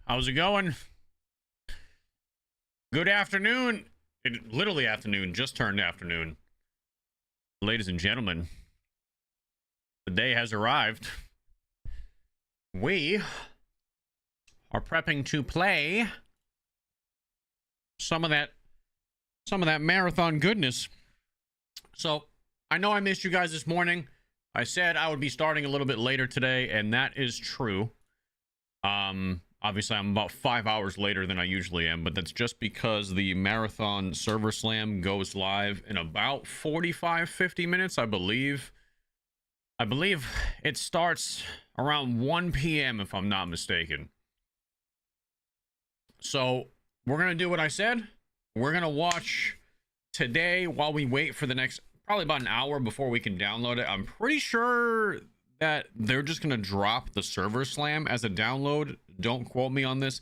How's it going? Good afternoon. Literally afternoon, just turned afternoon. Ladies and gentlemen, the day has arrived. We are prepping to play some of that marathon goodness. So, I know I missed you guys this morning. I said I would be starting a little bit later today, and that is true. Obviously I'm about 5 hours later than I usually am, but that's just because the marathon server slam goes live in about 45-50 minutes, I believe. I believe it starts around 1 p.m. if I'm not mistaken. So we're gonna do what I said. We're gonna watch today while we wait for the next probably about an hour before we can download it. I'm pretty sure that they're just going to drop the server slam as a download. Don't quote me on this.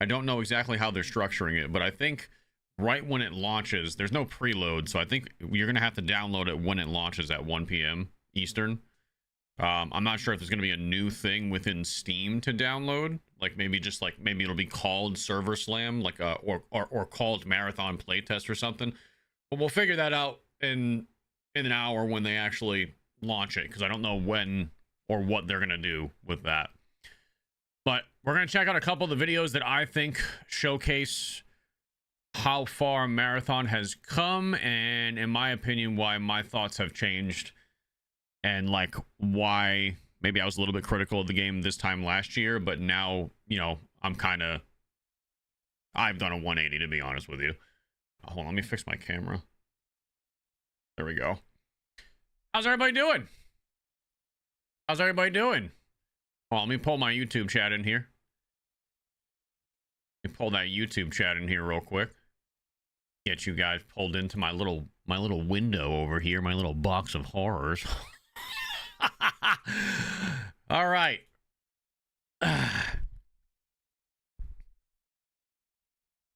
I don't know exactly how they're structuring it, but I think right when it launches, there's no preload, so I think you're going to have to download it when it launches at 1 p.m. Eastern. I'm not sure if there's going to be a new thing within Steam to download, like maybe it'll be called server slam, like or called marathon playtest or something. But we'll figure that out in an hour when they actually launch it, because I don't know when or what they're gonna do with that. But we're gonna check out a couple of the videos that I think showcase how far marathon has come, and in my opinion why my thoughts have changed, and like why maybe I was a little bit critical of the game this time last year, but now, you know, I've done a 180, to be honest with you. Hold on, let me fix my camera. There we go. How's everybody doing? How's everybody doing? Well, let me pull my YouTube chat in here. Let me pull that YouTube chat in here real quick. Get you guys pulled into my little window over here, my little box of horrors. All right. All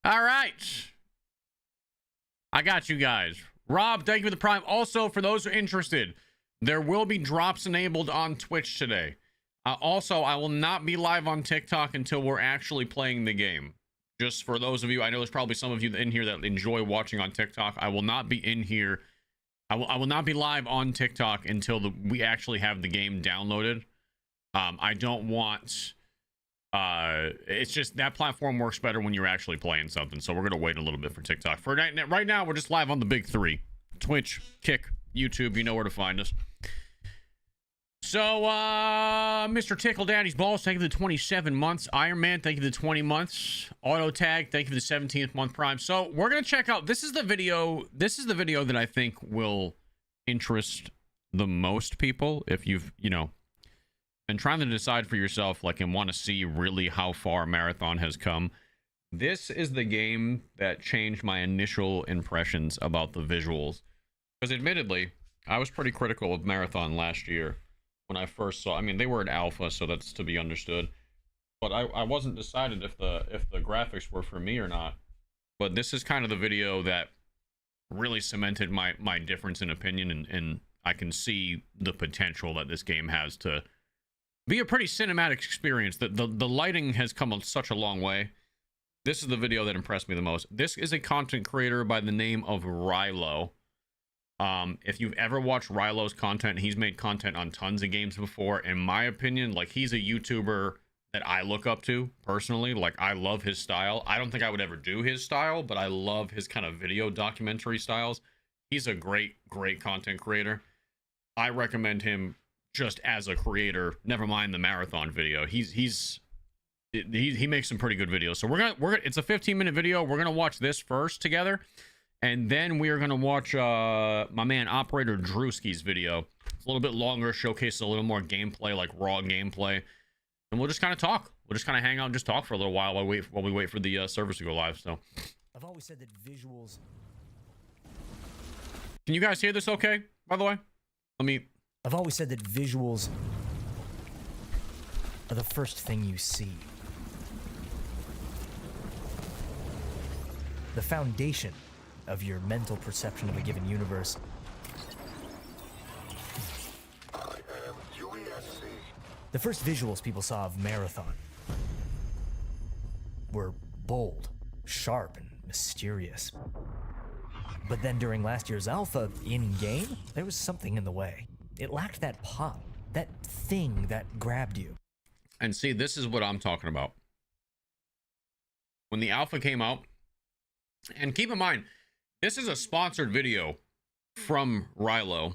right. I got you guys. Rob, thank you for the Prime. Also, for those who are interested, there will be drops enabled on Twitch today. Also, I will not be live on TikTok until we're actually playing the game. Just for those of you, I know there's probably some of you in here that enjoy watching on TikTok. I will not be in here. I will not be live on TikTok until we actually have the game downloaded. I don't want... it's just that platform works better when you're actually playing something, so we're gonna wait a little bit for TikTok. For right now, we're just live on the big three: Twitch, Kick, YouTube. You know where to find us. So Mr. Tickle Daddy's Balls, thank you for the 27 months. Iron Man, thank you for the 20 months. Auto Tag, thank you for the 17th month Prime. So we're gonna check out, this is the video that I think will interest the most people if you've, you know, and trying to decide for yourself, like, and want to see really how far marathon has come. This is the game that changed my initial impressions about the visuals, because admittedly I was pretty critical of marathon last year when I first saw. I mean, they were in alpha, so that's to be understood, but I wasn't decided if the graphics were for me or not. But this is kind of the video that really cemented my difference in opinion, and I can see the potential that this game has to be a pretty cinematic experience. The lighting has come such a long way. This is the video that impressed me the most. This is a content creator by the name of Rilo. If you've ever watched Rilo's content, he's made content on tons of games before. In my opinion, like, he's a YouTuber that I look up to personally. Like, I love his style. I don't think I would ever do his style, but I love his kind of video documentary styles. He's a great content creator. I recommend him just as a creator, never mind the marathon video. He makes some pretty good videos. So we're gonna it's a 15-minute video. We're gonna watch this first together, and then we are gonna watch my man Operator Drewski's video. It's a little bit longer, showcases a little more gameplay, like raw gameplay, and we'll just kind of talk. We'll just kind of hang out and just talk for a little while while we wait for the servers to go live. So I've always said that visuals. Can you guys hear this okay, by the way? I've always said that visuals are the first thing you see. The foundation of your mental perception of a given universe. The first visuals people saw of Marathon were bold, sharp, and mysterious. But then during last year's alpha, in-game, there was something in the way. It lacked that pop, that thing that grabbed you. And see, this is what I'm talking about. When the alpha came out, and keep in mind, this is a sponsored video from Rilo,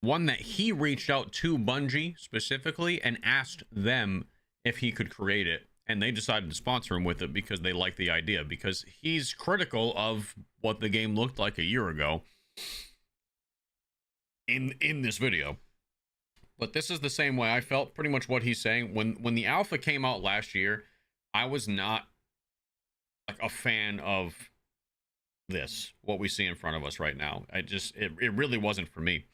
one that he reached out to Bungie specifically and asked them if he could create it, and they decided to sponsor him with it because they like the idea, because he's critical of what the game looked like a year ago in this video. But this is the same way I felt, pretty much what he's saying. When the alpha came out last year, I was not like a fan of this, what we see in front of us right now. It really wasn't for me.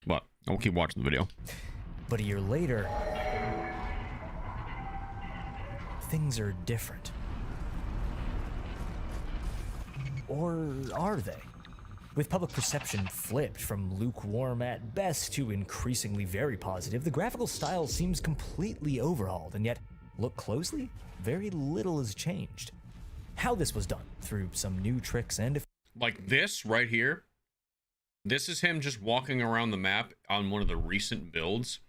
But I'll keep watching the video. But a year later, things are different. Or are they? With public perception flipped from lukewarm at best to increasingly very positive, the graphical style seems completely overhauled, and yet, look closely, very little has changed. How this was done, through some new tricks and... Like this right here, this is him just walking around the map on one of the recent builds.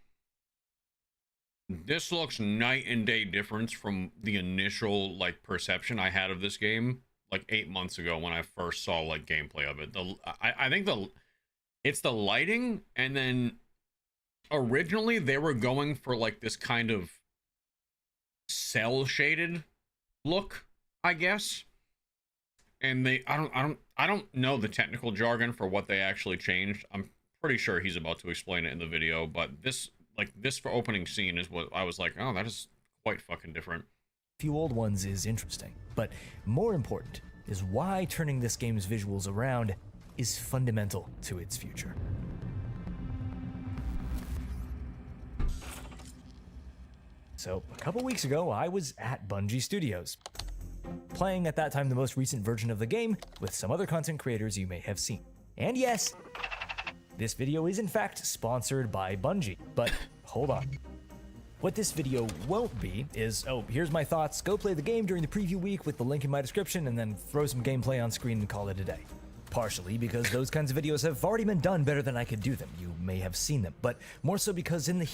This looks night and day difference from the initial like perception I had of this game like 8 months ago when I first saw like gameplay of it. I think it's the lighting, and then originally they were going for like this kind of cell shaded look, I guess. And I don't know the technical jargon for what they actually changed. I'm pretty sure he's about to explain it in the video, but this for opening scene is what I was like, oh, that is quite fucking different. Few old ones is interesting, but more important is why turning this game's visuals around is fundamental to its future. So, a couple weeks ago, I was at Bungie Studios, playing at that time the most recent version of the game with some other content creators you may have seen. And yes, this video is in fact sponsored by Bungie, but hold on. What this video won't be is, oh, here's my thoughts, go play the game during the preview week with the link in my description, and then throw some gameplay on screen and call it a day. Partially because those kinds of videos have already been done better than I could do them. You may have seen them, but more so because in the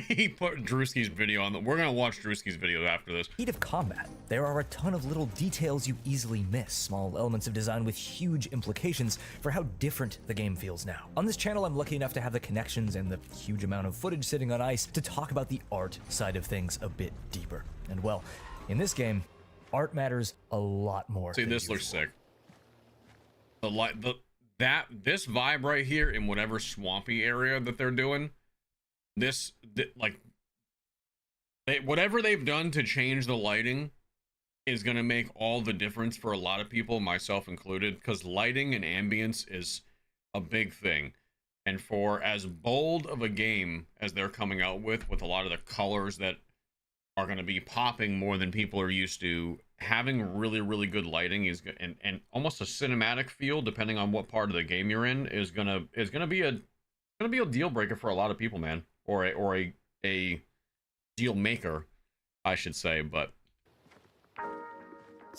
he put Drewski's video on. We're gonna watch Drewski's video after this. heat of combat, there are a ton of little details you easily miss, small elements of design with huge implications for how different the game feels now. On this channel, I'm lucky enough to have the connections and the huge amount of footage sitting on ice to talk about the art side of things a bit deeper. And well, in this game, art matters a lot more. See, this looks sick. This vibe right here in whatever swampy area that they're doing, whatever they've done to change the lighting is going to make all the difference for a lot of people, myself included, because lighting and ambience is a big thing. And for as bold of a game as they're coming out with a lot of the colors that are going to be popping more than people are used to, having really, really good lighting is and almost a cinematic feel, depending on what part of the game you're in, is gonna be a deal breaker for a lot of people, man. Or a deal maker, I should say. But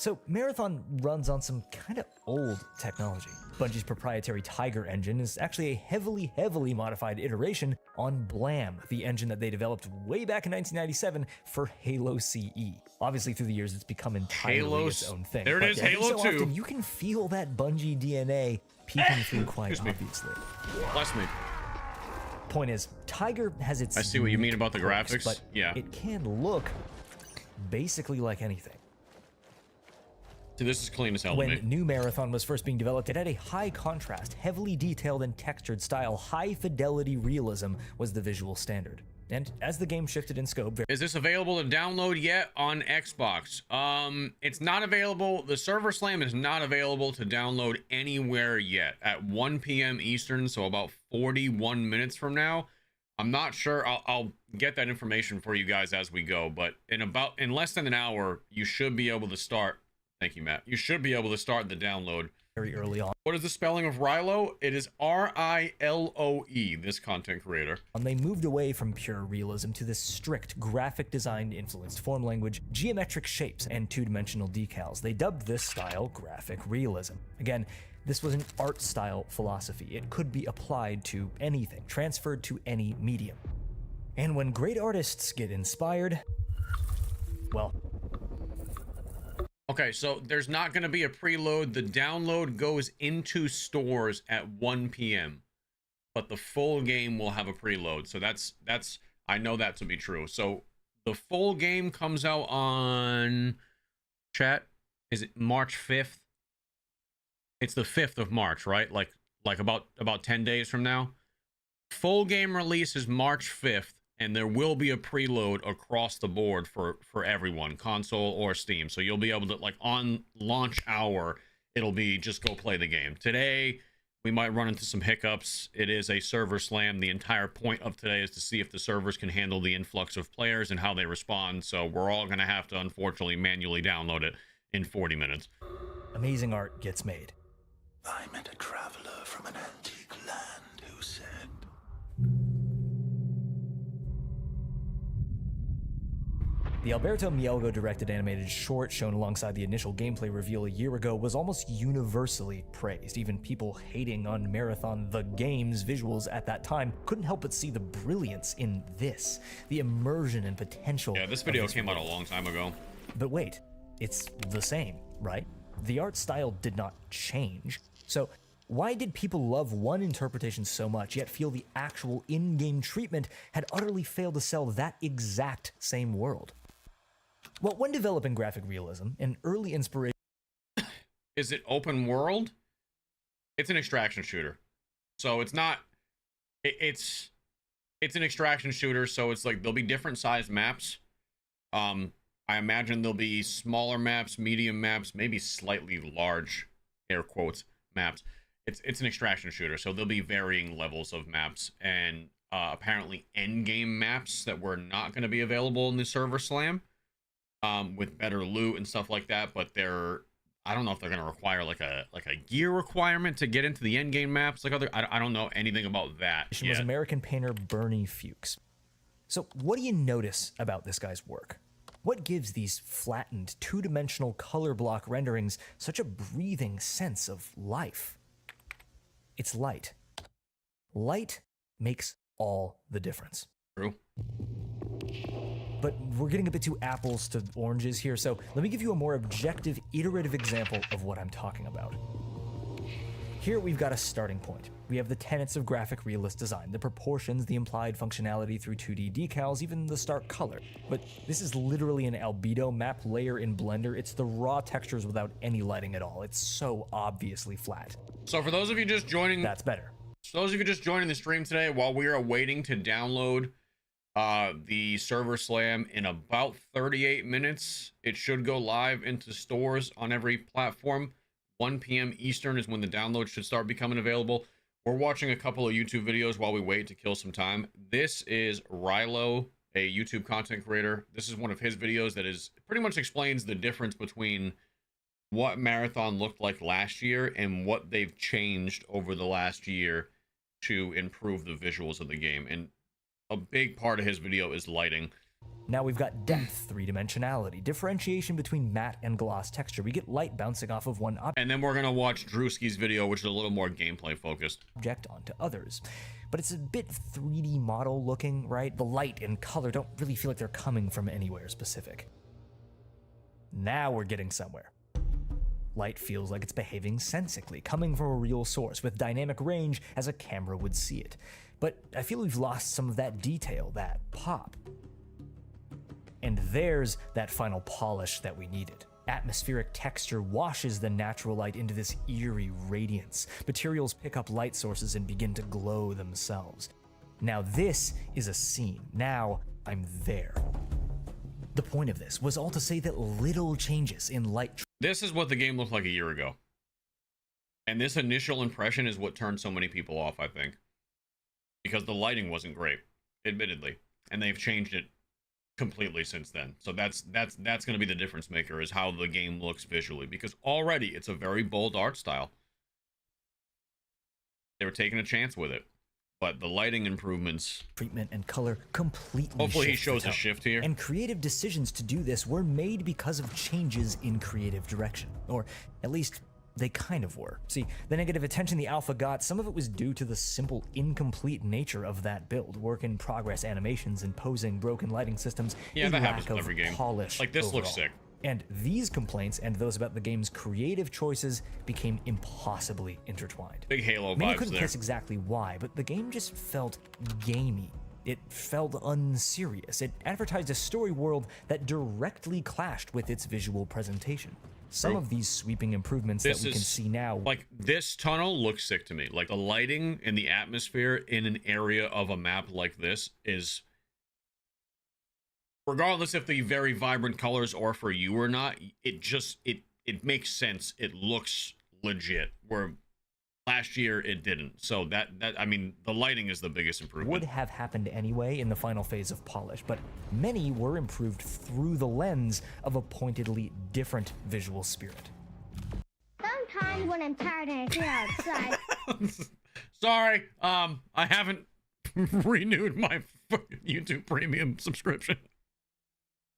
So, Marathon runs on some kind of old technology. Bungie's proprietary Tiger engine is actually a heavily modified iteration on Blam, the engine that they developed way back in 1997 for Halo CE. Obviously, through the years, it's become entirely its own thing. There it is, Halo 2. Often, you can feel that Bungie DNA peeking through quite obviously. Bless me. Point is, Tiger has its... I see what you mean about the perks, graphics. but Yeah. it can look basically like anything. So this is clean as hell to When me. New Marathon was first being developed, it had a high contrast, heavily detailed and textured style. High fidelity realism was the visual standard. And as the game shifted in scope... Is this available to download yet on Xbox? It's not available. The server slam is not available to download anywhere yet. At 1 p.m. Eastern, so about 41 minutes from now. I'm not sure. I'll get that information for you guys as we go. But in less than an hour, you should be able to start. Thank you, Matt. You should be able to start the download very early on. What is the spelling of Rilo? It is R-I-L-O-E, this content creator. They moved away from pure realism to this strict graphic design influenced form language, geometric shapes, and two-dimensional decals. They dubbed this style graphic realism. Again, this was an art style philosophy. It could be applied to anything, transferred to any medium. And when great artists get inspired, well... Okay, so there's not going to be a preload. The download goes into stores at 1 p.m. But the full game will have a preload. So that's I know that to be true. So the full game comes out on chat. Is it March 5th? It's the 5th of March, right? Like about 10 days from now. Full game release is March 5th. And there will be a preload across the board for everyone, console or Steam. So you'll be able to, like, on launch hour, it'll be just go play the game. Today, we might run into some hiccups. It is a server slam. The entire point of today is to see if the servers can handle the influx of players and how they respond. So we're all going to have to, unfortunately, manually download it in 40 minutes. Amazing art gets made. I met a traveler from an antique land who said... The Alberto Mielgo directed animated short shown alongside the initial gameplay reveal a year ago was almost universally praised. Even people hating on Marathon the game's visuals at that time couldn't help but see the brilliance in this, the immersion and potential. Yeah, this video came out a long time ago. But wait, it's the same, right? The art style did not change. So why did people love one interpretation so much, yet feel the actual in-game treatment had utterly failed to sell that exact same world? Well, when developing graphic realism, an early inspiration... Is it open world? It's an extraction shooter. So it's not... It's an extraction shooter, so it's like there'll be different sized maps. I imagine there'll be smaller maps, medium maps, maybe slightly large, air quotes, maps. It's an extraction shooter, so there'll be varying levels of maps, and apparently end-game maps that were not going to be available in the server slam. With better loot and stuff like that, but I don't know if they're gonna require like a gear requirement to get into the end game maps. Like I don't know anything about that. Was American painter Bernie Fuchs. So what do you notice about this guy's work? What gives these flattened, two-dimensional color block renderings such a breathing sense of life? It's light. Light makes all the difference. True. But we're getting a bit too apples to oranges here, so let me give you a more objective, iterative example of what I'm talking about. Here we've got a starting point. We have the tenets of graphic realist design, the proportions, the implied functionality through 2D decals, even the stark color. But this is literally an albedo map layer in Blender. It's the raw textures without any lighting at all. It's so obviously flat. So for those of you just joining... That's better. So those of you just joining the stream today, while we are waiting to download the server slam in about 38 minutes, it should go live into stores on every platform. 1 p.m. Eastern is when the download should start becoming available. We're watching a couple of YouTube videos while we wait to kill some time. This is Rilo, a YouTube content creator. This is one of his videos that is pretty much explains the difference between what Marathon looked like last year and what they've changed over the last year to improve the visuals of the game. And a big part of his video is lighting. Now we've got depth, three-dimensionality, differentiation between matte and gloss texture. We get light bouncing off of one object. And then we're going to watch Drewski's video, which is a little more gameplay focused. Onto others. But it's a bit 3D model looking, right? The light and color don't really feel like they're coming from anywhere specific. Now we're getting somewhere. Light feels like it's behaving sensically, coming from a real source, with dynamic range as a camera would see it. But I feel we've lost some of that detail, that pop. And there's that final polish that we needed. Atmospheric texture washes the natural light into this eerie radiance. Materials pick up light sources and begin to glow themselves. Now this is a scene. Now I'm there. The point of this was all to say that little changes in light... This is what the game looked like a year ago. And this initial impression is what turned so many people off, I think. Because the lighting wasn't great, admittedly. And they've changed it completely since then. So that's going to be the difference maker, is how the game looks visually, because already it's a very bold art style. They were taking a chance with it. But the lighting improvements, treatment and color completely hopefully he shift the shows a tone. shift here. And creative decisions to do this were made because of changes in creative direction. Or at least they kind of were. See, the negative attention the alpha got, some of it was due to the simple, incomplete nature of that build. Work in progress animations, imposing broken lighting systems, Yeah, a that lack happens with of every game. polish Like, this looks overall. sick. And these complaints and those about the game's creative choices became impossibly intertwined. Big Halo Many vibes couldn't there. guess exactly why, but the game just felt gamey. It felt unserious. It advertised a story world that directly clashed with its visual presentation. Some of these sweeping improvements that we can see now, like, this tunnel looks sick to me. Like, the lighting and the atmosphere in an area of a map like this is, regardless if the very vibrant colors are for you or not, it makes sense. It looks legit, where last year it didn't. So that I mean, the lighting is the biggest improvement. would have happened anyway in the final phase of polish, but many were improved through the lens of a pointedly different visual spirit. Sometimes when I'm tired and I feel outside. Sorry, I haven't renewed my fucking YouTube Premium subscription.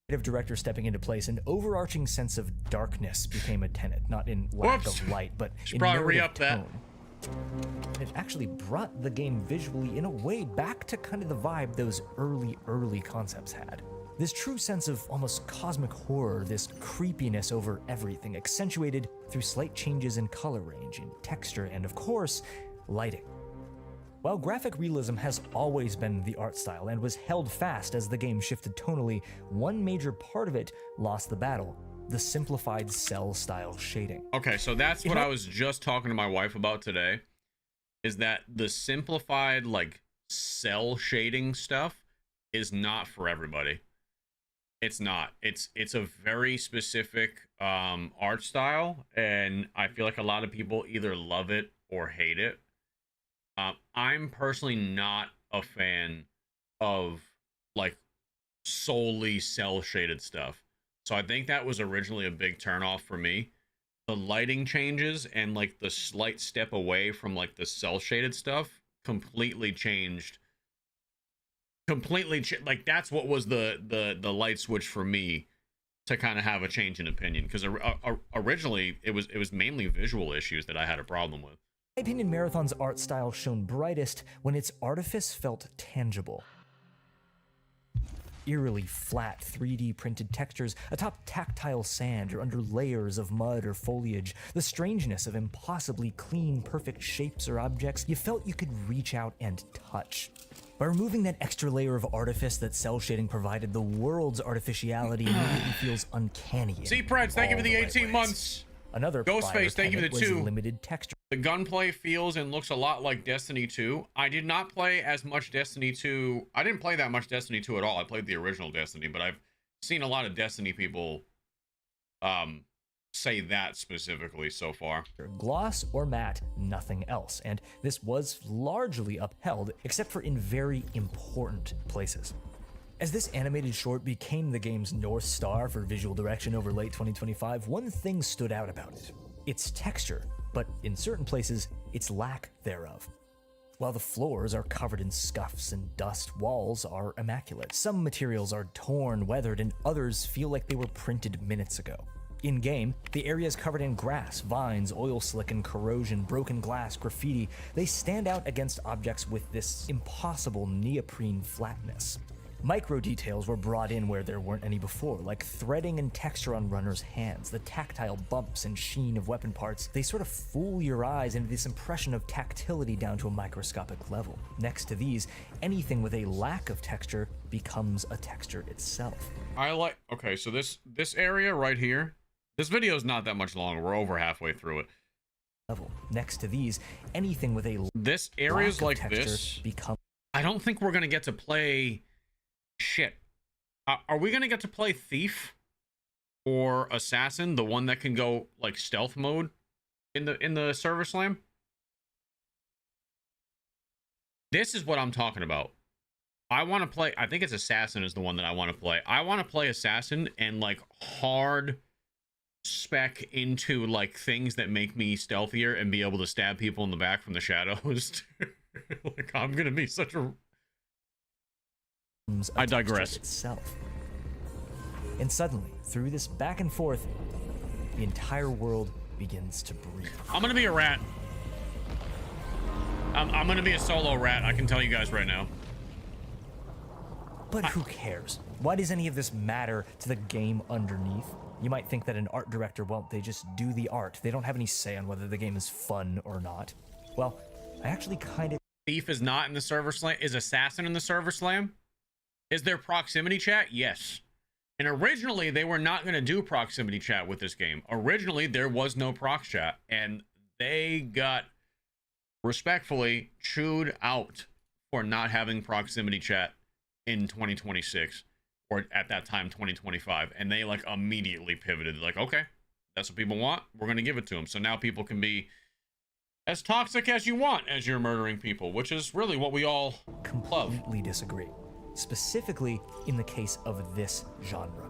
Creative director stepping into place, an overarching sense of darkness became a tenet, not in lack Whoops. of light, but Should in probably narrative re-up that. tone. It actually brought the game visually, in a way, back to kind of the vibe those early concepts had. This true sense of almost cosmic horror, this creepiness over everything, accentuated through slight changes in color range, in texture, and of course, lighting. While graphic realism has always been the art style and was held fast as the game shifted tonally, one major part of it lost the battle: the simplified cell-style shading. Okay, so that's what I was just talking to my wife about today, is that the simplified, like, cell shading stuff is not for everybody. It's not. It's a very specific art style, and I feel like a lot of people either love it or hate it. I'm personally not a fan of, like, solely cell shaded stuff. So I think that was originally a big turnoff for me. The lighting changes and, like, the slight step away from, like, the cell shaded stuff completely changed. Like, that's what was the light switch for me to kind of have a change in opinion, because originally it was mainly visual issues that I had a problem with. In my opinion, Marathon's art style shone brightest when its artifice felt tangible. Eerily flat 3D printed textures atop tactile sand or under layers of mud or foliage, the strangeness of impossibly clean, perfect shapes or objects you felt you could reach out and touch. By removing that extra layer of artifice that cell shading provided, the world's artificiality immediately feels uncanny. See, Preds, thank you for the all 18 ways. months. Another Ghostface, thank you for the was 2. limited texture. The gunplay feels and looks a lot like Destiny 2. I did not play as much Destiny 2. I didn't play that much Destiny 2 at all. I played the original Destiny, but I've seen a lot of Destiny people say that specifically so far. Gloss or matte, nothing else, and this was largely upheld, except for in very important places. As this animated short became the game's North Star for visual direction over late 2025, one thing stood out about it: its texture, but in certain places, its lack thereof. While the floors are covered in scuffs and dust, walls are immaculate. Some materials are torn, weathered, and others feel like they were printed minutes ago. In-game, the area is covered in grass, vines, oil slick, and corrosion, broken glass, graffiti. They stand out against objects with this impossible neoprene flatness. Micro details were brought in where there weren't any before, like threading and texture on runners' hands, the tactile bumps and sheen of weapon parts. They sort of fool your eyes into this impression of tactility down to a microscopic level. Next to these, anything with a lack of texture becomes a texture itself. Okay, so this area right here, this video is not that much longer. We're over halfway through it. Next to these, anything with a This area's lack of like texture this. becomes. I don't think we're gonna get to play. Shit. Are we gonna get to play Thief or Assassin, the one that can go like stealth mode in the Server Slam? This is what I'm talking about. I want to play. I think it's Assassin is the one that I want to play. I want to play Assassin and like hard spec into like things that make me stealthier and be able to stab people in the back from the shadows. Like I'm gonna be such a... I digress. Itself. And suddenly, through this back and forth, the entire world begins to breathe. I'm gonna be a rat. I'm gonna be a solo rat, I can tell you guys right now. But who cares? Why does any of this matter to the game underneath? You might think that an art director, well, they just do the art. They don't have any say on whether the game is fun or not. Well, I actually kind of... Thief is not in the server slam. Is Assassin in the server slam? Is there proximity chat? Yes. And originally, they were not going to do proximity chat with this game. Originally, there was no prox chat. And they got, respectfully, chewed out for not having proximity chat in 2026. Or at that time, 2025. And they, like, immediately pivoted. Like, okay, that's what people want. We're going to give it to them. So now people can be as toxic as you want as you're murdering people, which is really what we all love. Completely disagree. Specifically in the case of this genre.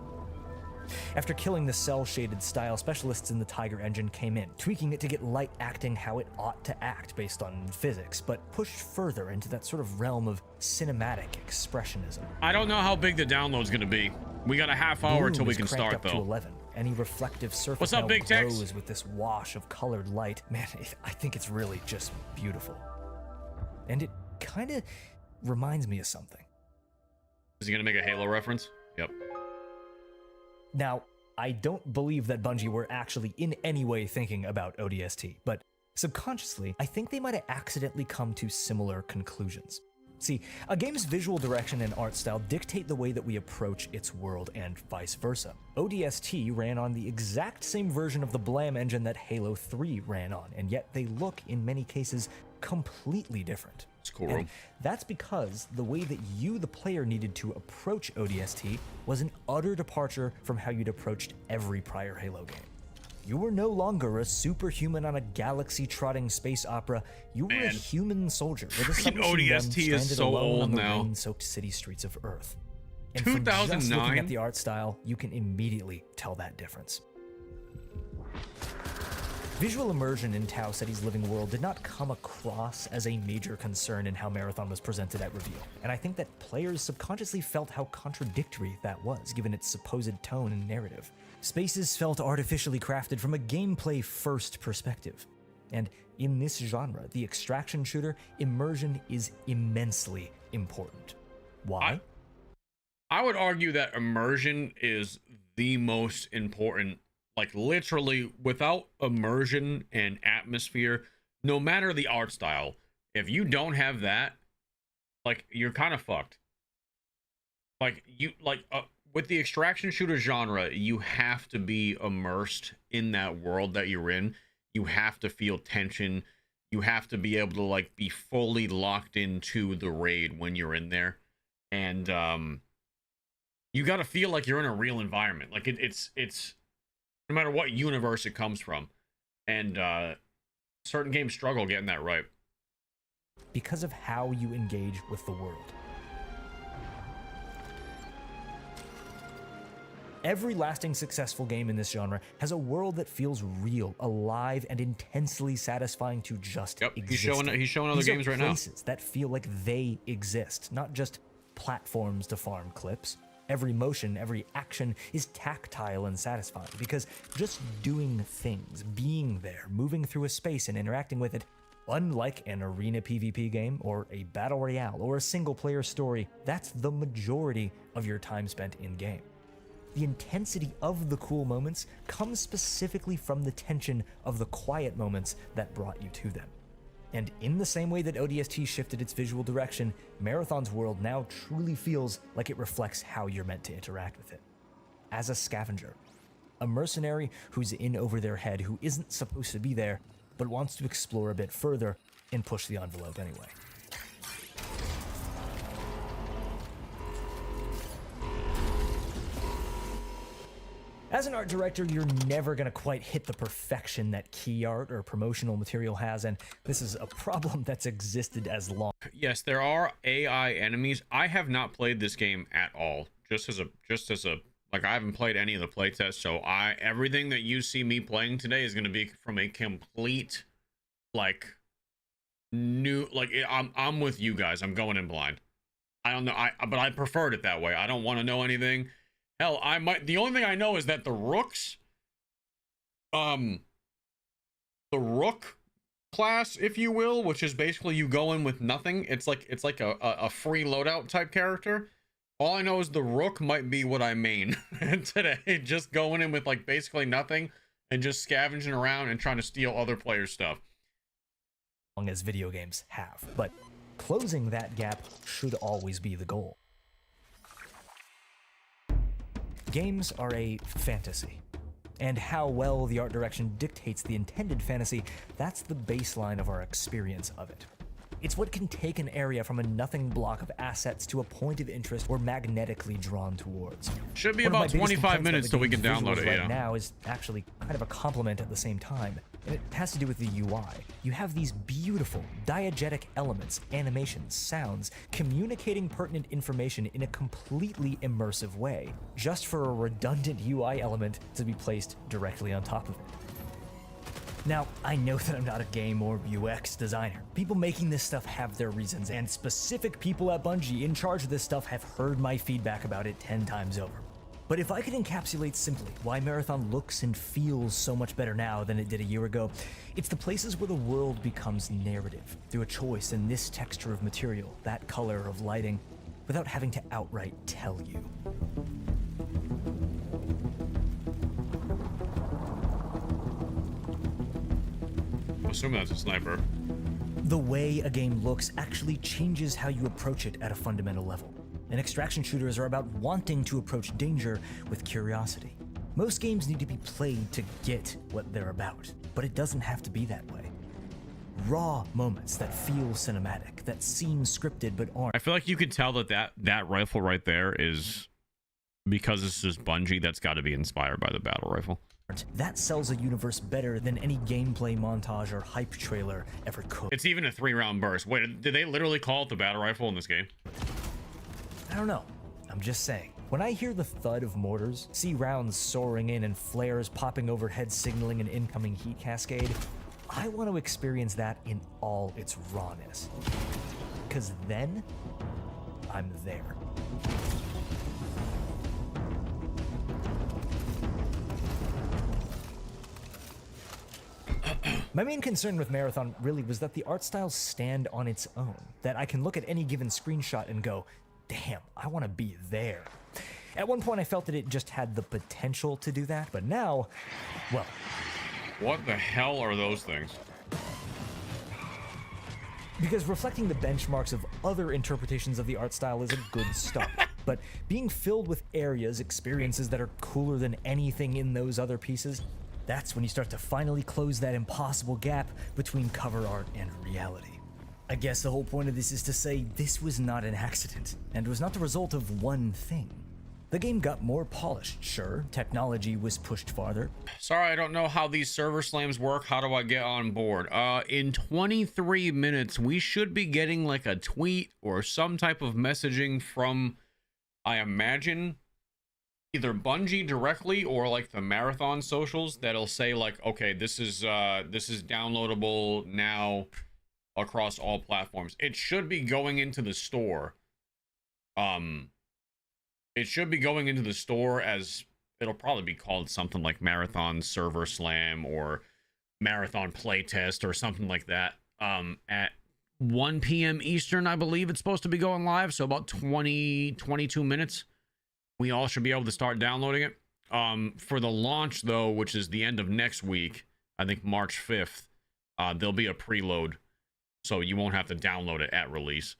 After killing the cell-shaded style, specialists in the Tiger engine came in, tweaking it to get light acting how it ought to act based on physics, but pushed further into that sort of realm of cinematic expressionism. I don't know how big the download's gonna be. We got a half hour till we can start, up to though. 11. Any reflective surface What's up, now Big Tex? glows with this wash of colored light. Man, I think it's really just beautiful. And it kind of reminds me of something. Is he gonna make a Halo reference? Yep. Now, I don't believe that Bungie were actually in any way thinking about ODST, but subconsciously, I think they might have accidentally come to similar conclusions. See, a game's visual direction and art style dictate the way that we approach its world and vice versa. ODST ran on the exact same version of the Blam engine that Halo 3 ran on, and yet they look, in many cases, completely different. It's cool. And that's because the way that you, the player, needed to approach ODST was an utter departure from how you'd approached every prior Halo game. You were no longer a superhuman on a galaxy-trotting space opera. You were a human soldier with a submachine gun stranded so alone old on the now. rain-soaked city streets of Earth. And from just 2009? looking at the art style, you can immediately tell that difference. Visual immersion in Tau Ceti's living world did not come across as a major concern in how Marathon was presented at reveal, and I think that players subconsciously felt how contradictory that was, given its supposed tone and narrative. Spaces felt artificially crafted from a gameplay-first perspective, and in this genre, the extraction shooter, immersion is immensely important. Why? I would argue that immersion is the most important. Like, literally, without immersion and atmosphere, no matter the art style, if you don't have that, like, you're kind of fucked. Like, with the extraction shooter genre, you have to be immersed in that world that you're in. You have to feel tension. You have to be able to, like, be fully locked into the raid when you're in there. And, you got to feel like you're in a real environment. Like, it's no matter what universe it comes from. And certain games struggle getting that right. Because of how you engage with the world. Every lasting successful game in this genre has a world that feels real, alive, and intensely satisfying to just exist. He's showing other games right now. Places that feel like they exist, not just platforms to farm clips. Every motion, every action is tactile and satisfying because just doing things, being there, moving through a space and interacting with it, unlike an arena PvP game or a battle royale or a single player story, that's the majority of your time spent in game. The intensity of the cool moments comes specifically from the tension of the quiet moments that brought you to them. And in the same way that ODST shifted its visual direction, Marathon's world now truly feels like it reflects how you're meant to interact with it. As a scavenger, a mercenary who's in over their head, who isn't supposed to be there, but wants to explore a bit further and push the envelope anyway. As an art director, you're never going to quite hit the perfection that key art or promotional material has, and this is a problem that's existed as long. Yes, there are AI enemies. I have not played this game at all. Just as a Like, I haven't played any of the playtests, so everything that you see me playing today is going to be from a complete, like, new, like, I'm with you guys. I'm going in blind. I don't know, but I preferred it that way. I don't want to know anything. Hell, the only thing I know is that the Rooks, the Rook class, if you will, which is basically you go in with nothing. It's like a free loadout type character. All I know is the Rook might be what I main today. Just going in with like basically nothing and just scavenging around and trying to steal other players' stuff. Long as video games have, but closing that gap should always be the goal. Games are a fantasy, and how well the art direction dictates the intended fantasy, that's the baseline of our experience of it. It's what can take an area from a nothing block of assets to a point of interest we're magnetically drawn towards. Should be about 25 minutes till we can download it, right now is actually kind of a compliment at the same time, and it has to do with the UI. You have these beautiful, diegetic elements, animations, sounds, communicating pertinent information in a completely immersive way, just for a redundant UI element to be placed directly on top of it. Now, I know that I'm not a game or UX designer. People making this stuff have their reasons, and specific people at Bungie in charge of this stuff have heard my feedback about it 10 times over. But if I could encapsulate simply why Marathon looks and feels so much better now than it did a year ago, it's the places where the world becomes narrative, through a choice in this texture of material, that color of lighting, without having to outright tell you. Assuming that's a sniper. The way a game looks actually changes how you approach it at a fundamental level. And extraction shooters are about wanting to approach danger with curiosity. Most games need to be played to get what they're about, but it doesn't have to be that way. Raw moments that feel cinematic, that seem scripted but aren't. I feel like you could tell that rifle right there is, because this is Bungie, that's got to be inspired by the battle rifle. That sells a universe better than any gameplay montage or hype trailer ever could. It's even a 3-round burst. Wait, did they literally call it the battle rifle in this game? I don't know. I'm just saying. When I hear the thud of mortars, see rounds soaring in and flares popping overhead signaling an incoming heat cascade, I want to experience that in all its rawness. Because then, I'm there. My main concern with Marathon really was that the art styles stand on its own, that I can look at any given screenshot and go, damn, I want to be there. At one point I felt that it just had the potential to do that, but now, well. What the hell are those things? Because reflecting the benchmarks of other interpretations of the art style is a good start, but being filled with areas, experiences that are cooler than anything in those other pieces, that's when you start to finally close that impossible gap between cover art and reality. I guess the whole point of this is to say this was not an accident, and was not the result of one thing. The game got more polished, sure, technology was pushed farther. Sorry, I don't know how these server slams work. How do I get on board? In 23 minutes, we should be getting like a tweet or some type of messaging from, I imagine, either Bungie directly or like the Marathon socials that'll say like, okay, this is downloadable now across all platforms. It should be going into the store. It should be going into the store as, it'll probably be called something like Marathon Server Slam or Marathon Playtest or something like that. At 1 p.m. Eastern, I believe it's supposed to be going live. So about 22 minutes. We all should be able to start downloading it. For the launch, though, which is the end of next week, I think March 5th, there'll be a preload, so you won't have to download it at release.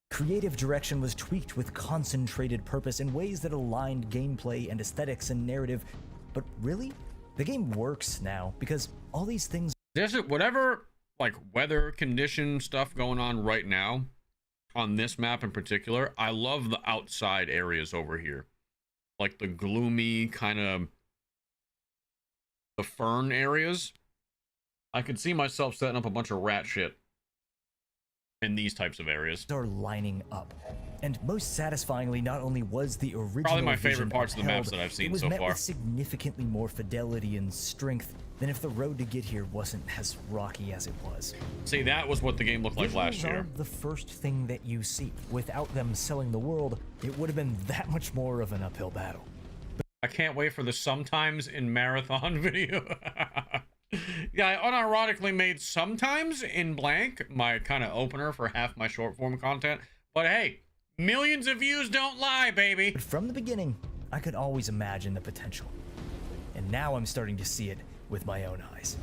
Creative direction was tweaked with concentrated purpose in ways that aligned gameplay and aesthetics and narrative. But really, the game works now because all these things... There's whatever, like, weather condition stuff going on right now, on this map in particular, I love the outside areas over here. Like the gloomy kind of the fern areas. I could see myself setting up a bunch of rat shit in these types of areas. Are lining up. And most satisfyingly, not only was the original Probably my vision favorite parts of the maps upheld, that I've seen it was so met far. with significantly more fidelity and strength than if the road to get here wasn't as rocky as it was. See, that was what the game looked like last Visuals year. are the first thing that you see. Without them selling the world, it would have been that much more of an uphill battle. I can't wait for the sometimes in marathon video. Yeah, I unironically made sometimes in blank my kind of opener for half my short form content. But hey, millions of views don't lie, baby. But from the beginning, I could always imagine the potential. And now I'm starting to see it with my own eyes.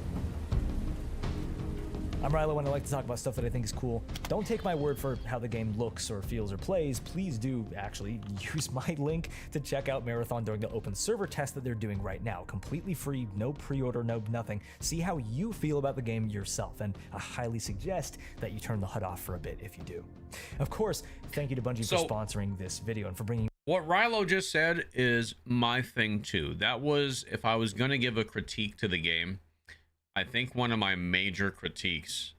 I'm Rilo, and I like to talk about stuff that I think is cool. Don't take my word for how the game looks or feels or plays. Please do actually use my link to check out Marathon during the open server test that they're doing right now. Completely free, no pre-order, no nothing. See how you feel about the game yourself, and I highly suggest that you turn the HUD off for a bit if you do. Of course, thank you to Bungie for sponsoring this video and for bringing... What Rilo just said is my thing too. That was, if I was going to give a critique to the game, I think one of my major critiques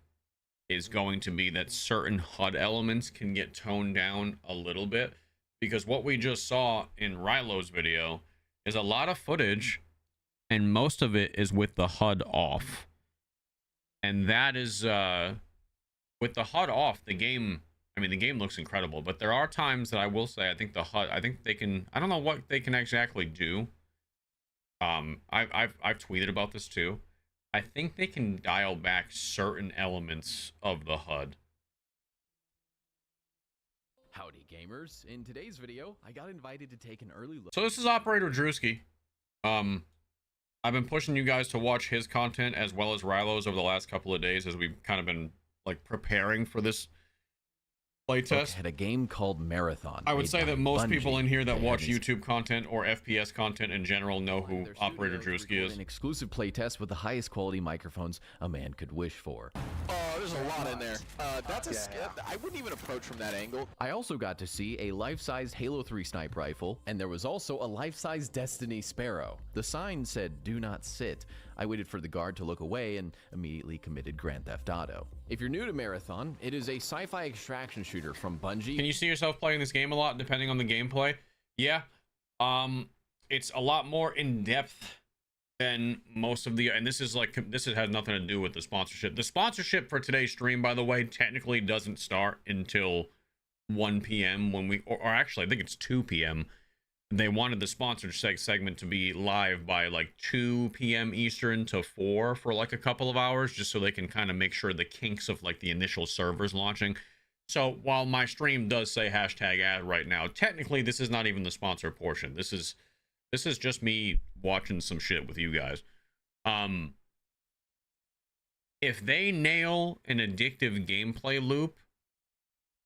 is going to be that certain HUD elements can get toned down a little bit, because what we just saw in Rilo's video is a lot of footage, and most of it is with the HUD off. And that is, with the HUD off, the game, I mean, the game looks incredible, but there are times that I will say, I think the HUD, I think they can, I don't know what they can exactly do. I've tweeted about this too. I think they can dial back certain elements of the HUD. Howdy gamers, in today's video, I got invited to take an early look. So this is Operator Drewski. I've been pushing you guys to watch his content as well as Rilo's over the last couple of days as we've kind of been like preparing for this playtest. Had a game called Marathon. I would say that most Bungie. people in here that They watch had YouTube content or FPS content in general know who their Operator studio to Drewski record is. An exclusive playtest with the highest quality microphones a man could wish for. Oh, there's a lot in there. That's a skip. I wouldn't even approach from that angle. I also got to see a life-sized Halo 3 sniper rifle, and there was also a life-sized Destiny Sparrow. The sign said, "Do not sit." I waited for the guard to look away and immediately committed Grand Theft Auto. If you're new to Marathon, it is a sci-fi extraction shooter from Bungie. Can you see yourself playing this game a lot depending on the gameplay? Yeah. It's a lot more in depth than most of the, and this has nothing to do with the sponsorship. The sponsorship for today's stream, by the way, technically doesn't start until 1 p.m. when we, or actually I think it's 2 p.m. They wanted the sponsored segment to be live by like 2 p.m. Eastern to 4 for like a couple of hours, just so they can kind of make sure the kinks of like the initial servers launching. So while my stream does say #ad right now, technically this is not even the sponsor portion. This is just me watching some shit with you guys. If they nail an addictive gameplay loop,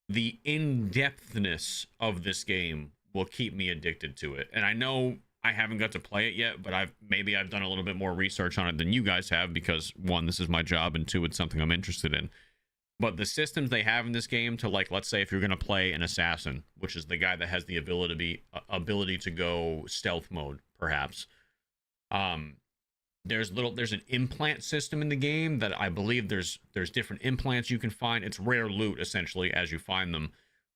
the in-depthness of this game will keep me addicted to it. And I know I haven't got to play it yet, but maybe I've done a little bit more research on it than you guys have, because one, this is my job, and two, it's something I'm interested in. But the systems they have in this game to, like, let's say if you're going to play an assassin, which is the guy that has the ability to go stealth mode, perhaps. There's an implant system in the game that I believe there's different implants you can find. It's rare loot, essentially, as you find them,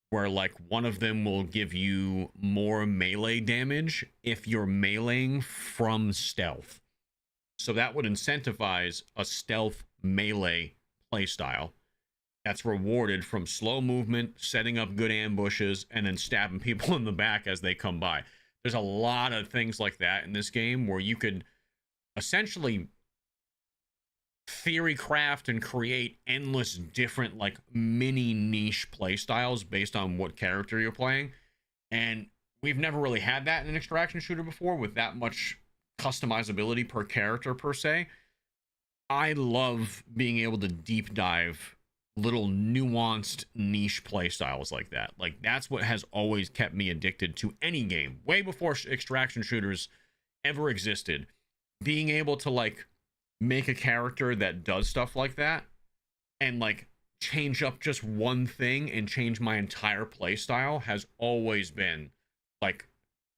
where like one of them will give you more melee damage if you're meleeing from stealth. So that would incentivize a stealth melee playstyle that's rewarded from slow movement, setting up good ambushes, and then stabbing people in the back as they come by. There's a lot of things like that in this game where you could essentially theory craft and create endless different like mini niche play styles based on what character you're playing. And we've never really had that in an extraction shooter before with that much customizability per character per se. I love being able to deep dive little nuanced niche play styles like that. Like that's what has always kept me addicted to any game way before extraction shooters ever existed. Being able to like make a character that does stuff like that and like change up just one thing and change my entire play style has always been like,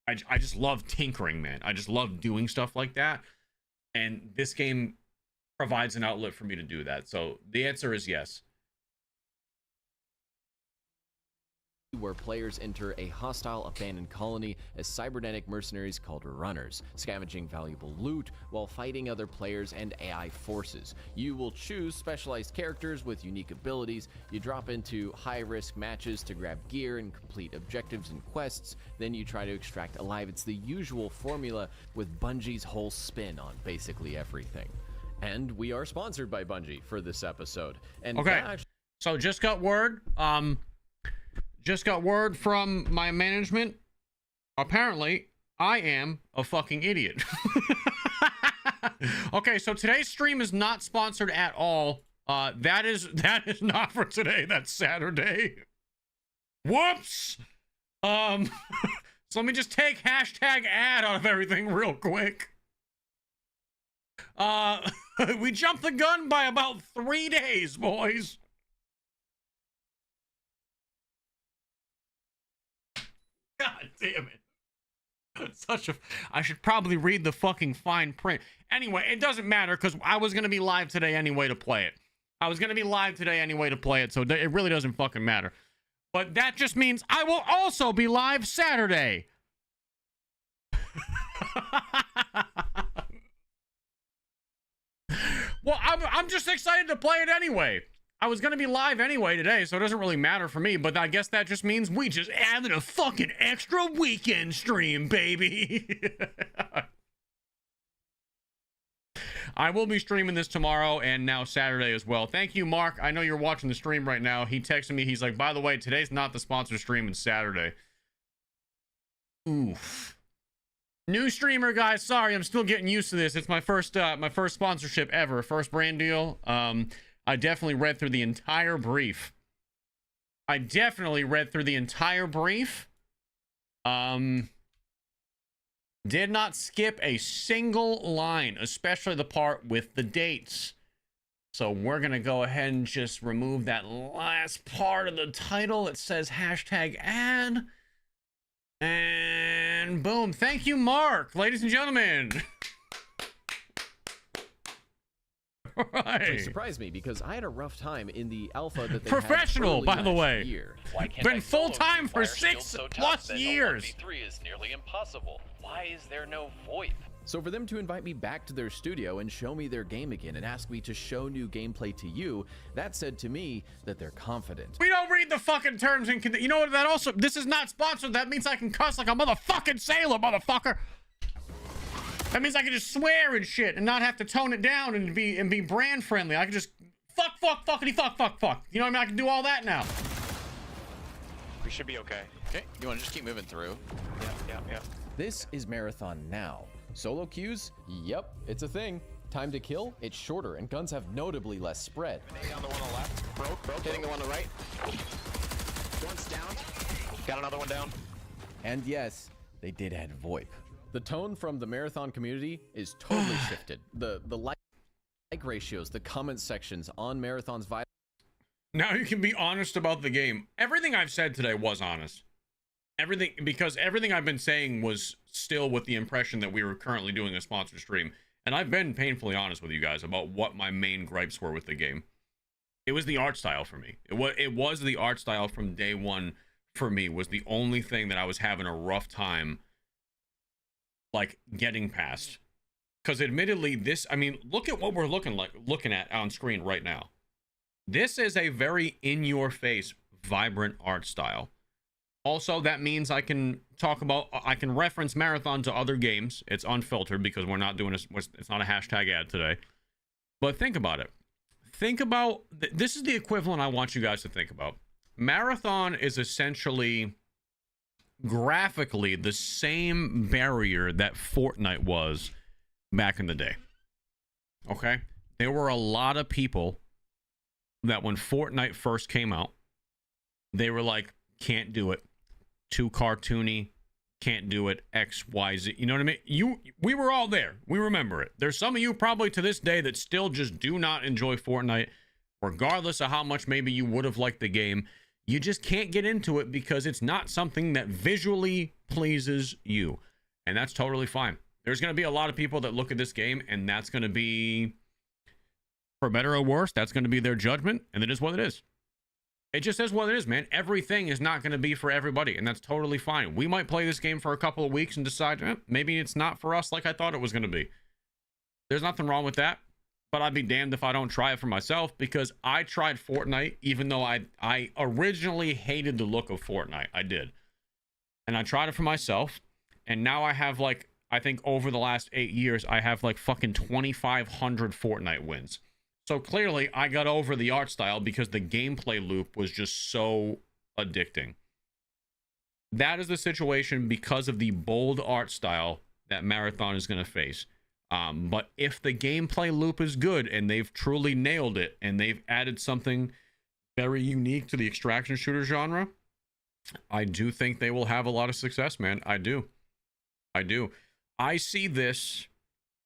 I just love tinkering, man. I just love doing stuff like that, and this game provides an outlet for me to do that. So the answer is yes. where players enter a hostile abandoned colony as cybernetic mercenaries called runners, scavenging valuable loot while fighting other players and AI forces. You will choose specialized characters with unique abilities. You drop into high-risk matches to grab gear and complete objectives and quests. Then you try to extract alive. It's the usual formula with Bungie's whole spin on basically everything. And we are sponsored by Bungie for this episode. And okay, so just got word. Just got word from my management. Apparently, I am a fucking idiot. Okay, so today's stream is not sponsored at all. That is not for today. That's Saturday. Whoops. So let me just take hashtag ad out of everything real quick. We jumped the gun by about 3 days, boys. God damn it. I should probably read the fucking fine print. Anyway, it doesn't matter because I was going to be live today anyway to play it. So it really doesn't fucking matter. But that just means I will also be live Saturday. Well, I'm just excited to play it anyway. I was going to be live anyway today, so it doesn't really matter for me, but I guess that just means we just added a fucking extra weekend stream, baby. I will be streaming this tomorrow and now Saturday as well. Thank you, Mark. I know you're watching the stream right now. He texted me. He's like, by the way, today's not the sponsor stream, it's Saturday. Oof. New streamer, guys. Sorry, I'm still getting used to this. It's my first sponsorship ever. First brand deal. I definitely read through the entire brief. Did not skip a single line, especially the part with the dates. So we're going to go ahead and just remove that last part of the title. It says hashtag ad. And boom. Thank you, Mark. Ladies and gentlemen. Right. It surprised me because I had a rough time in the alpha that they professional, had by the way. Year. Been full time for 6+ years. 3 is nearly impossible. Why is there no VoIP? So for them to invite me back to their studio and show me their game again and ask me to show new gameplay to you, that said to me that they're confident. We don't read the fucking terms and you know what? That also, this is not sponsored. That means I can cuss like a motherfucking sailor, motherfucker. That means I can just swear and shit and not have to tone it down and be brand friendly. I can just fuck, fuckity, fuck. You know what I mean? I can do all that now. We should be okay. Okay, you want to just keep moving through? Yeah. This is Marathon now. Solo queues? Yep, it's a thing. Time to kill? It's shorter and guns have notably less spread. Down the one on the left. Broke. Hitting the one on the right. One's down. Got another one down. And yes, they did add VoIP. The tone from the Marathon community is totally shifted. The like ratios, the comment sections on Marathon's vibe. Now you can be honest about the game. Everything I've said today was honest. Because everything I've been saying was still with the impression that we were currently doing a sponsored stream. And I've been painfully honest with you guys about what my main gripes were with the game. It was the art style for me. It was the art style from day one for me was the only thing that I was having a rough time like getting past. Because admittedly, look at what we're looking at on screen right now. This is a very in-your-face, vibrant art style. Also, that means I can reference Marathon to other games. It's unfiltered because we're not doing it's not a hashtag ad today. But think about it. This is the equivalent I want you guys to think about. Marathon is essentially graphically the same barrier that Fortnite was back in the day. Okay? There were a lot of people that when Fortnite first came out, they were like, can't do it. Too cartoony. Can't do it. X, Y, Z. You know what I mean? We were all there. We remember it. There's some of you probably to this day that still just do not enjoy Fortnite, regardless of how much maybe you would have liked the game. You just can't get into it because it's not something that visually pleases you. And that's totally fine. There's going to be a lot of people that look at this game and that's going to be, for better or worse, that's going to be their judgment. And it is what it is. It just is what it is, man. Everything is not going to be for everybody, and that's totally fine. We might play this game for a couple of weeks and decide, maybe it's not for us like I thought it was going to be. There's nothing wrong with that, but I'd be damned if I don't try it for myself, because I tried Fortnite, even though I originally hated the look of Fortnite. I did. And I tried it for myself, and now I have, like, I think over the last 8 years, I have, like, fucking 2,500 Fortnite wins. So clearly, I got over the art style because the gameplay loop was just so addicting. That is the situation because of the bold art style that Marathon is going to face. But if the gameplay loop is good and they've truly nailed it and they've added something very unique to the extraction shooter genre, I do think they will have a lot of success, man. I do. I see this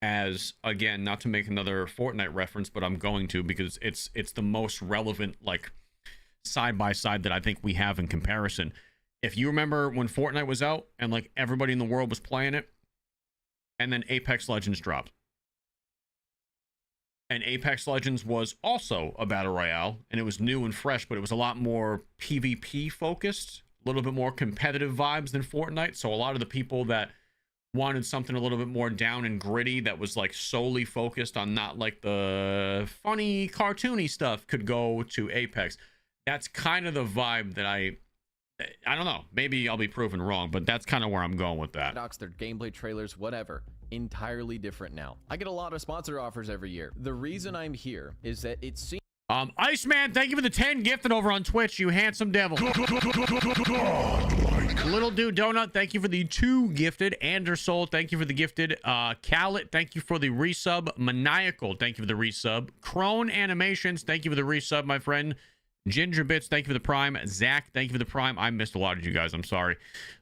as, again, not to make another Fortnite reference, but I'm going to, because it's the most relevant, like, side by side that I think we have in comparison. If you remember when Fortnite was out and, like, everybody in the world was playing it, and then Apex Legends dropped. And Apex Legends was also a battle royale, and it was new and fresh, but it was a lot more PvP focused, a little bit more competitive vibes than Fortnite. So a lot of the people that wanted something a little bit more down and gritty, that was like solely focused on not like the funny cartoony stuff, could go to Apex. That's kind of the vibe that I don't know, maybe I'll be proven wrong, but that's kind of where I'm going with that. Their gameplay trailers, whatever, entirely different now. I get a lot of sponsor offers every year. The reason I'm here is that it seems Iceman, thank you for the 10 gifted over on Twitch, you handsome devil. Little Dude Donut, thank you for the 2 gifted. Andersol, thank you for the gifted. Khaled, thank you for the resub. Maniacal, thank you for the resub. Crone Animations, thank you for the resub, my friend. Ginger Bits, thank you for the prime. Zach, thank you for the prime. I missed a lot of you guys, I'm sorry.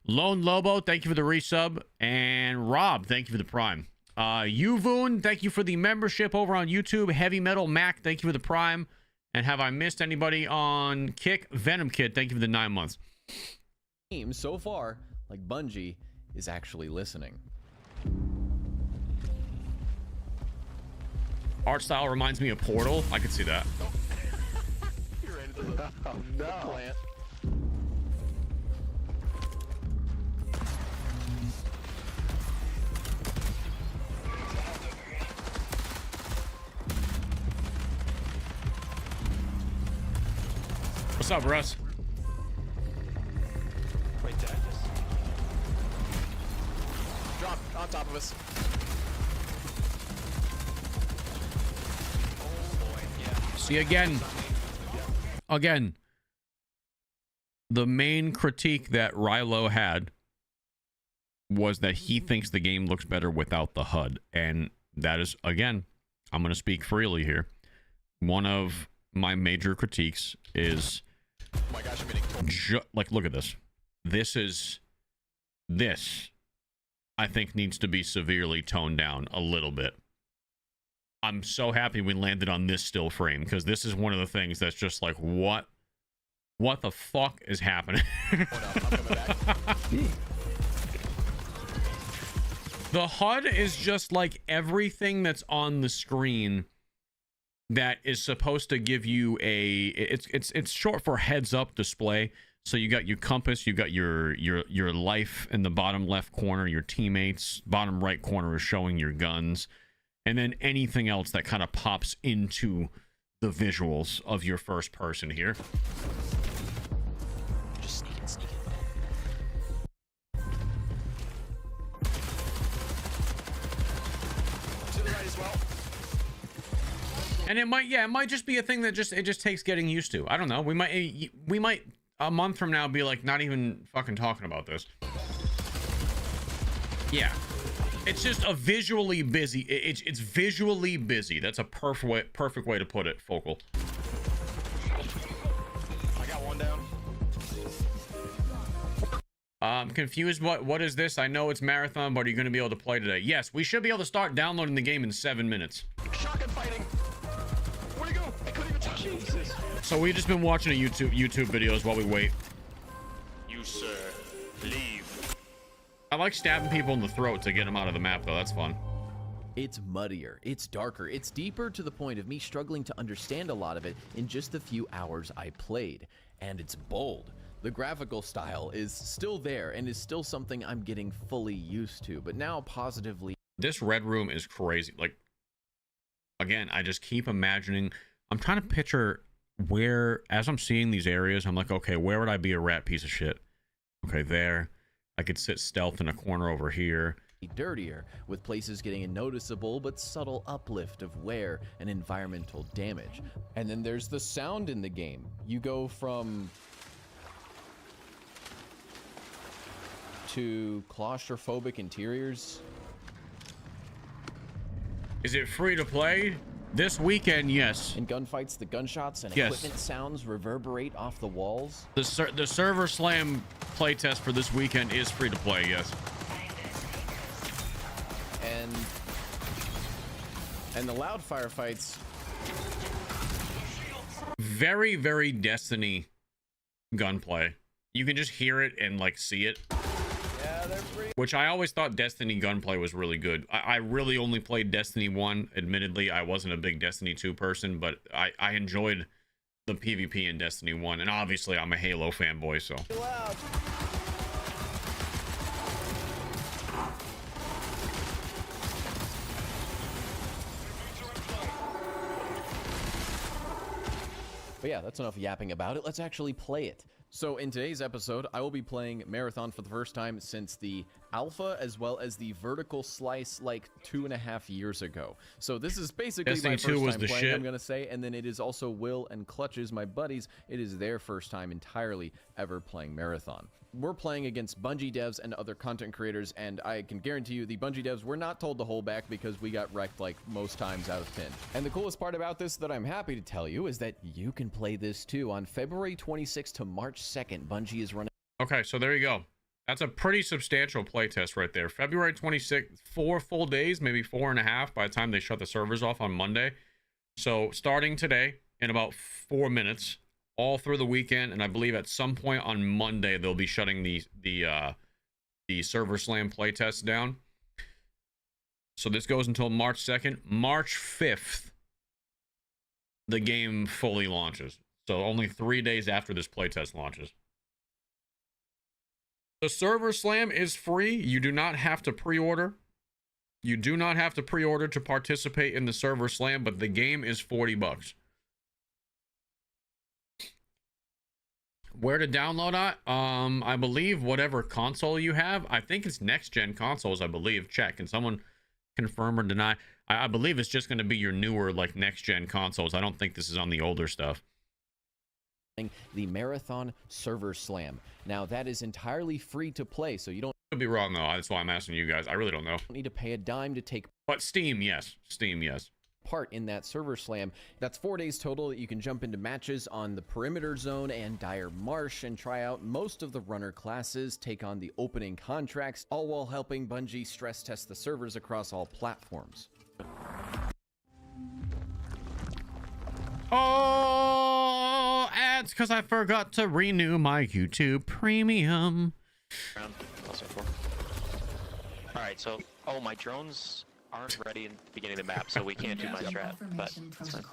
Lone Lobo, thank you for the resub. And Rob, thank you for the prime. Uvoon, thank you for the membership over on YouTube. Heavy Metal Mac, thank you for the prime. And have I missed anybody on Kick? Venom Kid, thank you for the 9 months. So far like Bungie is actually listening. Art style reminds me of Portal. I could see that. You're into the plant. What's up, Russ? Wait, did I just... Drop on top of us. Oh boy, yeah. See, again, the main critique that Rilo had was that he thinks the game looks better without the HUD. And that is, again, I'm going to speak freely here. One of my major critiques is, Oh my gosh, I'm getting like, look at this. This, I think, needs to be severely toned down a little bit. I'm so happy we landed on this still frame, because this is one of the things that's just like, what the fuck is happening? I'm coming back. The HUD is just like everything that's on the screen that is supposed to give you it's short for heads up display. So you got your compass, you got your life in the bottom left corner, your teammates, bottom right corner is showing your guns, and then anything else that kind of pops into the visuals of your first person here. Just sneak it. To the right as well. And it might just be a thing that it just takes getting used to. I don't know. We might a month from now be like not even fucking talking about this. Yeah. It's just a visually busy. It's visually busy. That's a perfect way to put it, Focal. I got one down. I'm confused. What is this? I know it's Marathon, but are you going to be able to play today? Yes, we should be able to start downloading the game in 7 minutes. Shotgun fighting. Where'd he go? I couldn't even touch Jesus. So we've just been watching YouTube videos while we wait. You, sir, leave. I like stabbing people in the throat to get them out of the map, though. That's fun. It's muddier, it's darker, it's deeper, to the point of me struggling to understand a lot of it in just the few hours I played. and it's bold. The graphical style is still there and is still something I'm getting fully used to, but now positively. This red room is crazy. Like, again, I just keep imagining. I'm trying to picture where, as I'm seeing these areas, I'm like, okay, where would I be a rat piece of shit? Okay, there. I could sit stealth in a corner over here. Dirtier, with places getting a noticeable but subtle uplift of wear and environmental damage. And then there's the sound in the game. You go from to claustrophobic interiors. Is it free to play? This weekend, yes. In gunfights, the gunshots and Yes. equipment sounds reverberate off the walls. The server slam playtest for this weekend is free to play, yes. And the loud firefights. Very, very Destiny gunplay. You can just hear it and like see it. Yeah, they're pretty. Which I always thought Destiny gunplay was really good. I really only played Destiny 1. Admittedly, I wasn't a big Destiny 2 person, but I enjoyed the PvP in Destiny 1. And obviously, I'm a Halo fanboy, so. Loud. But yeah, that's enough yapping about it. Let's actually play it. So in today's episode, I will be playing Marathon for the first time since the alpha, as well as the vertical slice like 2.5 years ago. So this is basically Destiny my 2 first was time the playing, shit. I'm gonna say, and then it is also Will and Clutch's, my buddies. It is their first time entirely ever playing Marathon. We're playing against Bungie devs and other content creators, and I can guarantee you the Bungie devs were not told to hold back because we got wrecked like most times out of 10. And the coolest part about this that I'm happy to tell you is that you can play this too. On February 26th to March 2nd, Bungie is running. Okay, so there you go. That's a pretty substantial playtest right there. February 26th, 4 full days, maybe 4.5 by the time they shut the servers off on Monday. So starting today in about 4 minutes, all through the weekend, and I believe at some point on Monday they'll be shutting the server slam playtest down. So this goes until March 2nd. March 5th, the game fully launches. So only 3 days after this playtest launches. The server slam is free. You do not have to pre-order. You do not have to pre-order to participate in the server slam, but the game is $40. Where to download it? I believe whatever console you have. I think it's next-gen consoles, I believe. Check. Can someone confirm or deny? I believe it's just going to be your newer, like, next-gen consoles. I don't think this is on the older stuff. The Marathon Server Slam. Now, that is entirely free to play, so you don't Could be wrong, though. That's why I'm asking you guys. I really don't know. need to pay a dime to take But Steam, yes. Steam, yes. part in that server slam. That's 4 days total that you can jump into matches on the Perimeter Zone and Dire Marsh and try out most of the runner classes, take on the opening contracts, all while helping Bungie stress test the servers across all platforms. Oh, ads, because I forgot to renew my YouTube Premium. Round. Also four. All right, so my drones aren't ready in the beginning of the map, so we can't do my strat. But that's fine.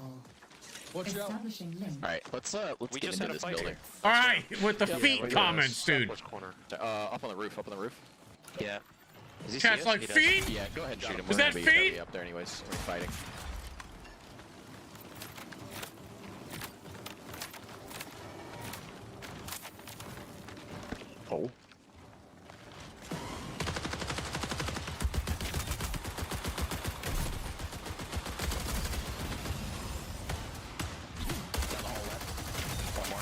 Establishing link. All right, let's We get just into had a this fight building. All right, with the Yeah, feet we're comments, dude. Southwest corner. Up on the roof. Up on the roof. Yeah. Does he Chat's see us? like He does. feet. Yeah, go ahead and shoot him. Is We're that gonna be feet? up there anyways. We're fighting. Oh. Down the hall left. One more.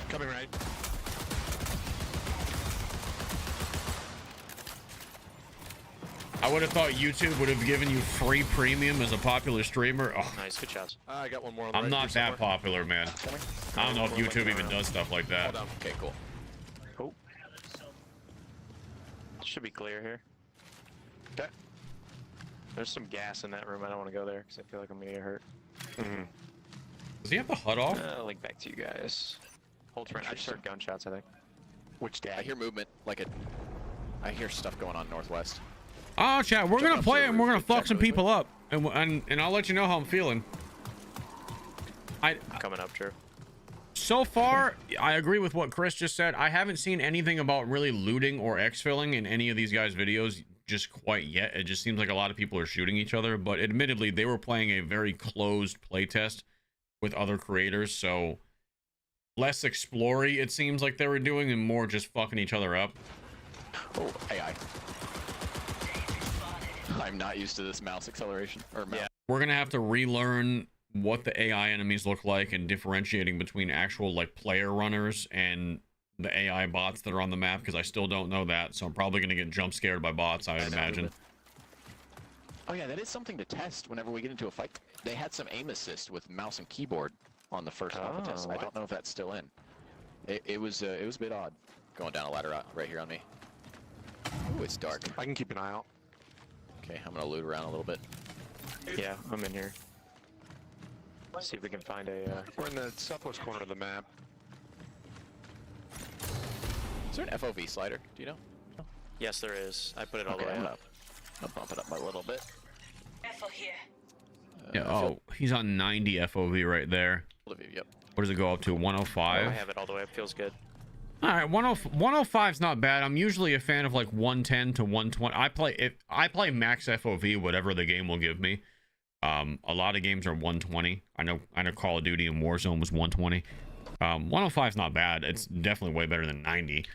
Coming right. I would have thought YouTube would have given you free premium as a popular streamer. Oh, Nice, good shots. I got one more on the I'm right not here that somewhere. popular, man. I don't know if YouTube even does stuff like that. Hold on. Okay, cool. Cool. Should be clear here. Okay. There's some gas in that room. I don't want to go there because I feel like I'm gonna get hurt. Does he have the HUD off? Link back to you guys. Hold for I just heard gunshots, I think. Which I hear movement. I hear stuff going on northwest. Oh, chat, we're Jump gonna up play to it the and we're roof, gonna fuck check some movement. people up, and I'll let you know how I'm feeling. coming up, Drew. So far, I agree with what Chris just said. I haven't seen anything about really looting or exfilling in any of these guys' videos just quite yet. It just seems like a lot of people are shooting each other, but admittedly, they were playing a very closed playtest with other creators, so less explory it seems like they were doing and more just fucking each other up. Oh, AI. I'm not used to this mouse acceleration. Or mouse. Yeah. We're gonna have to relearn what the AI enemies look like and differentiating between actual like player runners and the AI bots that are on the map, because I still don't know that, so I'm probably gonna get jump scared by bots, I would imagine. Oh yeah, that is something to test whenever we get into a fight. They had some aim assist with mouse and keyboard on the first alpha test. I don't know if that's still in. It was a bit odd going down a ladder right here on me. Ooh, it's dark. I can keep an eye out. Okay, I'm gonna loot around a little bit. Yeah, I'm in here. See if we can find a. We're in the southwest corner of the map. Is there an FOV slider? Do you know? Yes, there is. I put it all Okay, the way I'm up. gonna bump it up a little bit. Yeah, oh, he's on 90 FOV right there. Yep. What does it go up to? 105? I have it all the way up. Feels good. All right, 105 is not bad. I'm usually a fan of like 110 to 120. I play max FOV, whatever the game will give me. A lot of games are 120. I know Call of Duty and Warzone was 120. 105 is not bad. It's definitely way better than 90.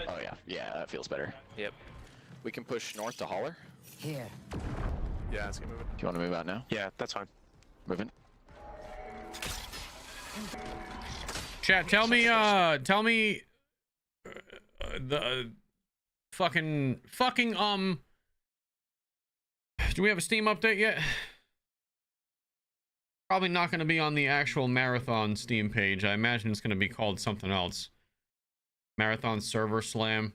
Oh yeah, that feels better. Yep. We can push north to Holler. Here. Yeah, it's gonna move it. Do you want to move out now? Yeah, that's fine. Moving. Chat, tell me the fucking do we have a Steam update yet? Probably not going to be on the actual Marathon Steam page. I imagine it's going to be called something else. Marathon Server Slam.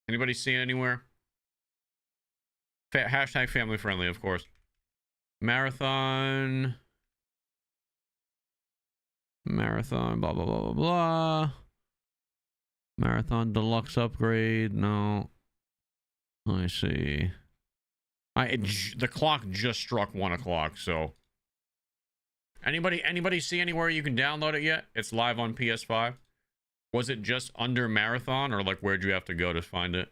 Anybody see it anywhere? Hashtag family friendly, of course. Marathon, blah, blah, blah, blah, blah. Marathon Deluxe upgrade. No. Let me see. The clock just struck 1 o'clock, so. Anybody see anywhere you can download it yet? It's live on PS5. Was it just under Marathon, or like where'd you have to go to find it?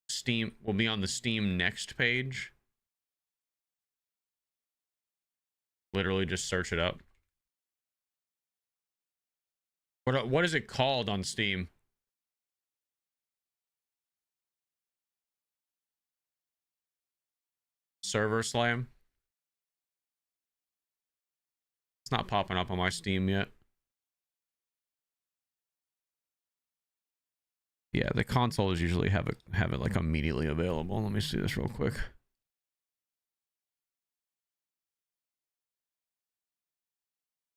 Steam will be on the Steam Next page. Literally just search it up. What is it called on Steam? Server Slam? It's not popping up on my Steam yet. Yeah, the consoles usually have it like immediately available. Let me see this real quick.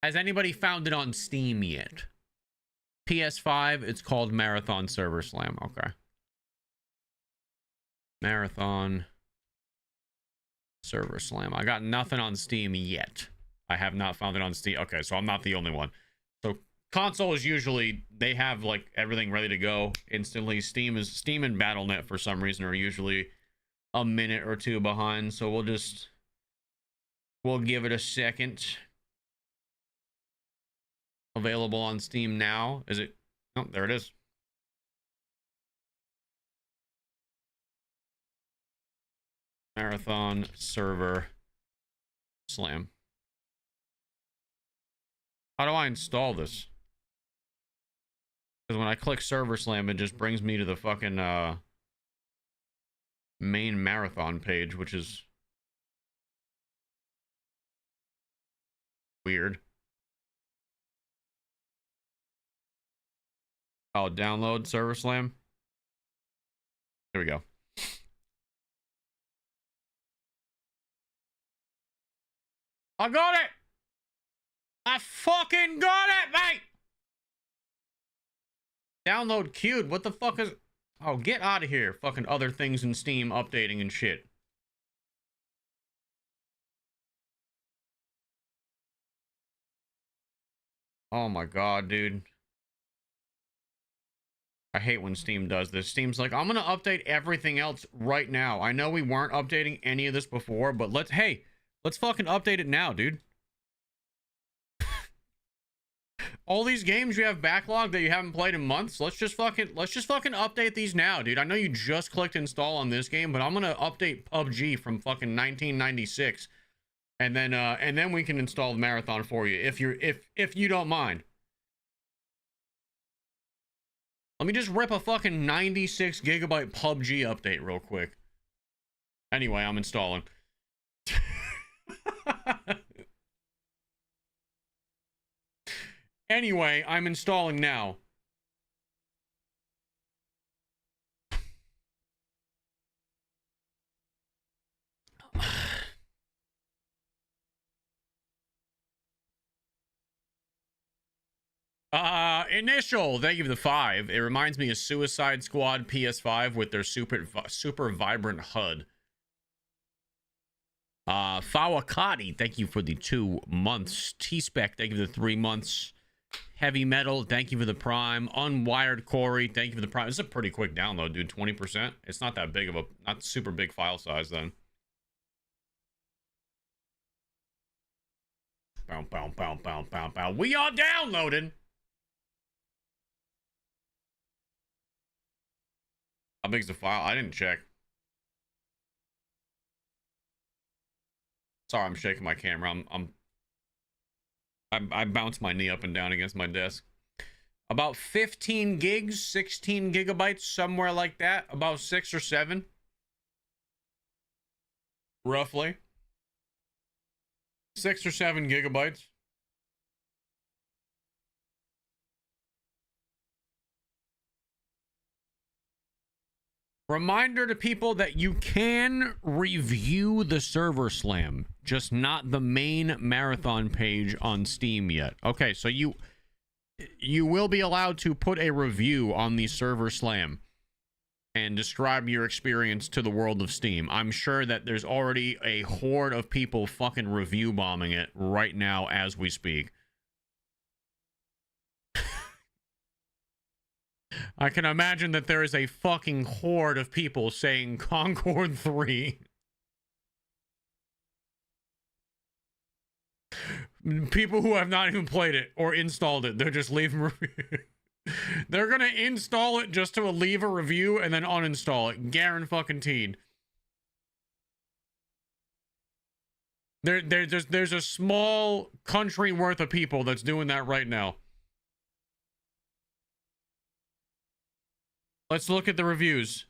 Has anybody found it on Steam yet? PS5, it's called Marathon Server Slam. Okay. Marathon Server Slam. I got nothing on Steam yet. I have not found it on Steam. Okay, so I'm not the only one. So consoles usually, they have like everything ready to go instantly. Steam and Battle.net for some reason are usually a minute or two behind. So we'll give it a second. Available on Steam now. Is it? Oh, there it is. Marathon Server Slam. How do I install this? Because when I click Server Slam, it just brings me to the fucking main Marathon page, which is weird. Oh, download Server Slam. There we go. I got it! I fucking got it, mate! Download queued. What the fuck is... Oh, get out of here. Fucking other things in Steam updating and shit. Oh my god, dude. I hate when Steam does this. Steam's like, I'm gonna update everything else right now. I know we weren't updating any of this before, but let's fucking update it now, dude. all these games you have backlog that you haven't played in months. Let's just fucking update these now, dude. I know you just clicked install on this game, but I'm gonna update PUBG from fucking 1996, and then we can install the Marathon for you if you don't mind. Let me just rip a fucking 96 gigabyte PUBG update real quick. Anyway, I'm installing. Anyway, I'm installing now. Initial, thank you for the 5. It reminds me of Suicide Squad PS5 with their super vibrant HUD. Fawakati, thank you for the 2 months. T-Spec, thank you for the 3 months. Heavy Metal, thank you for the Prime. Unwired Corey, thank you for the Prime. This is a pretty quick download, dude. 20%. It's not that big of a, not super big file size then. Bow, bow, bow, bow, bow, bow. We are downloading. How big is the file? I didn't check. Sorry, I'm shaking my camera. I bounce my knee up and down against my desk. About 15 gigs, 16 gigabytes, somewhere like that. About 6 or 7. Roughly. 6 or 7 gigabytes. Reminder to people that you can review the server slam, just not the main Marathon page on Steam yet. Okay, so you will be allowed to put a review on the server slam and describe your experience to the world of Steam. I'm sure that there's already a horde of people fucking review bombing it right now as we speak. I can imagine that there is a fucking horde of people saying Concord 3. People who have not even played it or installed it. They're just leaving review. They're gonna install it just to leave a review and then uninstall it. Guaranteed. There's a small country worth of people that's doing that right now. Let's look at the reviews.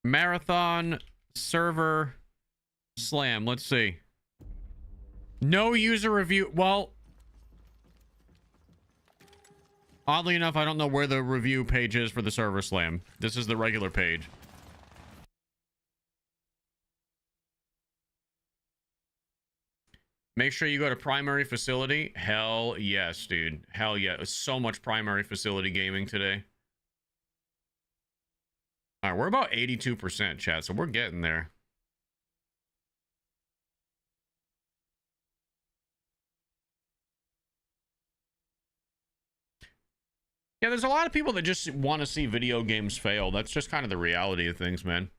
Marathon server slam. Let's see. No user review. Well, oddly enough, I don't know where the review page is for the server slam. This is the regular page. Make sure you go to primary facility. Hell yes, dude. Hell yeah. So much primary facility gaming today. All right, we're about 82%, chat, so we're getting there. Yeah, there's a lot of people that just want to see video games fail. That's just kind of the reality of things, man.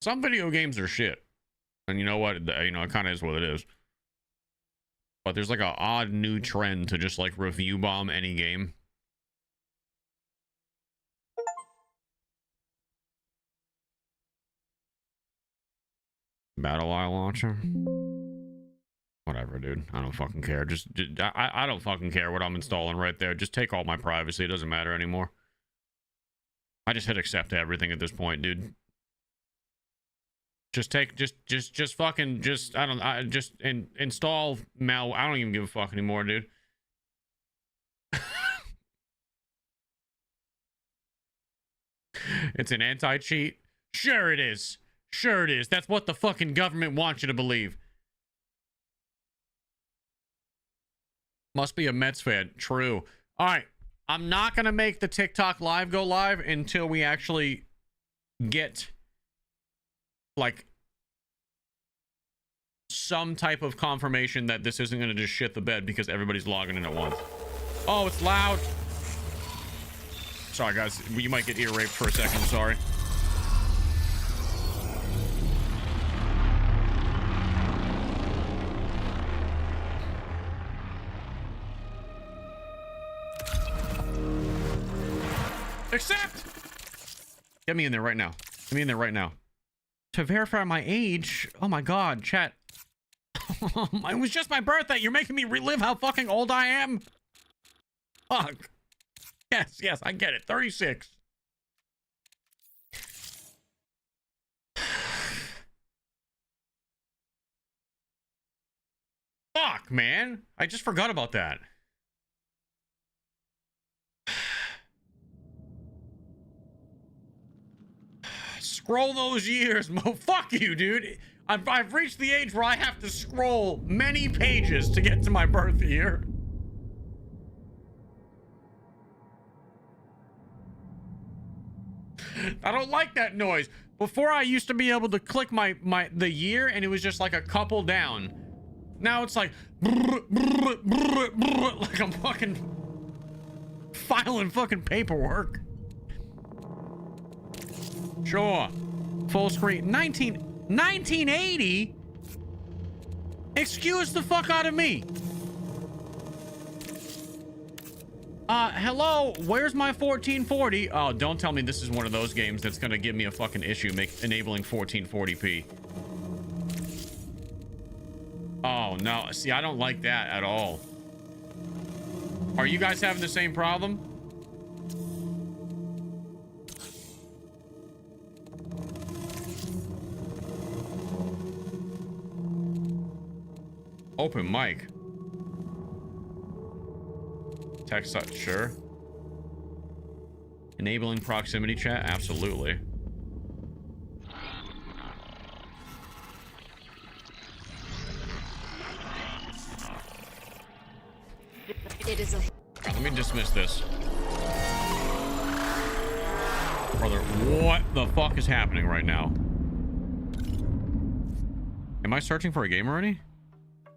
Some video games are shit. And you know what? You know, it kind of is what it is. But there's like an odd new trend to just like review bomb any game. Battle Eye launcher. Whatever, dude. I don't fucking care. I don't fucking care what I'm installing right there. Just take all my privacy. It doesn't matter anymore. I just hit accept to everything at this point, dude. Just install mal. I don't even give a fuck anymore, dude. It's an anti-cheat. Sure it is. Sure it is. That's what the fucking government wants you to believe. Must be a Mets fan. True. All right. I'm not going to make the TikTok live go live until we actually get like some type of confirmation that this isn't going to just shit the bed because everybody's logging in at once. Oh, it's loud. Sorry, guys. You might get ear raped for a second. Sorry. Accept! Get me in there right now. Get me in there right now. To verify my age. Oh my god, chat. It was just my birthday. You're making me relive how fucking old I am. Fuck. Yes, yes, I get it. 36. Fuck, man. I just forgot about that. Scroll those years, Mo. Fuck you, dude. I've reached the age where I have to scroll many pages to get to my birth year. I don't like that noise. Before I used to be able to click the year and it was just like a couple down. Now it's like like I'm fucking filing fucking paperwork. Sure. Full screen. 1980? Excuse the fuck out of me. Hello, where's my 1440? Oh, don't tell me this is one of those games that's gonna give me a fucking issue enabling 1440p. Oh, no. See, I don't like that at all. Are you guys having the same problem? Open mic. Text, sure. Enabling proximity chat, absolutely. It is a... Let me dismiss this. Brother, what the fuck is happening right now? Am I searching for a game already?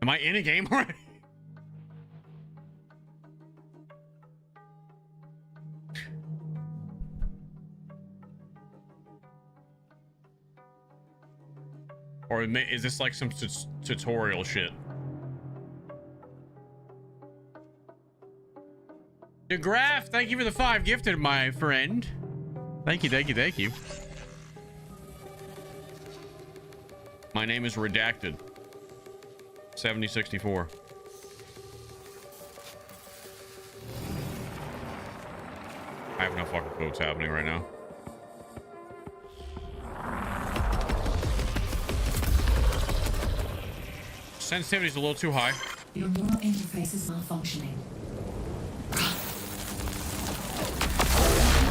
Am I in a game already? Or is this like some tutorial shit? DeGraff, thank you for the 5 gifted, my friend. Thank you, thank you, thank you. My name is Redacted. 7064. I have no fucking clue what's happening right now. Sensitivity's a little too high. Your neural interface is malfunctioning.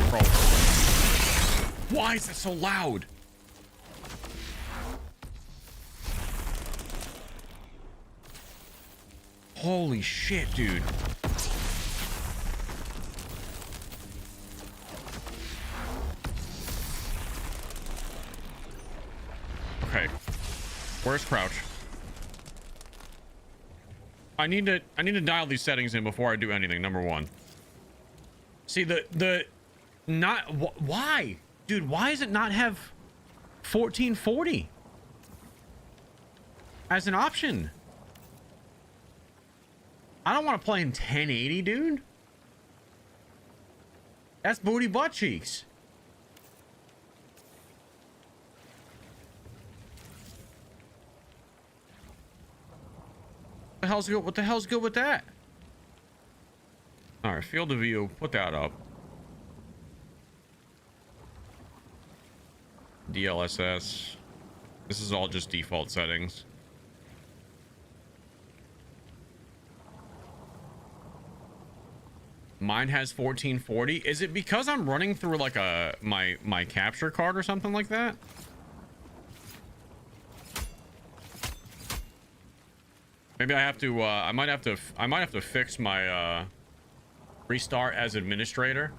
Bro. Why is it so loud? Holy shit, dude. Okay. Where's crouch? I need to dial these settings in before I do anything. Number one. See why? Dude, why does it not have 1440 as an option? I don't want to play in 1080, dude. That's booty butt cheeks. What the hell's good with that? All right, field of view. Put that up. DLSS. This is all just default settings. Mine has 1440. Is it because I'm running through like my capture card or something like that? Maybe I have to I might have to fix my restart as administrator.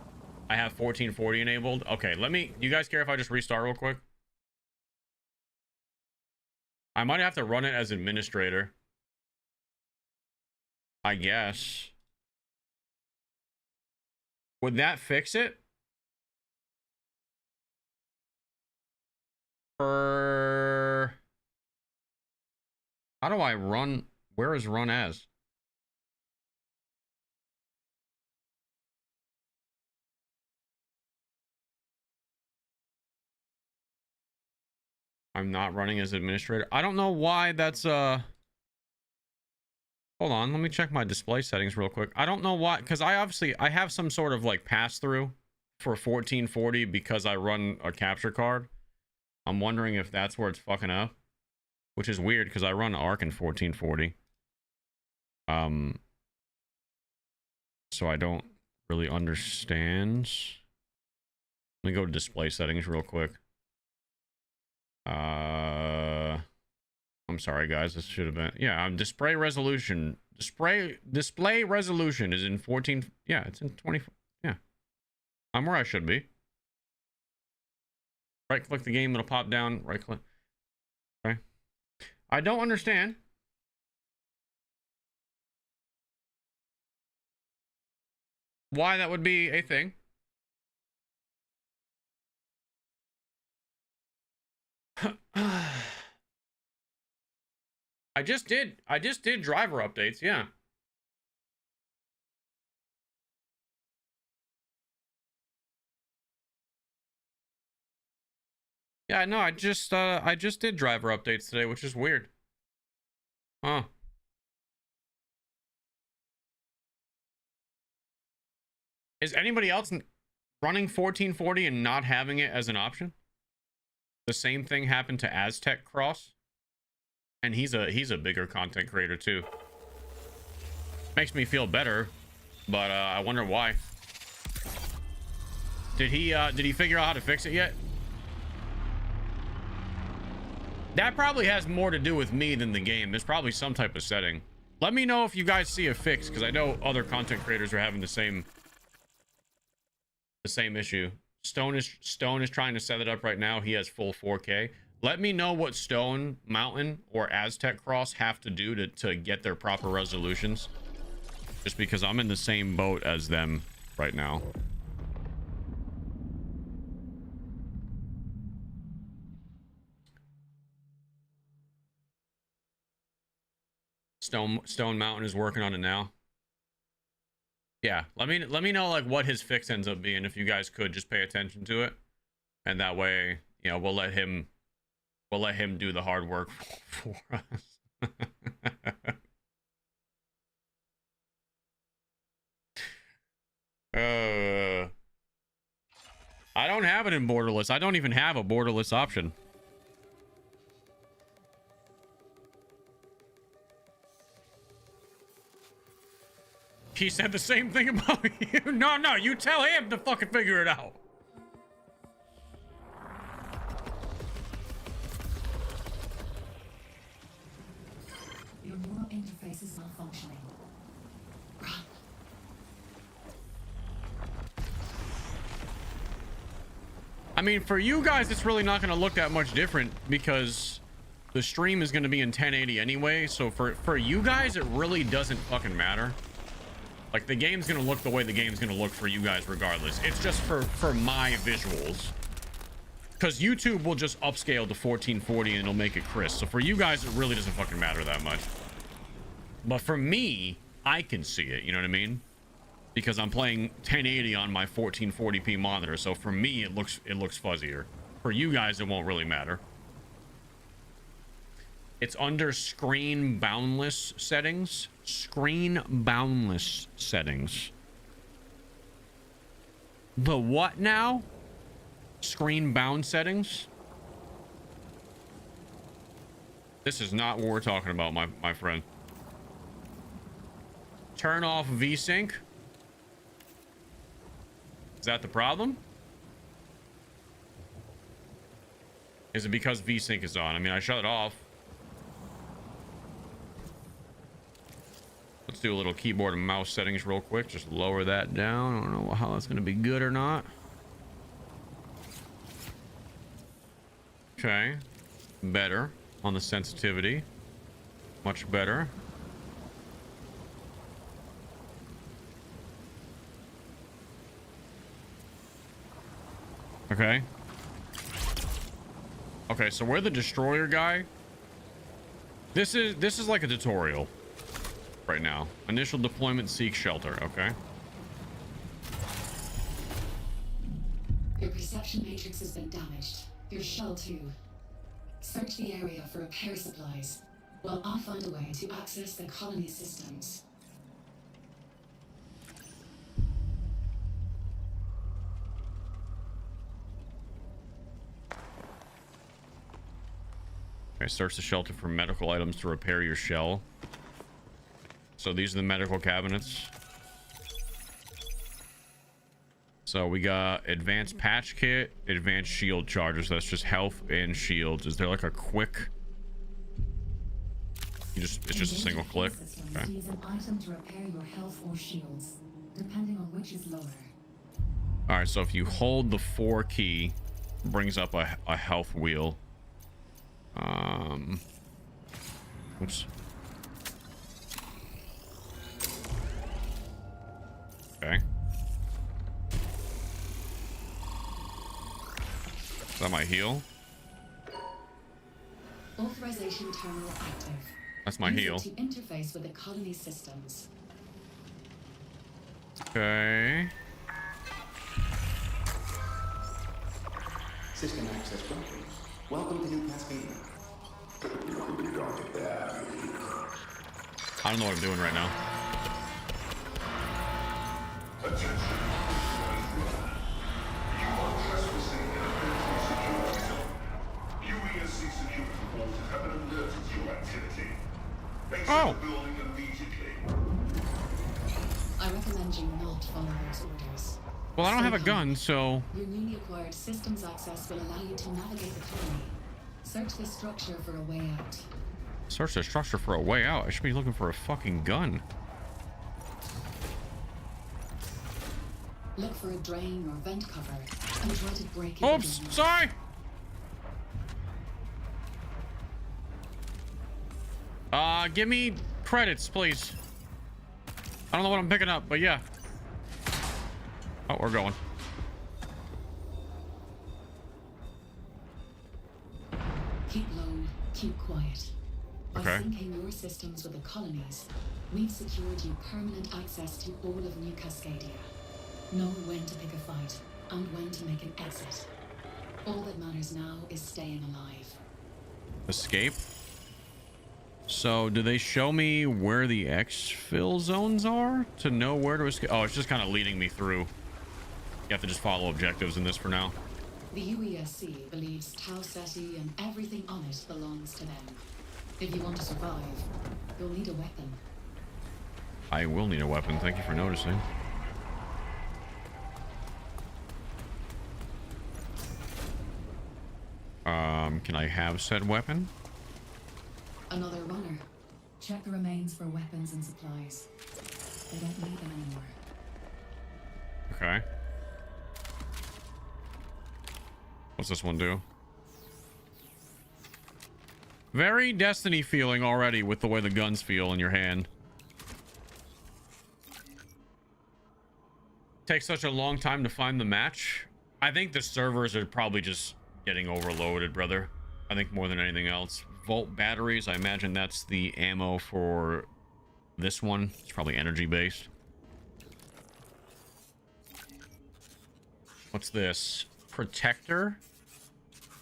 I have 1440 enabled. Okay, you guys care if I just restart real quick? I might have to run it as administrator, I guess. Would that fix it? How do I run? Where is run as? I'm not running as administrator. I don't know why that's hold on, let me check my display settings real quick. I don't know why, because I have some sort of like pass through for 1440 because I run a capture card. I'm wondering if that's where it's fucking up, which is weird because I run ARC in 1440. So I don't really understand. Let me go to display settings real quick. I'm sorry guys, this should have been, yeah, display resolution is in 14, yeah, it's in 20, yeah, I'm where I should be. Right click the game, it'll pop down, right click. Okay, I don't understand why that would be a thing. I just did driver updates, yeah. Yeah, no, I just did driver updates today, which is weird. Huh. Is anybody else running 1440 and not having it as an option? The same thing happened to Aztec Cross, and he's a bigger content creator too. Makes me feel better, but I wonder why. Did he figure out how to fix it yet? That probably has more to do with me than the game. There's probably some type of setting. Let me know if you guys see a fix, because I know other content creators are having the same issue. Stone is trying to set it up right now. He has full 4K. Let me know what Stone Mountain or Aztec Cross have to do to get their proper resolutions. Just because I'm in the same boat as them right now. Stone Mountain is working on it now. Yeah, let me know like what his fix ends up being, if you guys could just pay attention to it, and that way, you know, we'll let him do the hard work for us. I don't have it in borderless. I don't even have a borderless option. He said the same thing about you. No, you tell him to fucking figure it out. Your neural interface is malfunctioning. I mean, for you guys, it's really not going to look that much different because the stream is going to be in 1080 anyway. So for you guys, it really doesn't fucking matter. Like, the game's gonna look the way the game's gonna look for you guys regardless. It's just for my visuals. Because YouTube will just upscale to 1440 and it'll make it crisp. So for you guys, it really doesn't fucking matter that much. But for me, I can see it, you know what I mean? Because I'm playing 1080 on my 1440p monitor. So for me, it looks fuzzier. For you guys, it won't really matter. It's under screen boundless settings. Screen boundless settings. The what now? Screen bound settings? This is not what we're talking about, my friend. Turn off VSync. Is that the problem? Is it because VSync is on? I mean, I shut it off. Let's do a little keyboard and mouse settings real quick. Just lower that down. I don't know how that's going to be good or not. Okay. Better on the sensitivity. Much better. Okay. Okay, so we're the destroyer guy. This is like a tutorial right now. Initial deployment, seek shelter. Okay. Your perception matrix has been damaged. Your shell too. Search the area for repair supplies, while I'll find a way to access the colony systems. Okay, search the shelter for medical items to repair your shell. So these are the medical cabinets. So we got advanced patch kit, advanced shield chargers. That's just health and shields. Is there like a quick? It's just a single click. Okay. Use an item to repair your health or shields, depending on which is lower. All right. So if you hold the 4 key, it brings up a health wheel. Oops. Okay. Is that my heal? Authorization terminal active. That's my Use heal. it to interface with the colony systems. Okay. System access granted. Welcome to New Cascadia. I don't know what I'm doing right now. Oh! I recommend you not follow those orders. Well, I don't have a Stay gun, calm. so... Your newly acquired systems access will allow you to navigate the colony. Search the structure for a way out. Search the structure for a way out. I should be looking for a fucking gun. Look for a drain or vent cover and try to break it. Oops! open. Sorry! Give me credits, please. I don't know what I'm picking up, but yeah. Oh, we're going. Keep low, keep quiet. By Okay. syncing your systems with the colonies, we've secured you permanent access to all of New Cascadia. Know when to pick a fight and when to make an exit. All that matters now is staying alive. Escape. So, do they show me where the exfil zones are to know where to escape? Oh, it's just kind of leading me through. You have to just follow objectives in this for now. The UESC believes Tau Ceti and everything on it belongs to them. If you want to survive, you'll need a weapon. I will need a weapon. Thank you for noticing. Can I have said weapon? Another runner. Check the remains for weapons and supplies. They don't need them anymore. Okay. What's this one do? Very Destiny feeling already with the way the guns feel in your hand. Takes such a long time to find the match. I think the servers are probably just getting overloaded, brother. I think more than anything else. Volt batteries, I imagine that's the ammo for this one. It's probably energy based. What's this? Protector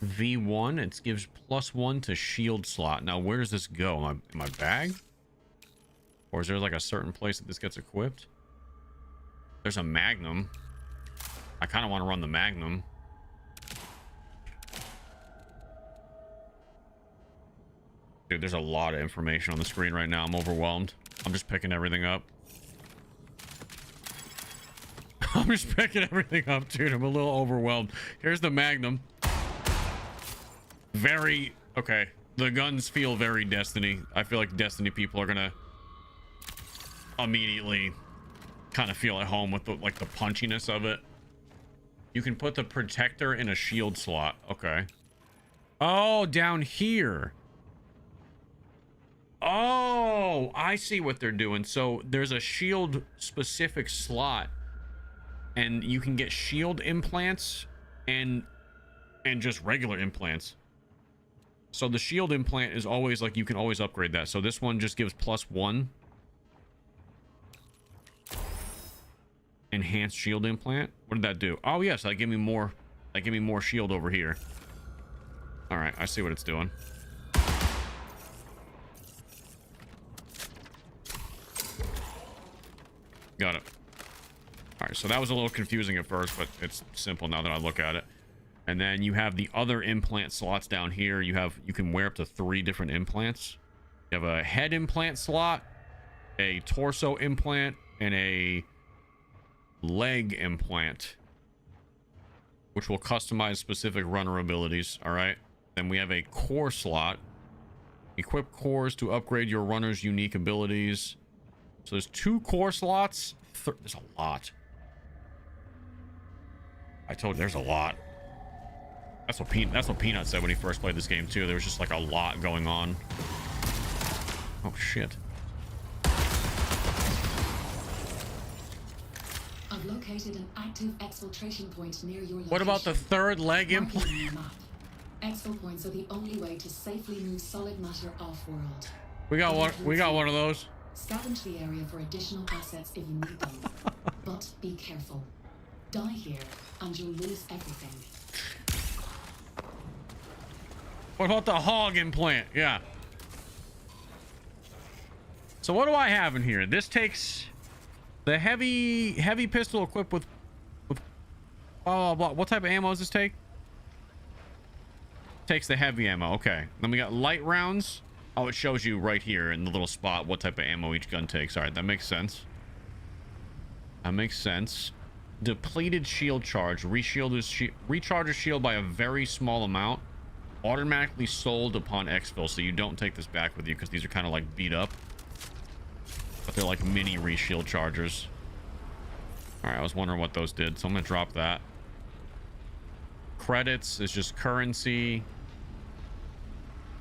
V1. It gives +1 to shield slot. Now where does this go? In my bag? Or is there like a certain place that this gets equipped? There's a Magnum. I kind of want to run the Magnum. Dude, there's a lot of information on the screen right now. I'm overwhelmed. I'm just picking everything up. I'm just picking everything up, dude. I'm a little overwhelmed. Here's the Magnum. Very... Okay. The guns feel very Destiny. I feel like Destiny people are gonna immediately kind of feel at home with the, like, the punchiness of it. You can put the protector in a shield slot. Okay. Oh, down here. Oh, I see what they're doing. So there's a shield specific slot and you can get shield implants and just regular implants. So the shield implant is always like, you can always upgrade that. So this one just gives +1. Enhanced shield implant. What did that do? Oh yes, that gave me more. That gave me more shield over here. All right, I see what it's doing. Got it. All right, so that was a little confusing at first, but it's simple now that I look at it. And then you have the other implant slots down here. You can wear up to 3 different implants. You have a head implant slot, a torso implant, and a leg implant, which will customize specific runner abilities. All right. Then we have a core slot. Equip cores to upgrade your runner's unique abilities. So there's 2 core slots. There's a lot. I told you there's a lot. That's what Peanut said when he first played this game too. There was just like a lot going on. Oh shit. I've located an active exfiltration point near your location. What about the 3rd leg implant? Exfil points are the only way to safely move solid matter off-world. We got one of those. Scavenge the area for additional assets if you need them. But be careful. Die here, and you'll lose everything. What about the hog implant? Yeah. So what do I have in here? This takes the heavy pistol equipped with blah, blah, blah. What type of ammo does this take? Takes the heavy ammo. Okay. Then we got light rounds. Oh, it shows you right here in the little spot what type of ammo each gun takes. All right, that makes sense. That makes sense. Depleted shield charge. Recharges shield by a very small amount. Automatically sold upon exfil, so you don't take this back with you because these are kind of like beat up. But they're like mini reshield chargers. All right, I was wondering what those did, so I'm gonna drop that. Credits is just currency.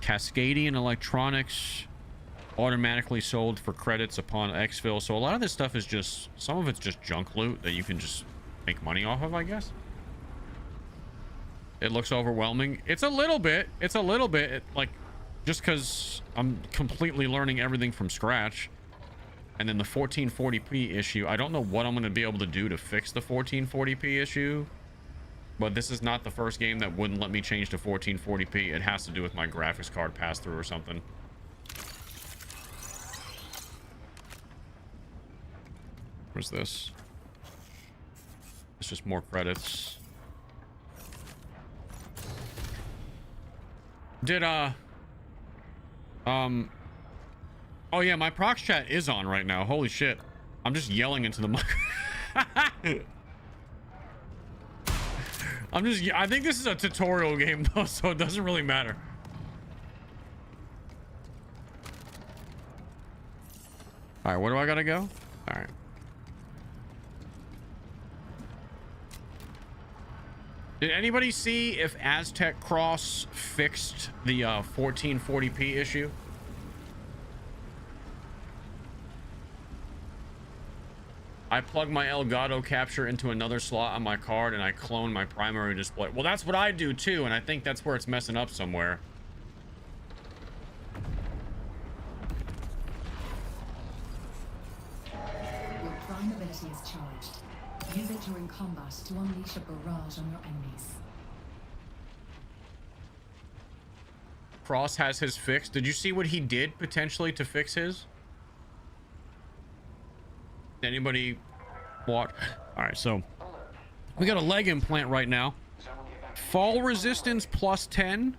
Cascadian electronics automatically sold for credits upon exfil. So a lot of this stuff is just, some of it's just junk loot that you can just make money off of, I guess. It looks overwhelming. It's a little bit. Like, just because I'm completely learning everything from scratch. And then the 1440p issue, I don't know what I'm going to be able to do to fix the 1440p issue. But this is not the first game that wouldn't let me change to 1440p. It has to do with my graphics card pass-through or something. What's this? It's just more credits. Did oh yeah, my prox chat is on right now. Holy shit. I'm just yelling into the mic. I think this is a tutorial game though, so it doesn't really matter. All right, where do I gotta go? All right. Did anybody see if Aztec Cross fixed the 1440p issue? I plug my Elgato capture into another slot on my card and I clone my primary display. Well, that's what I do too, and I think that's where it's messing up somewhere. Your prime ability is charged. Use it during combat to unleash a barrage on your enemies. Cross has his fixed. Did you see what he did potentially to fix his? Anybody watch? All right, so we got a leg implant right now. Fall resistance plus 10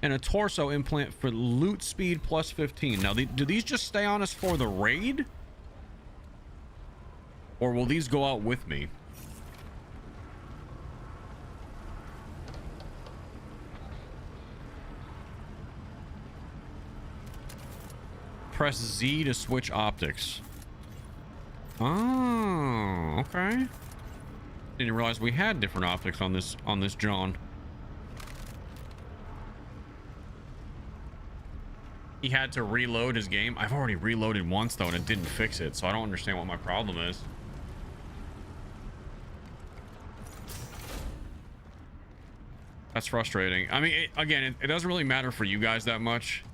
and a torso implant for loot speed plus 15. Now, do these just stay on us for the raid? Or will these go out with me? Press Z to switch optics. Oh, okay. Didn't realize we had different optics on this John. He had to reload his game. I've already reloaded once though and it didn't fix it, so I don't understand what my problem is. That's frustrating. I mean, again, it doesn't really matter for you guys that much.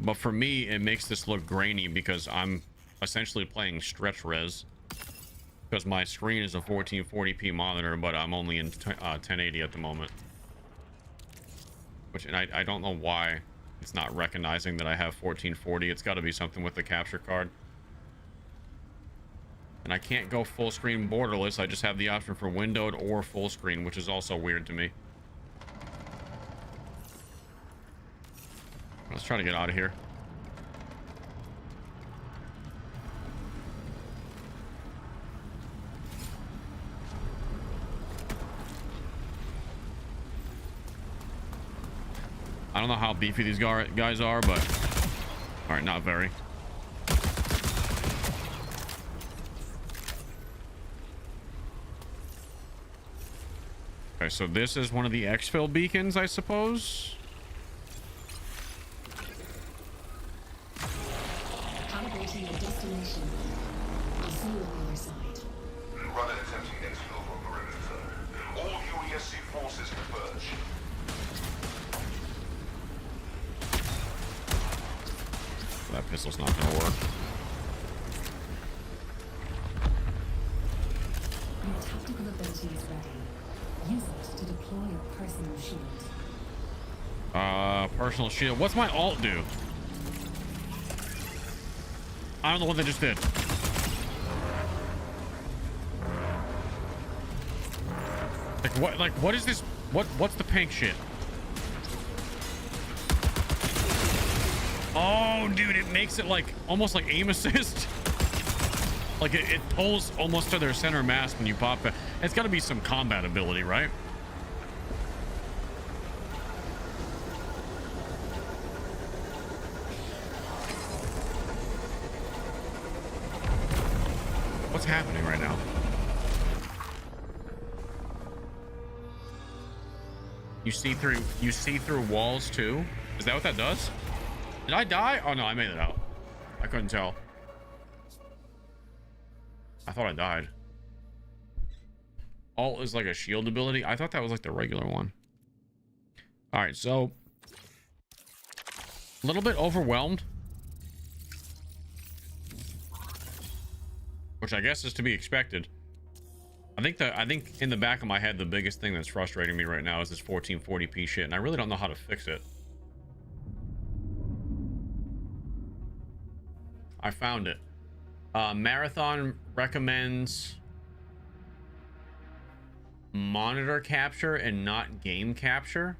But for me, it makes this look grainy because I'm essentially playing stretch res. because my screen is a 1440p monitor, but I'm only in 1080 at the moment. Which, and I don't know why it's not recognizing that I have 1440. It's got to be something with the capture card. And I can't go full screen borderless. I just have the option for windowed or full screen, which is also weird to me. Let's try to get out of here. I don't know how beefy these guys are, but all right, not very. Okay, so this is one of the exfil beacons, I suppose. Calibrating your destination. I'll see you on the other side. Run an attempting exfil from perimeter. All UESC forces converge. That pistol's not gonna work. Your tactical ability is ready. Use it to deploy your personal shield. Personal shield. What's my alt do? I don't know what they just did. Like what is this? What's the pink shit? Oh, dude, it makes it like almost like aim assist. Like it pulls almost to their center mass when you pop it. It's got to be some combat ability, right? What's happening right now? You see through walls too? Is that what that does? Did I die? Oh no, I made it out. I couldn't tell. I thought I died. Alt is like a shield ability. I thought that was like the regular one. All right, so a little bit overwhelmed, which I guess is to be expected. I think in the back of my head, the biggest thing that's frustrating me right now is this 1440p shit, and I really don't know how to fix it. I found it. Marathon recommends monitor capture and not game capture.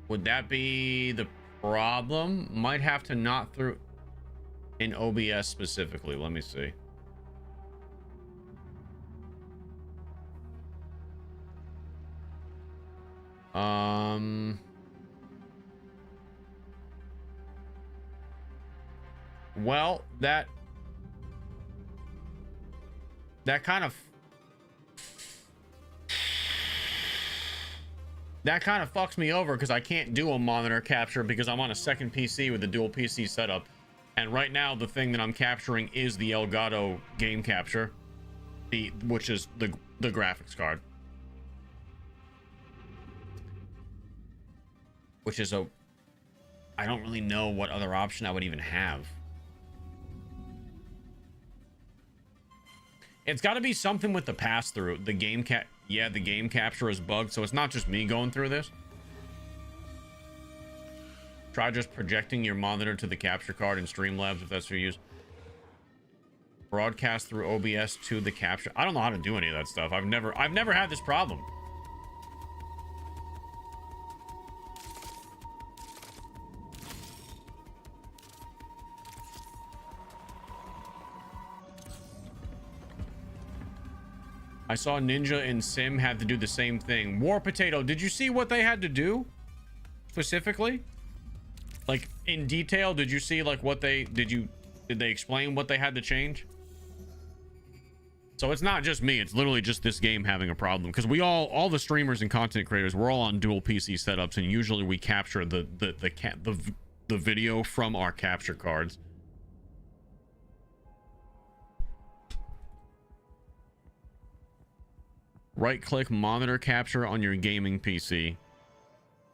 Would that be the problem? Might have to not through in OBS specifically. Let me see. Well, that kind of fucks me over because I can't do a monitor capture because I'm on a second PC with a dual PC setup, and right now the thing that I'm capturing is the Elgato game capture, which is the graphics card, which is I don't really know what other option I would even have. It's got to be something with the pass-through. The game the game capture is bugged, so it's not just me going through this. Try just projecting your monitor to the capture card in Streamlabs if that's what you use. Broadcast through OBS to the capture. I don't know how to do any of that stuff. I've never had this problem. I saw Ninja and Sim had to do the same thing. War Potato, did you see what they had to do specifically? Like in detail, did you see like what did they explain what they had to change? So it's not just me, it's literally just this game having a problem, because we all the streamers and content creators, we're all on dual PC setups, and usually we capture the video from our capture cards. Right click monitor capture on your gaming PC,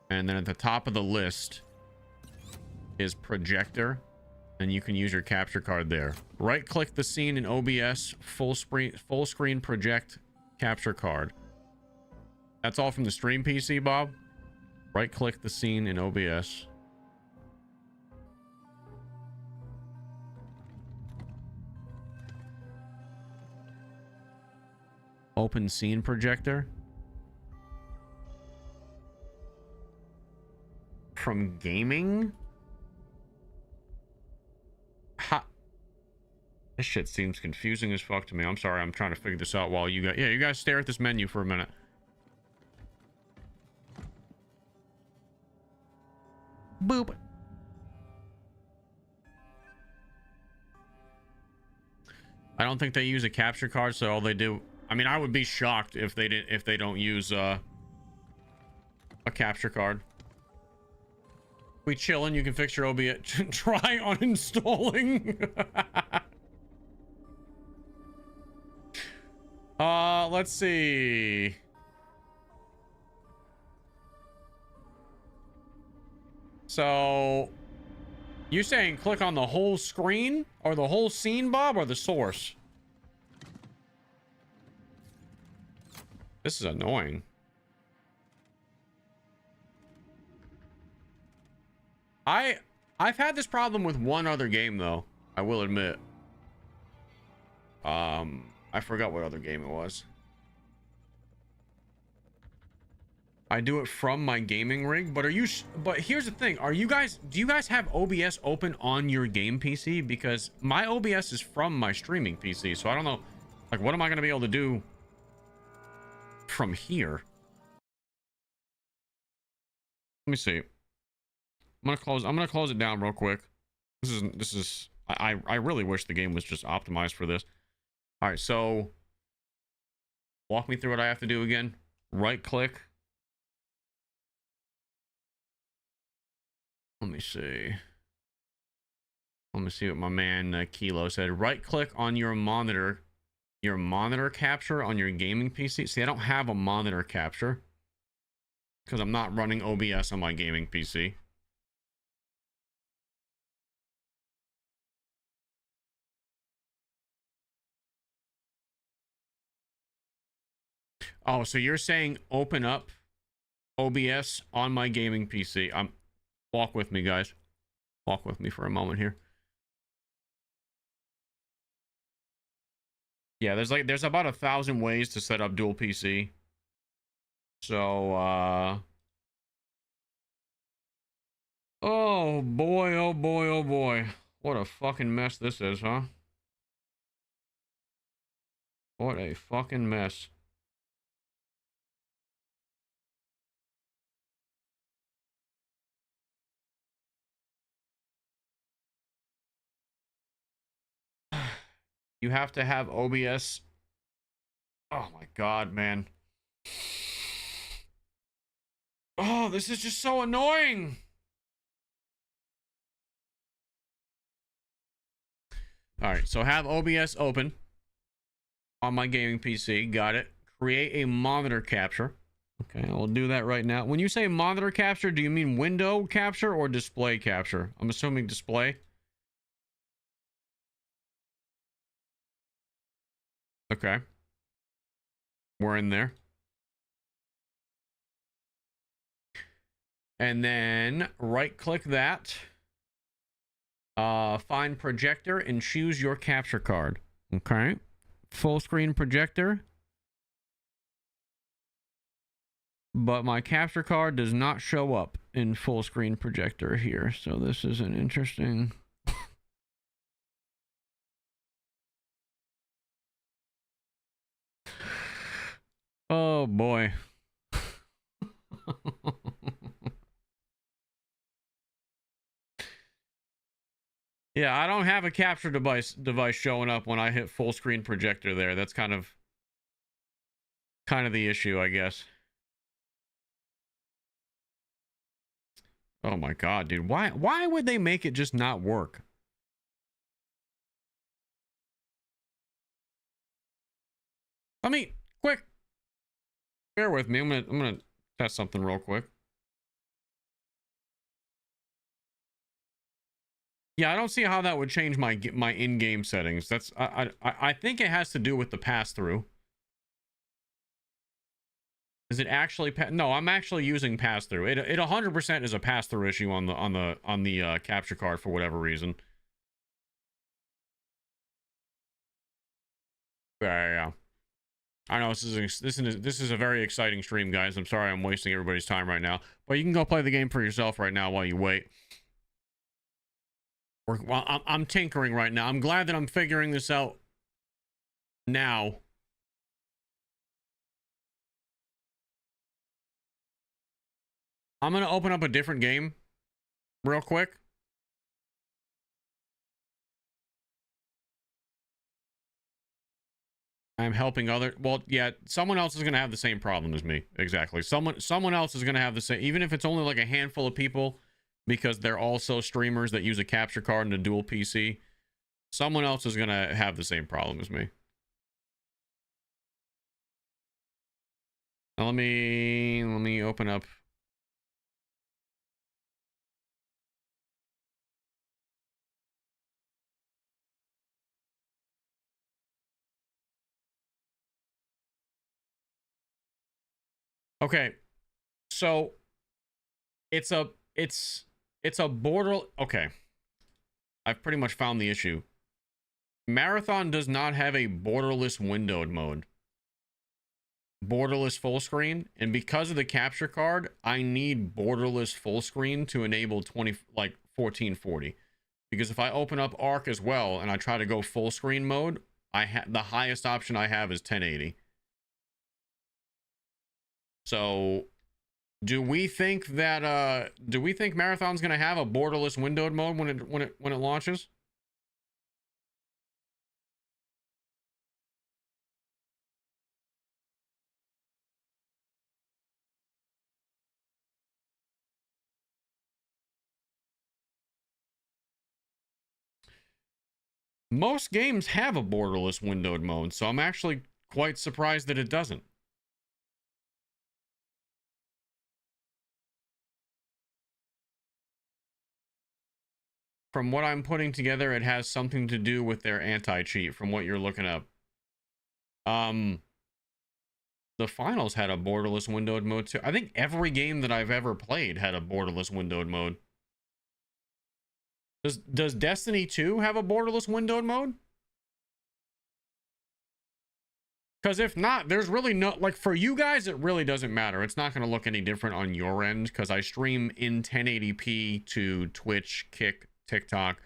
and then at the top of the list is projector, and you can use your capture card there. Right click the scene in OBS, full screen project capture card. That's all from the stream PC, Bob. Right click the scene in OBS. Open scene projector. From gaming? Ha. This shit seems confusing as fuck to me. I'm sorry, I'm trying to figure this out while you guys... Yeah, you guys stare at this menu for a minute. Boop. I don't think they use a capture card, so all they do... I mean, I would be shocked if they didn't, if they don't use a capture card. We chillin', you can fix your OBS. Try uninstalling. Let's see. So, you saying click on the whole screen or the whole scene, Bob, or the source? This is annoying. I've had this problem with one other game though, I will admit. I forgot what other game it was. I do it from my gaming rig, but but here's the thing, do you guys have OBS open on your game PC? Because my OBS is from my streaming PC, so I don't know, like, what am I going to be able to do from here? Let me see. I'm gonna close it down real quick. I really wish the game was just optimized for this. All right, so walk me through what I have to do again. Right click. Let me see what my man Kilo said. Right click on your monitor capture on your gaming PC. See, I don't have a monitor capture because I'm not running OBS on my gaming PC. Oh, so you're saying open up OBS on my gaming PC. Walk with me, guys. Walk with me for a moment here. Yeah, there's about 1,000 ways to set up dual PC. So, oh boy, oh boy, oh boy. What a fucking mess this is, huh? What a fucking mess. You have to have OBS. Oh my god, man. Oh, this is just so annoying. All right, so have OBS open on my gaming PC. Got it. Create a monitor capture. Okay, I'll do that right now. When you say monitor capture, do you mean window capture or display capture? I'm assuming display. Okay. We're in there. And then right click that. Find projector and choose your capture card. Okay. Full screen projector. But my capture card does not show up in full screen projector here. So this is an interesting... Oh boy. Yeah, I don't have a capture device showing up when I hit full screen projector there. That's kind of the issue, I guess. Oh my god, dude. Why would they make it just not work? Let me quick. Bear with me. I'm gonna test something real quick. Yeah, I don't see how that would change my in-game settings. That's I think it has to do with the pass-through. Is it actually no, I'm actually using pass-through. It 100% is a pass-through issue on the capture card for whatever reason. Yeah. I know this is a very exciting stream, guys. I'm sorry I'm wasting everybody's time right now, but you can go play the game for yourself right now while you wait. Well, I'm tinkering right now. I'm glad that I'm figuring this out now. I'm gonna open up a different game real quick. I'm helping other. Well, yeah, someone else is gonna have the same problem as me. Exactly. Someone else is gonna have the same, even if it's only like a handful of people, because they're also streamers that use a capture card and a dual PC. Someone else is gonna have the same problem as me. Now let me open up. Okay, so it's a border. Okay, I've pretty much found the issue. Marathon does not have a borderless windowed mode, borderless full screen, and because of the capture card, I need borderless full screen to enable 1440. Because if I open up Arc as well and I try to go full screen mode, the highest option I have is 1080. So, do we think Marathon's gonna have a borderless windowed mode when it launches? Most games have a borderless windowed mode, so I'm actually quite surprised that it doesn't. From what I'm putting together, it has something to do with their anti-cheat from what you're looking up. The finals had a borderless windowed mode too. I think every game that I've ever played had a borderless windowed mode. Does Destiny 2 have a borderless windowed mode? Because if not, there's really no, like, for you guys, it really doesn't matter. It's not going to look any different on your end because I stream in 1080p to Twitch, Kick, TikTok,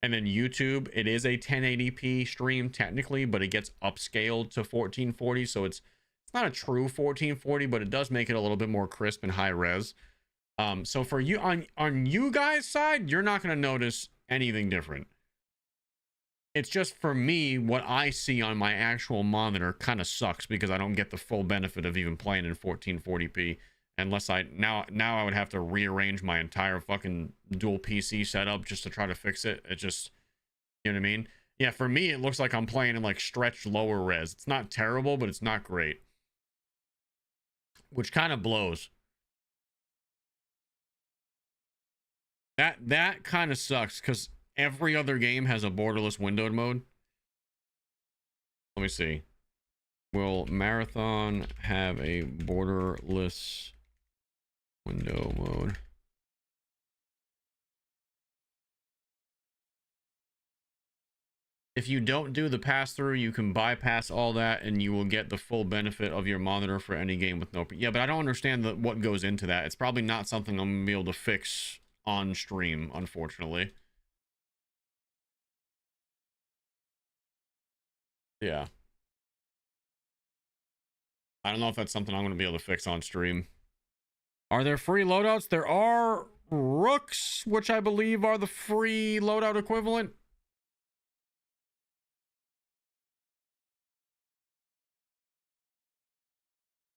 and then YouTube. It is a 1080p stream technically, but it gets upscaled to 1440, so it's not a true 1440, but it does make it a little bit more crisp and high res. So for you, on you guys' side, you're not going to notice anything different. It's just for me, what I see on my actual monitor kind of sucks because I don't get the full benefit of even playing in 1440p. Unless now I would have to rearrange my entire fucking dual PC setup just to try to fix it. It just, you know what I mean? Yeah, for me, it looks like I'm playing in like stretched lower res. It's not terrible, but it's not great. Which kind of blows. That kind of sucks because every other game has a borderless windowed mode. Let me see. Will Marathon have a borderless window mode? If you don't do the pass-through, you can bypass all that and you will get the full benefit of your monitor for any game with no... Yeah, but I don't understand what goes into that. It's probably not something I'm going to be able to fix on stream, unfortunately. Yeah. I don't know if that's something I'm going to be able to fix on stream. Are there free loadouts? There are Rooks, which I believe are the free loadout equivalent.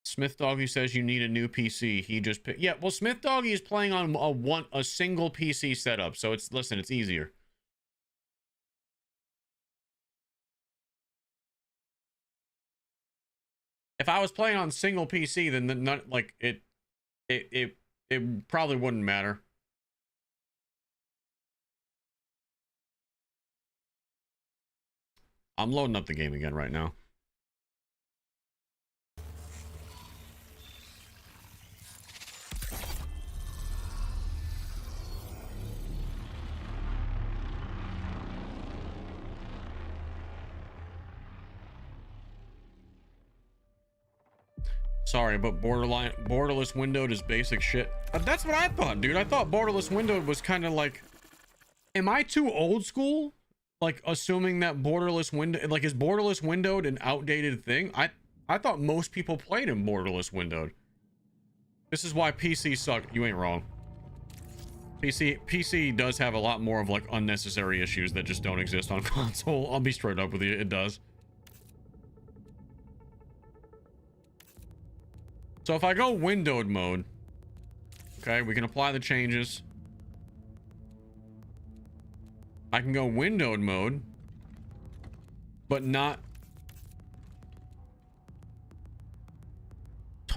Smith Doggy says you need a new PC. He just picked... Yeah, well, Smith Doggy is playing on a single PC setup, so it's easier. If I was playing on single PC, then it probably wouldn't matter. I'm loading up the game again right now. Sorry, but borderless windowed is basic shit. That's what I thought, dude. I thought borderless windowed was kind of like, am I too old school? Like assuming that borderless window, like, is borderless windowed an outdated thing? I thought most people played in borderless windowed. This is why PC suck. You ain't wrong. PC does have a lot more of like unnecessary issues that just don't exist on console. I'll be straight up with you. It does. So if I go windowed mode, okay, we can apply the changes. I can go windowed mode, but not.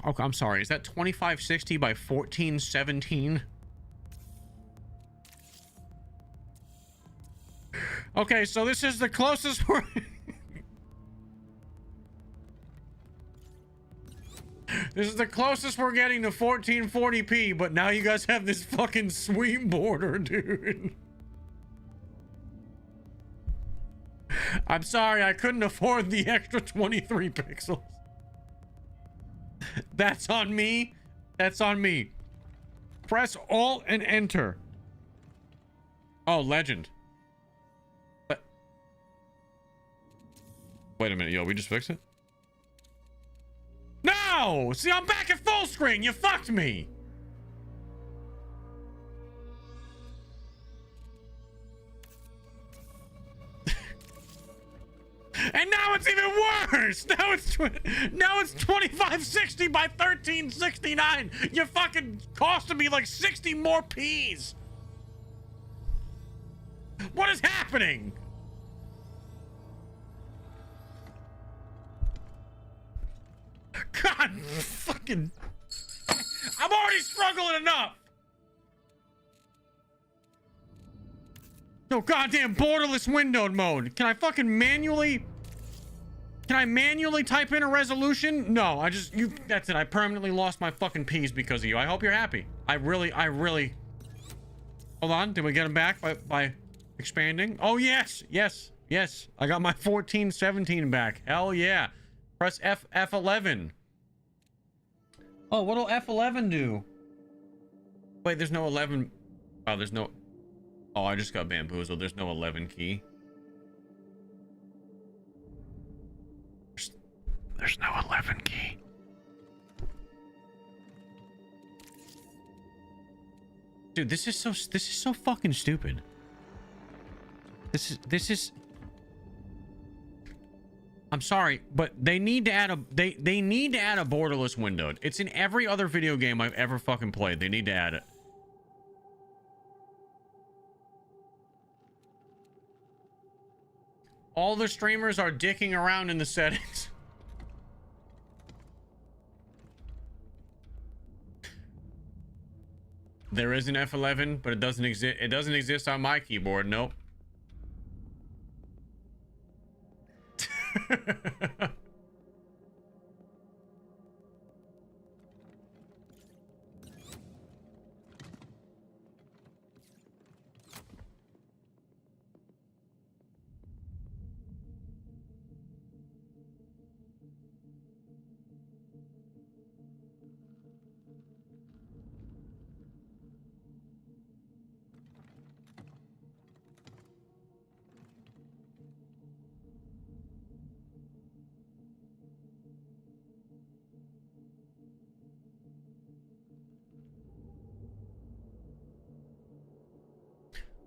Oh, I'm sorry. Is that 2560 by 1417? Okay, so this is the closest we're... This is the closest we're getting to 1440p, but now you guys have this fucking sweet border, dude. I'm sorry, I couldn't afford the extra 23 pixels. That's on me. That's on me. Press Alt and Enter. Oh, legend. Wait a minute, yo, we just fixed it? No! See, I'm back at full screen. You fucked me. And now it's even worse. Now it's 2560 by 1369. You fucking costed me like 60 more P's. What is happening? God fucking... I'm already struggling enough. No goddamn borderless windowed mode. Can I fucking manually... Can I manually type in a resolution? No, that's it. I permanently lost my fucking P's because of you. I hope you're happy. I really... Hold on. Did we get him back by expanding? Oh, yes. Yes. Yes. I got my 1417 back. Hell yeah. Press F11. Oh, what'll F11 do? Wait, there's no 11. Oh, there's no... Oh, I just got bamboozled. There's no 11 key. There's no 11 key. Dude, this is so fucking stupid. This is I'm sorry, but they need to add a they need to add a borderless windowed. It's in every other video game I've ever fucking played. They need to add it. All the streamers are dicking around in the settings. There is an F11, but it doesn't exist. It doesn't exist on my keyboard. Nope.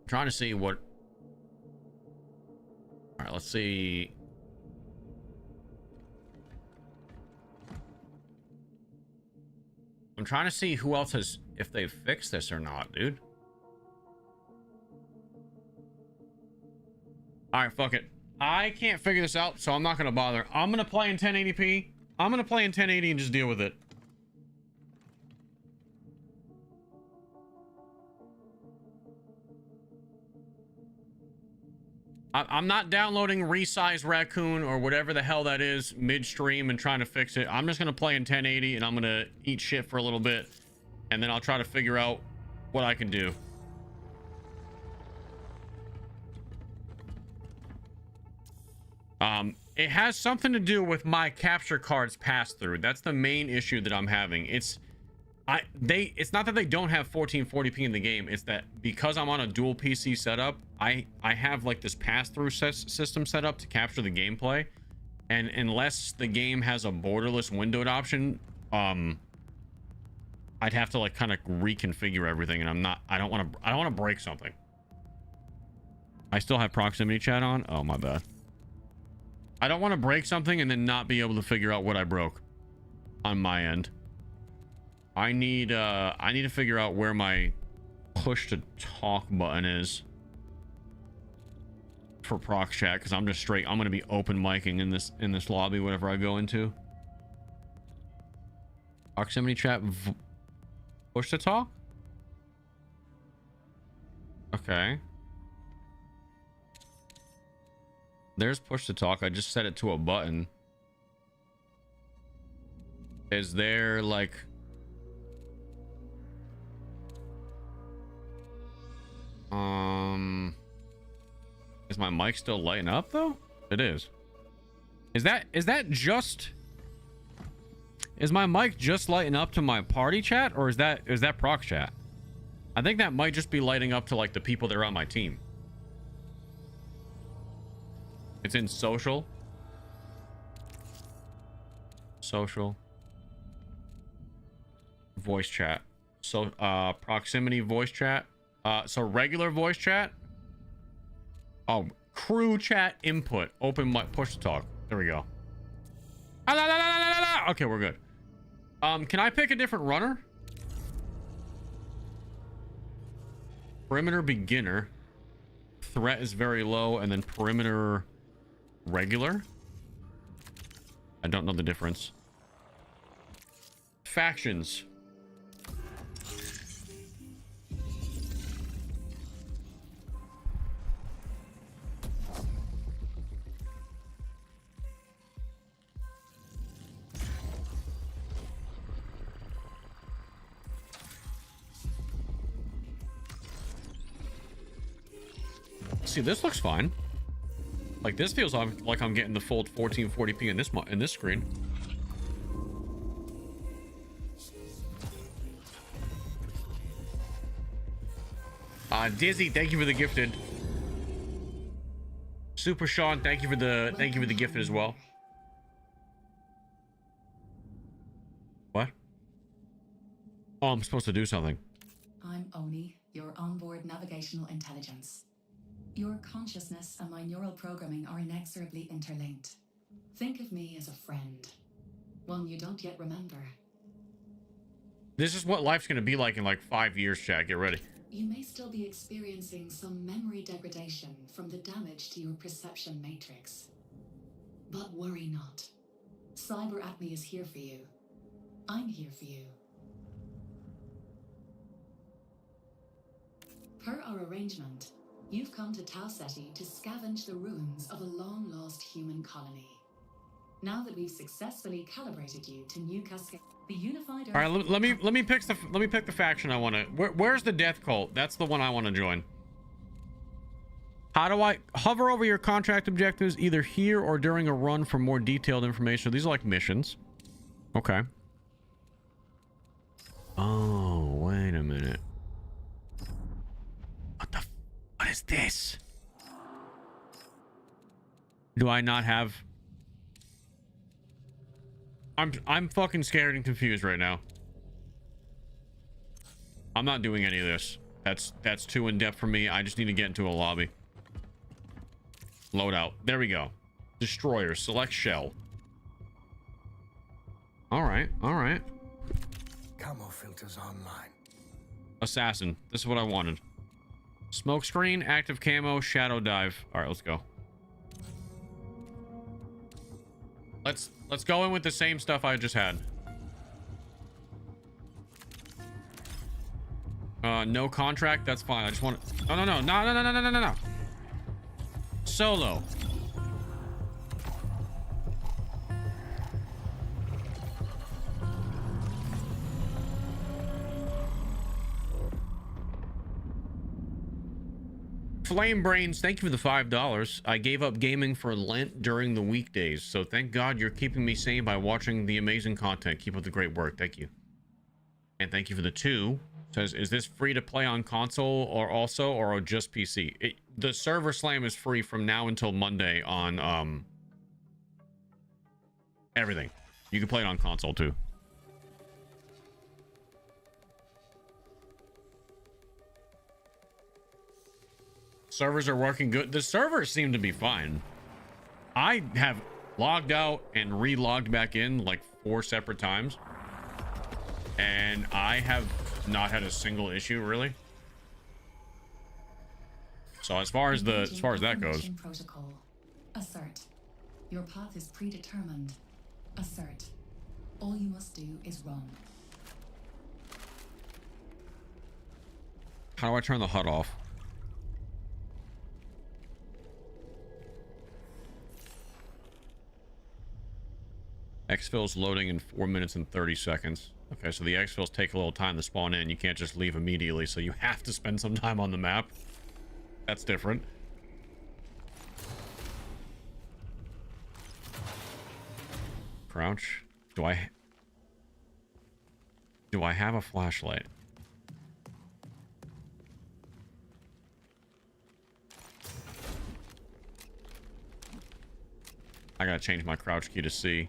Trying to see what... All right, let's see. I'm trying to see who else has, if they've fixed this or not, dude. All right, fuck it. I can't figure this out, so I'm not gonna bother. I'm gonna play in 1080p. I'm gonna play in 1080 and just deal with it. I'm not downloading Resize Raccoon or whatever the hell that is midstream and trying to fix it. I'm just going to play in 1080 and I'm going to eat shit for a little bit. And then I'll try to figure out what I can do. It has something to do with my capture cards pass through. That's the main issue that I'm having. It's not that they don't have 1440p in the game. It's that because I'm on a dual PC setup, I have like this pass-through system set up to capture the gameplay, and unless the game has a borderless windowed option, I'd have to like kind of reconfigure everything, and I don't want to break something. I still have proximity chat on. Oh, my bad. I don't want to break something and then not be able to figure out what I broke on my end. I need to figure out where my push to talk button is for proc chat, because I'm going to be open micing in this lobby whatever I go into. Proximity chat push to talk? Okay. There's push to talk. I just set it to a button. Is there like is my mic still lighting up though? It is. Is my mic just lighting up to my party chat, or is that proc chat? I think that might just be lighting up to like the people that are on my team. It's in social. Social. Voice chat. So proximity voice chat. So regular voice chat. Oh, crew chat input. Open mic push to talk. There we go. Okay, we're good. Can I pick a different runner? Perimeter beginner. Threat is very low, and then perimeter regular. I don't know the difference. Factions. See, this looks fine. Like, this feels like I'm getting the full 1440p in this screen. Dizzy, thank you for the gifted. Super Sean, thank you for the gifted as well. What? Oh, I'm supposed to do something. I'm Oni, your onboard navigational intelligence. Your consciousness and my neural programming are inexorably interlinked. Think of me as a friend, one you don't yet remember. This is what life's gonna be like in like 5 years, Chad. Get ready. You may still be experiencing some memory degradation from the damage to your perception matrix. But worry not. Cyber Acme is here for you. I'm here for you. Per our arrangement, you've come to Tau Ceti to scavenge the ruins of a long-lost human colony. Now that we've successfully calibrated you to New Cascade, the unified Earth... All right, let me pick the faction I want to. Where's the Death Cult? That's the one I want to join. How do I hover over your contract objectives either here or during a run for more detailed information? These are like missions. Okay. Oh, wait a minute. What is this? Do I not have... I'm fucking scared and confused right now. I'm not doing any of this. That's too in-depth for me. I just need to get into a lobby. Loadout. There we go. Destroyer. Select shell. All right. All right. Camo filters online. Assassin. This is what I wanted. Smoke screen, active camo, shadow dive. All right, let's go. Let's go in with the same stuff I just had. No contract. That's fine. I just want to... No. Solo. Flame Brains, thank you for the $5. I gave up gaming for Lent during the weekdays, so thank God you're keeping me sane by watching the amazing content. Keep up the great work. Thank you. And thank you for the 2. Says, is this free to play on console or just PC? The server slam is free from now until Monday on everything. You can play it on console too. Servers are working good. The servers seem to be fine. I have logged out and re-logged back in like 4 separate times, and I have not had a single issue really. So as far as that goes. Protocol. Assert. Your path is predetermined. Assert. All you must do is run. How do I turn the HUD off? Exfil's loading in 4 minutes and 30 seconds. Okay, so the exfils take a little time to spawn in. You can't just leave immediately, so you have to spend some time on the map. That's different. Crouch. Do I have a flashlight? I gotta change my crouch key to C.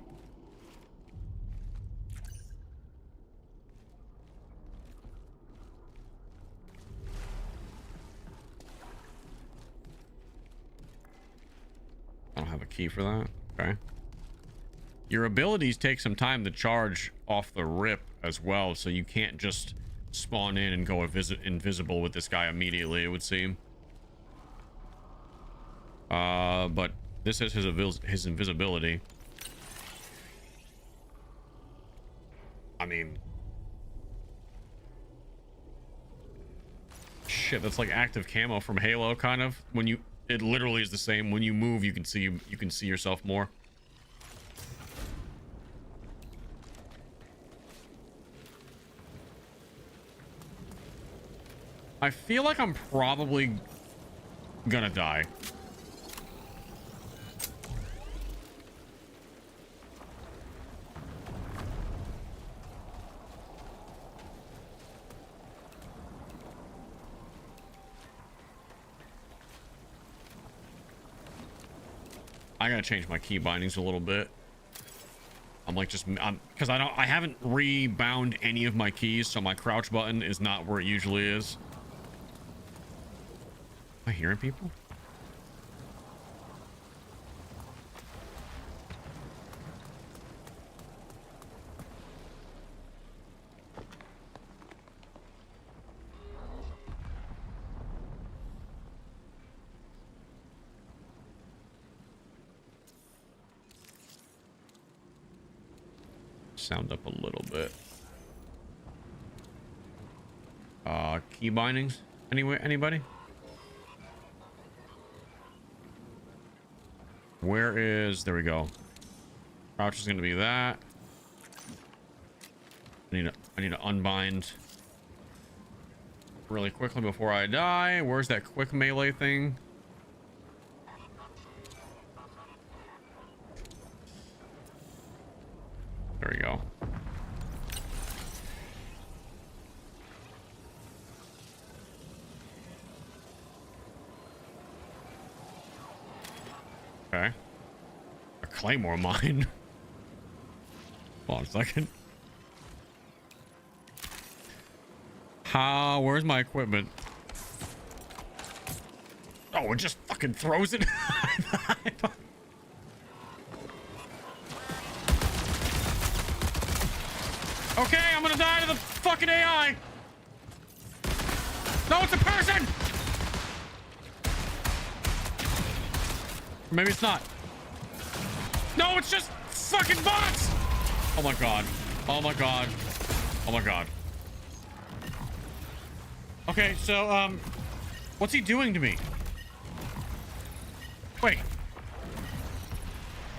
I don't have a key for that. Okay. Your abilities take some time to charge off the rip as well, so you can't just spawn in and go invisible with this guy immediately, it would seem. But this is his invisibility. I mean, shit, that's like active camo from Halo, kind of. When you, it literally is the same. When you move, you can see yourself more. I feel like I'm probably gonna die. I gotta change my key bindings a little bit. I'm like because I haven't rebound any of my keys, so my crouch button is not where it usually is. Am I hearing people? Sound up a little bit. Key bindings? Anybody? Where is... There we go. Crouch is going to be that. I need to unbind really quickly before I die. Where's that quick melee thing? There we go. Okay. A claymore mine. Hold on a second. Where's my equipment? Oh, it just fucking throws it. Okay, I'm gonna die to the fucking AI. No, it's a person. Maybe it's not. No, it's just fucking bots. Oh my god. Oh my god. Oh my god. Okay, so what's he doing to me? Wait.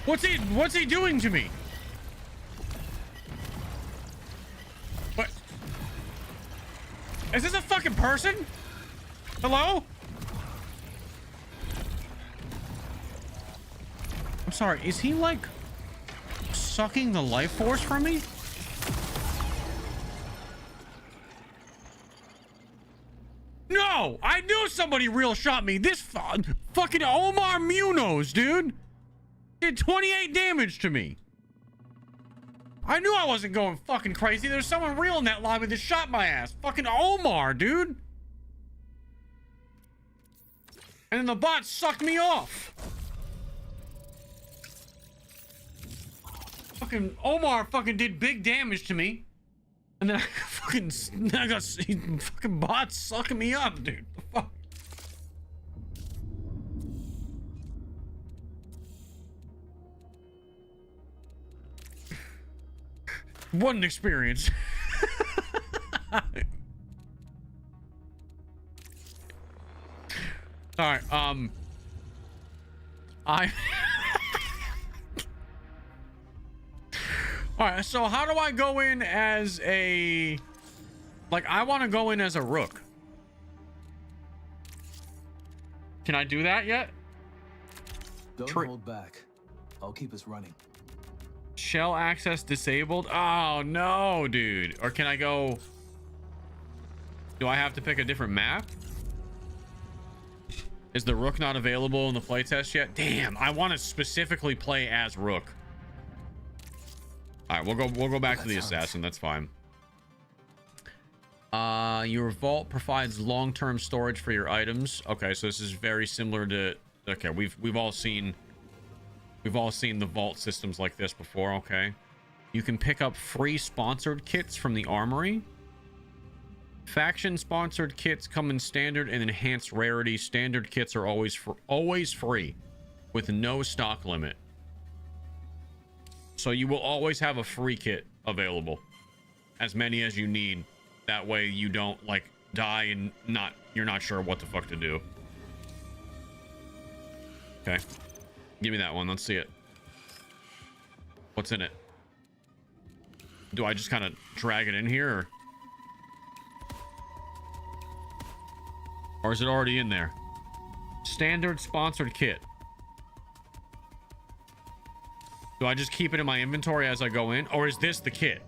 What's he doing to me? What? Is this a fucking person? Hello? I'm sorry, is he like sucking the life force from me? No! I knew somebody real shot me. This fucking Omar Munoz, dude, did 28 damage to me. I knew I wasn't going fucking crazy. There's someone real in that lobby that shot my ass. Fucking Omar, dude. And then the bot sucked me off. Fucking Omar fucking did big damage to me. And then I got fucking bots sucking me up, dude. The fuck? What an experience. All right, all right, so how do I go in as a, like, I want to go in as a Rook. Can I do that yet? Don't hold back. I'll keep us running. Shell access disabled. Oh no, dude. Or can I go, do I have to pick a different map? Is the Rook not available in the playtest yet? Damn, I want to specifically play as Rook. All right, we'll go back to the assassin. That's fine. Your vault provides long-term storage for your items. Okay, so this is very similar to, okay, we've all seen the vault systems like this before. Okay, you can pick up free sponsored kits from the armory. Faction sponsored kits come in standard and enhanced rarity. Standard kits are always free with no stock limit. So you will always have a free kit available, as many as you need. That way you don't like die and you're not sure what the fuck to do. Okay, give me that one. Let's see it. What's in it? Do I just kind of drag it in here, or is it already in there? Standard sponsored kit. Do I just keep it in my inventory as I go in, or is this the kit?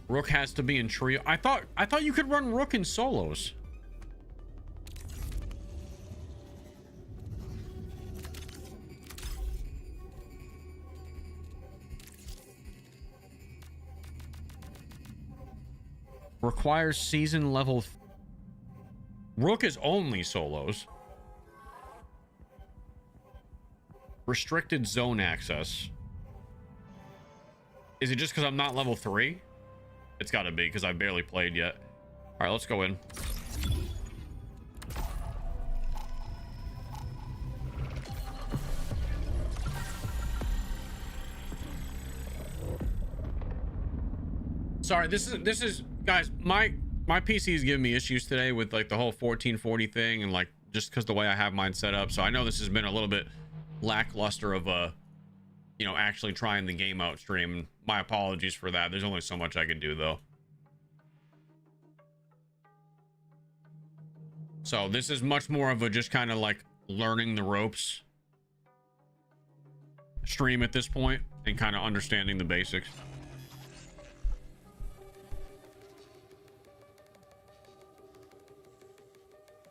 Rook has to be in trio. I thought you could run Rook in solos. Requires season level. Rook is only solos. Restricted zone access. Is it just because I'm not level 3? It's got to be because I barely played yet. All right, let's go in. Sorry, this is guys, my PC is giving me issues today with like the whole 1440 thing, and like just because the way I have mine set up. So I know this has been a little bit lackluster of you know, actually trying the game out stream. My apologies for that. There's only so much I can do though. So this is much more of a just kind of like learning the ropes stream at this point and kind of understanding the basics.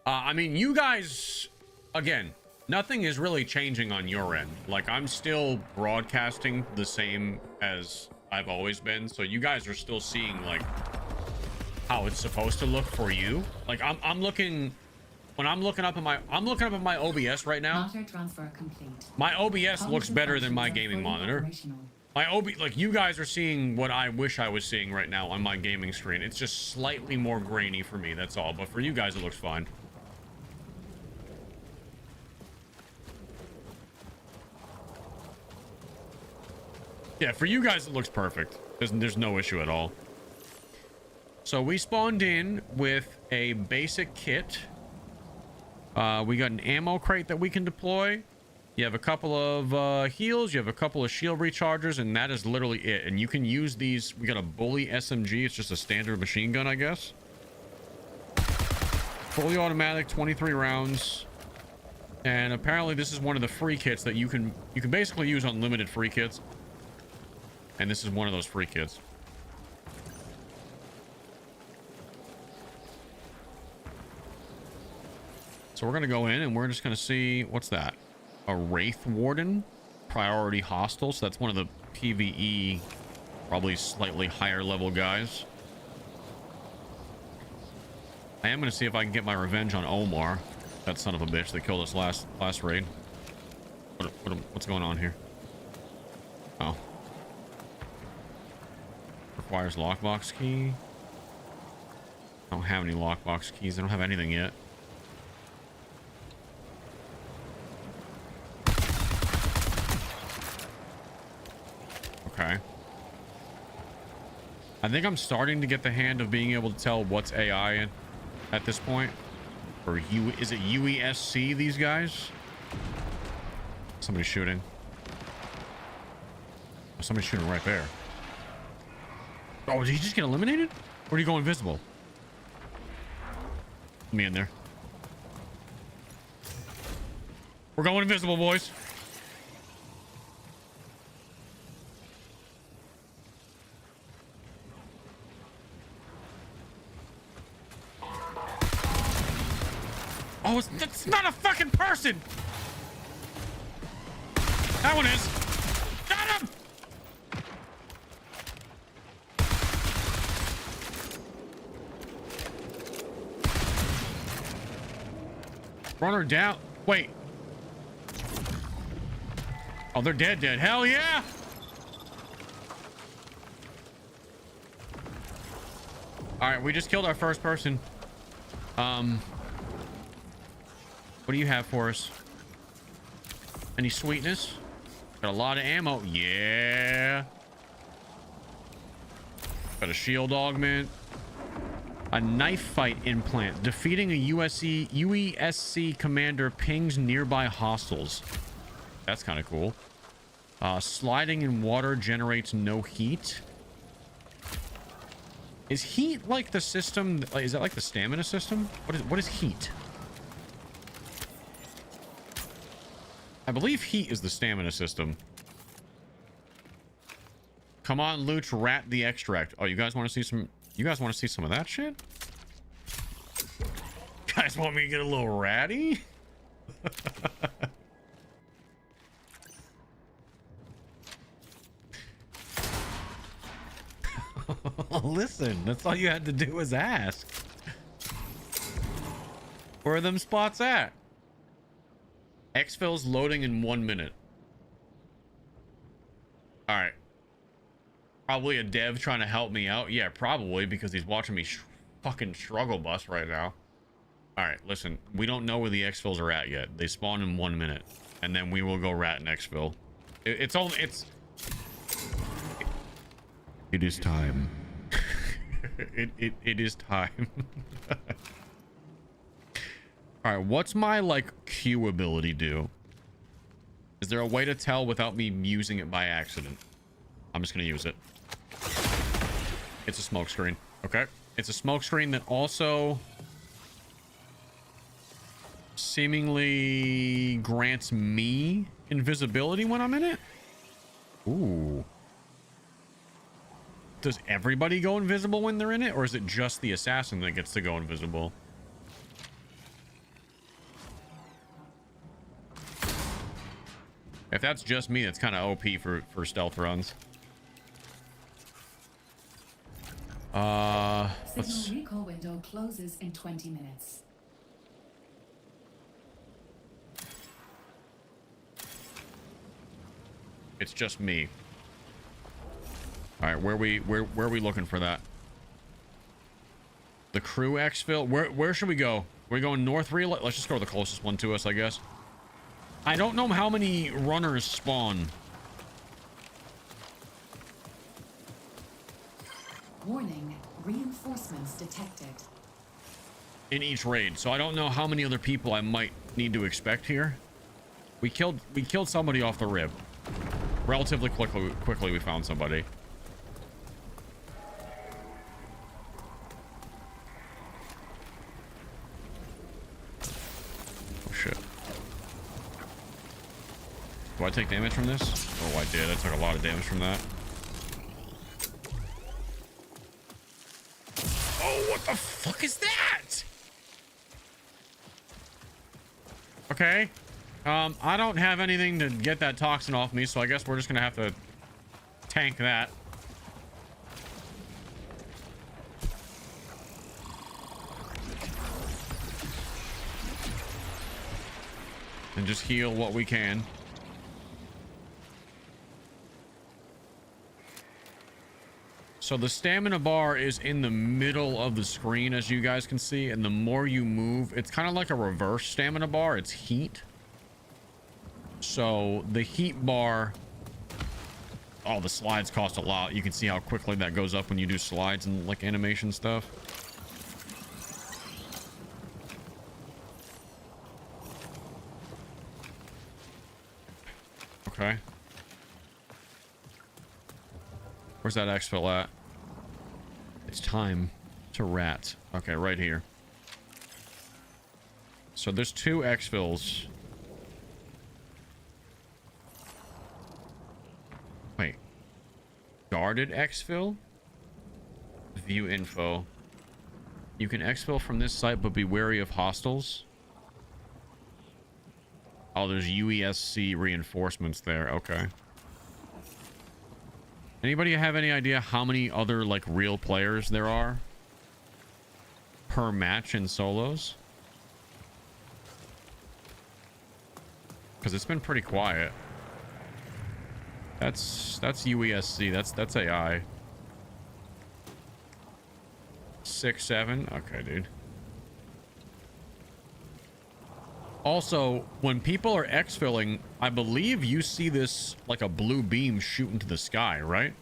I mean, you guys, again, nothing is really changing on your end. Like, I'm still broadcasting the same as I've always been. So you guys are still seeing like how it's supposed to look for you. Like I'm looking, when I'm looking up at my OBS right now. My OBS looks better than my gaming monitor. My like you guys are seeing what I wish I was seeing right now on my gaming screen. It's just slightly more grainy for me, that's all. But for you guys, it looks fine. Yeah, for you guys, it looks perfect. There's no issue at all. So we spawned in with a basic kit. We got an ammo crate that we can deploy. You have a couple of heals. You have a couple of shield rechargers, and that is literally it. And you can use these. We got a Bully SMG. It's just a standard machine gun, I guess. Fully automatic, 23 rounds. And apparently this is one of the free kits that you can basically use unlimited free kits. And this is one of those free kits. So we're going to go in and we're just going to see, what's that? A Wraith Warden, priority hostile. So that's one of the PvE, probably slightly higher level guys. I am going to see if I can get my revenge on Omar, that son of a bitch that killed us last raid. What's going on here? Oh. Requires lockbox key. I don't have any lockbox keys. I don't have anything yet. Okay. I think I'm starting to get the hand of being able to tell what's AI at this point. Or is it UESC, these guys? Somebody's shooting. Somebody's shooting right there. Oh, did he just get eliminated? Or did he go invisible? Let me in there. We're going invisible, boys. Oh, that's not a fucking person. That one is. Got him. Run her down. Wait. Oh, they're dead. Hell yeah. All right, we just killed our first person. What do you have for us? Any sweetness? Got a lot of ammo. Yeah. Got a shield augment. A knife fight implant. Defeating a UESC commander pings nearby hostiles. That's kind of cool. Sliding in water generates no heat. Is heat like the system? Is that like the stamina system? What is heat? I believe heat is the stamina system. Come on, Loot, rat the extract. Oh, you guys want to see some? You guys want to see some of that shit? You guys want me to get a little ratty? Listen, that's all you had to do was ask. Where are them spots at? Exfil's loading in 1 minute. All right. Probably a dev trying to help me out. Yeah, probably, because he's watching me fucking struggle bus right now. All right, listen. We don't know where the exfils are at yet. They spawn in 1 minute, and then we will go rat an exfil. It is time. it is time. All right, what's my like Q ability do? Is there a way to tell without me using it by accident? I'm just gonna use it. It's a smoke screen. Okay, it's a smoke screen that also seemingly grants me invisibility when I'm in it. Ooh. Does everybody go invisible when they're in it, or is it just the assassin that gets to go invisible? If that's just me, that's kind of OP for stealth runs. Signal recall window closes in 20 minutes. It's just me. All right, where are we looking for that? The crew exfil. Where should we go? We're going north 3. Let's just go to the closest one to us, I guess. I don't know how many runners spawn. Warning, reinforcements presence detected. In each raid, so I don't know how many other people I might need to expect here. We killed somebody off the rib. Relatively quickly we found somebody. Oh shit. Do I take damage from this? Oh, I did. I took a lot of damage from that. Oh, what the fuck is that? Okay. I don't have anything to get that toxin off me, so I guess we're just gonna have to tank that. And just heal what we can. So the stamina bar is in the middle of the screen, as you guys can see, and the more you move, it's kind of like a reverse stamina bar. It's heat. So the heat bar, oh, the slides cost a lot. You can see how quickly that goes up when you do slides and like animation stuff. Okay. Where's that exfil at? It's time to rat. Okay, right here. So there's 2 exfils. Wait. Guarded exfil? View info. You can exfil from this site, but be wary of hostiles. Oh, there's UESC reinforcements there. Okay. Anybody have any idea how many other like real players there are per match in solos? Because it's been pretty quiet. That's UESC. That's AI. 6, 7. Okay, dude. Also, when people are exfilling, I believe you see this like a blue beam shoot into the sky, right?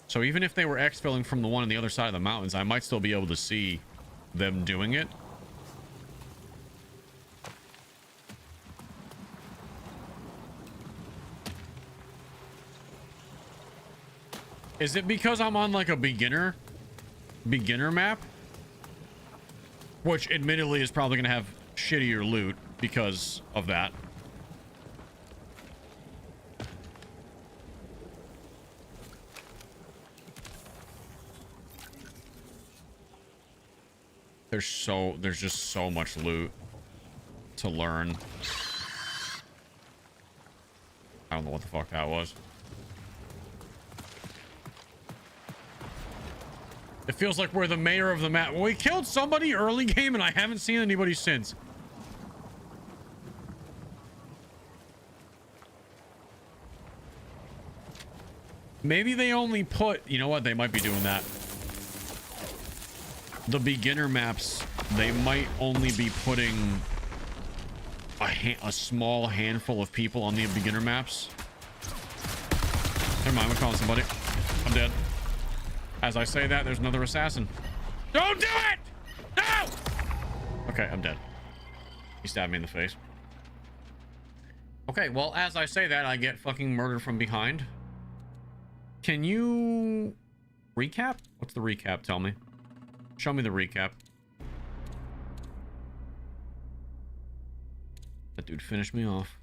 So even if they were exfilling from the one on the other side of the mountains, I might still be able to see them doing it. Is it because I'm on like a beginner map? Which admittedly is probably going to have shittier loot because of that. There's just so much loot to learn. I don't know what the fuck that was. It feels like we're the mayor of the map. Well, we killed somebody early game and I haven't seen anybody since. Maybe they only put, you know what, they might be doing that. The beginner maps, they might only be putting a small handful of people on the beginner maps. Never mind, we're calling somebody. I'm dead. As I say that, there's another assassin. Don't do it! No! Okay, I'm dead. He stabbed me in the face. Okay, well, as I say that, I get fucking murdered from behind. Can you recap? What's the recap? Tell me. Show me the recap. That dude finished me off.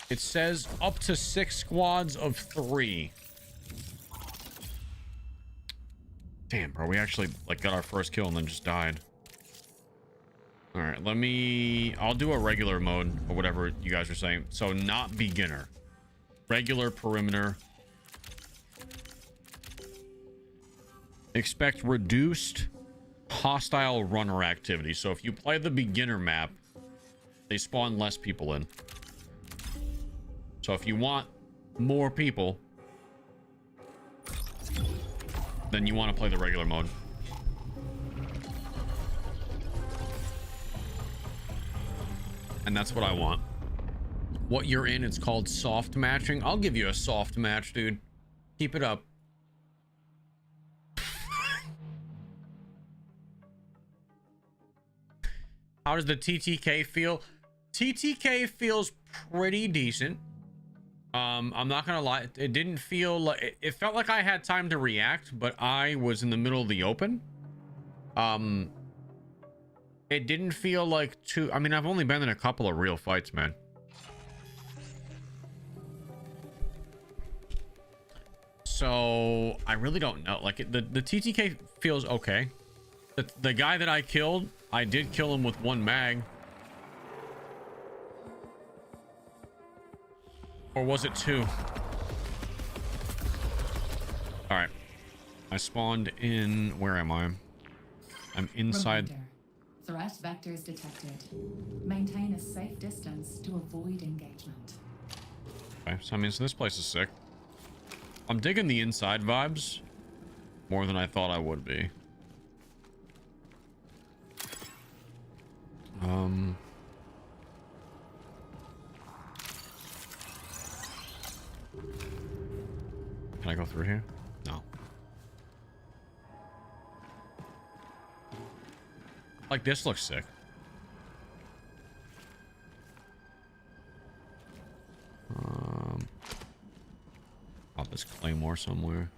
It says up to 6 squads of 3. Damn, bro, we actually like got our first kill and then just died. All right, I'll do a regular mode or whatever you guys are saying. So not beginner, regular perimeter. Expect reduced hostile runner activity. So if you play the beginner map, they spawn less people in. So if you want more people, then you want to play the regular mode. And that's what I want. What you're in, it's called soft matching. I'll give you a soft match, dude. Keep it up. How does the TTK feel? TTK feels pretty decent. I'm not gonna lie, it didn't feel like it felt like I had time to react, but I was in the middle of the open. It didn't feel like too. I mean, I've only been in a couple of real fights, man. So I really don't know. Like the TTK feels okay. The guy that I killed, I did kill him with 1 mag. Or was it 2? All right. I spawned in. Where am I? I'm inside. Reminder. Threat vectors detected. Maintain a safe distance to avoid engagement. Okay, so I mean, so this place is sick. I'm digging the inside vibes more than I thought I would be. Can I go through here? No. Like, this looks sick. Pop this claymore somewhere.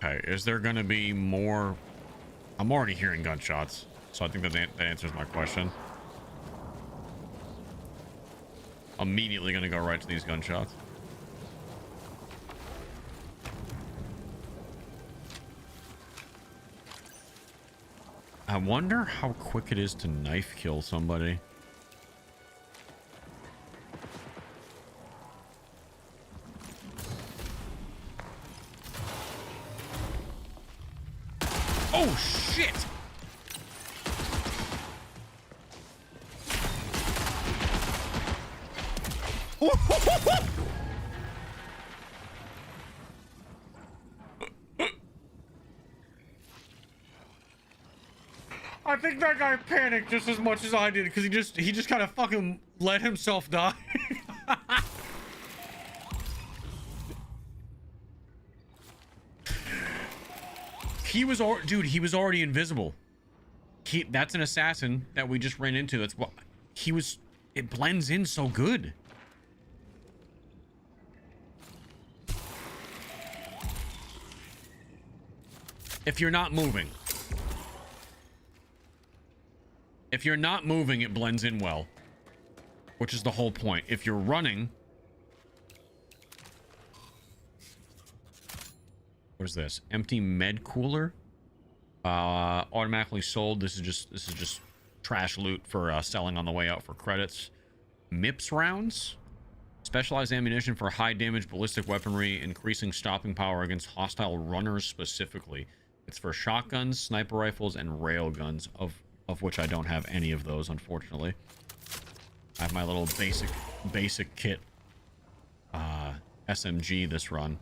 Okay, is there gonna be more? I'm already hearing gunshots, so I think that answers my question. Immediately gonna go right to these gunshots. I wonder how quick it is to knife kill somebody. Oh shit! I think that guy panicked just as much as I did because he just kind of fucking let himself die. He was already invisible. That's an assassin that we just ran into. That's what it blends in so good. If you're not moving. If you're not moving, it blends in well. Which is the whole point. If you're running. What is this? Empty med cooler. Automatically sold. This is just trash loot for selling on the way out for credits. MIPS rounds. Specialized ammunition for high damage ballistic weaponry, increasing stopping power against hostile runners specifically. It's for shotguns, sniper rifles, and rail guns, of which I don't have any of those, unfortunately. I have my little basic kit SMG this run.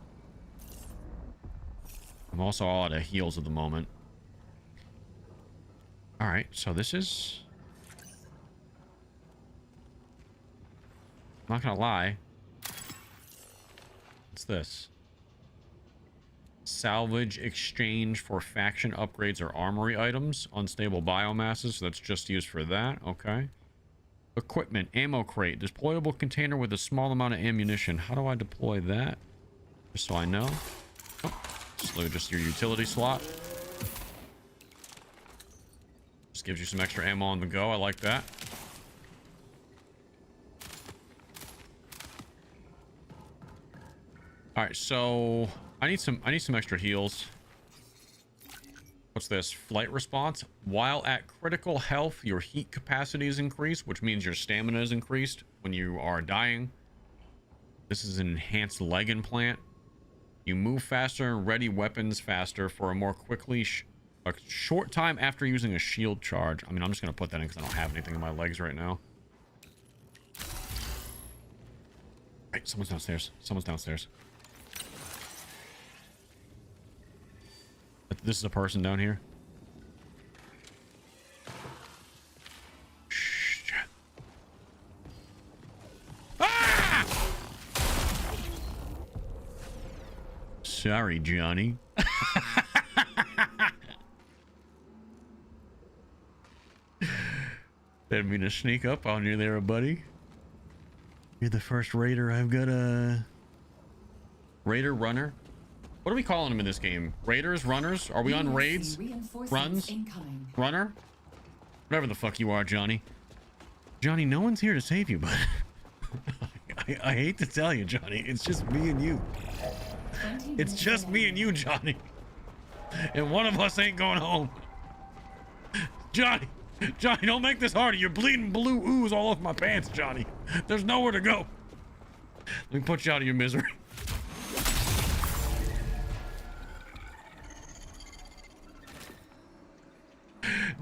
I'm also all out of heals at the moment. Alright, so this is... I'm not gonna lie. What's this? Salvage exchange for faction upgrades or armory items. Unstable biomasses, so that's just used for that. Okay. Equipment. Ammo crate. Deployable container with a small amount of ammunition. How do I deploy that? Just so I know. Oh, just your utility slot. Just gives you some extra ammo on the go. I like that. All right, so I need some extra heals. What's this? Flight response. While at critical health, your heat capacity is increased, which means your stamina is increased when you are dying. This is an enhanced leg implant. You move faster and ready weapons faster for a more quickly a short time after using a shield charge. I mean, I'm just gonna put that in because I don't have anything in my legs right now. Right, someone's downstairs. Someone's downstairs. This is a person down here. Sorry, Johnny. Didn't mean to sneak up on you there, buddy. You're the first raider. I've got a raider runner. What are we calling them in this game? Raiders, runners? Are we on raids? Runs? Runner? Whatever the fuck you are, Johnny. Johnny, no one's here to save you, but I hate to tell you, Johnny. It's just me and you. It's just me and you, Johnny. And one of us ain't going home. Johnny, don't make this harder. You're bleeding blue ooze all over my pants, Johnny. There's nowhere to go. Let me put you out of your misery.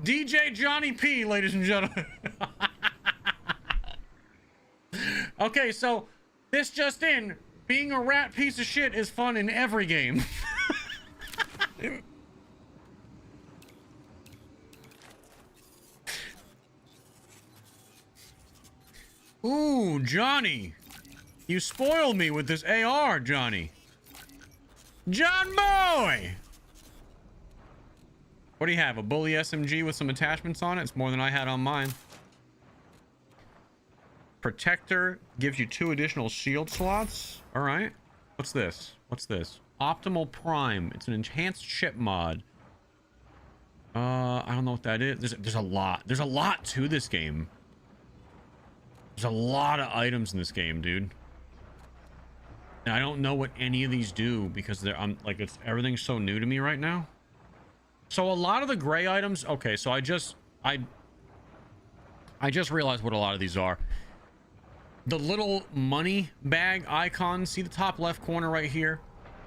DJ Johnny P, ladies and gentlemen. Okay, so this just in. Being a rat piece of shit is fun in every game. Ooh, Johnny. You spoiled me with this AR, Johnny. John Boy! What do you have? A bully SMG with some attachments on it? It's more than I had on mine. Protector gives you 2 additional shield slots. All right. What's this? What's this? Optimal Prime. It's an enhanced chip mod. I don't know what that is. There's a lot. There's a lot to this game. There's a lot of items in this game, dude. And I don't know what any of these do because everything's so new to me right now. So a lot of the gray items. Okay, so I just realized what a lot of these are. The little money bag icons, see the top left corner right here?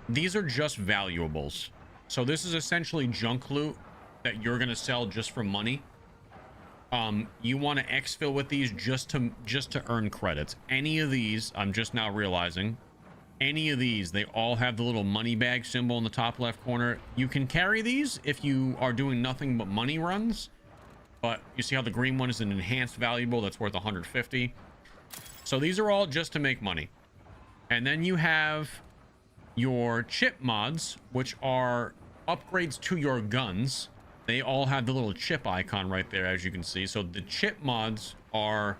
These are just valuables. So this is essentially junk loot that you're gonna sell just for money. You want to exfil with these just to earn credits. Any of these, I'm just now realizing, any of these, they all have the little money bag symbol in the top left corner. You can carry these if you are doing nothing but money runs, but you see how the green one is an enhanced valuable that's worth 150. So these are all just to make money. And then you have your chip mods, which are upgrades to your guns. They all have the little chip icon right there, as you can see. So the chip mods are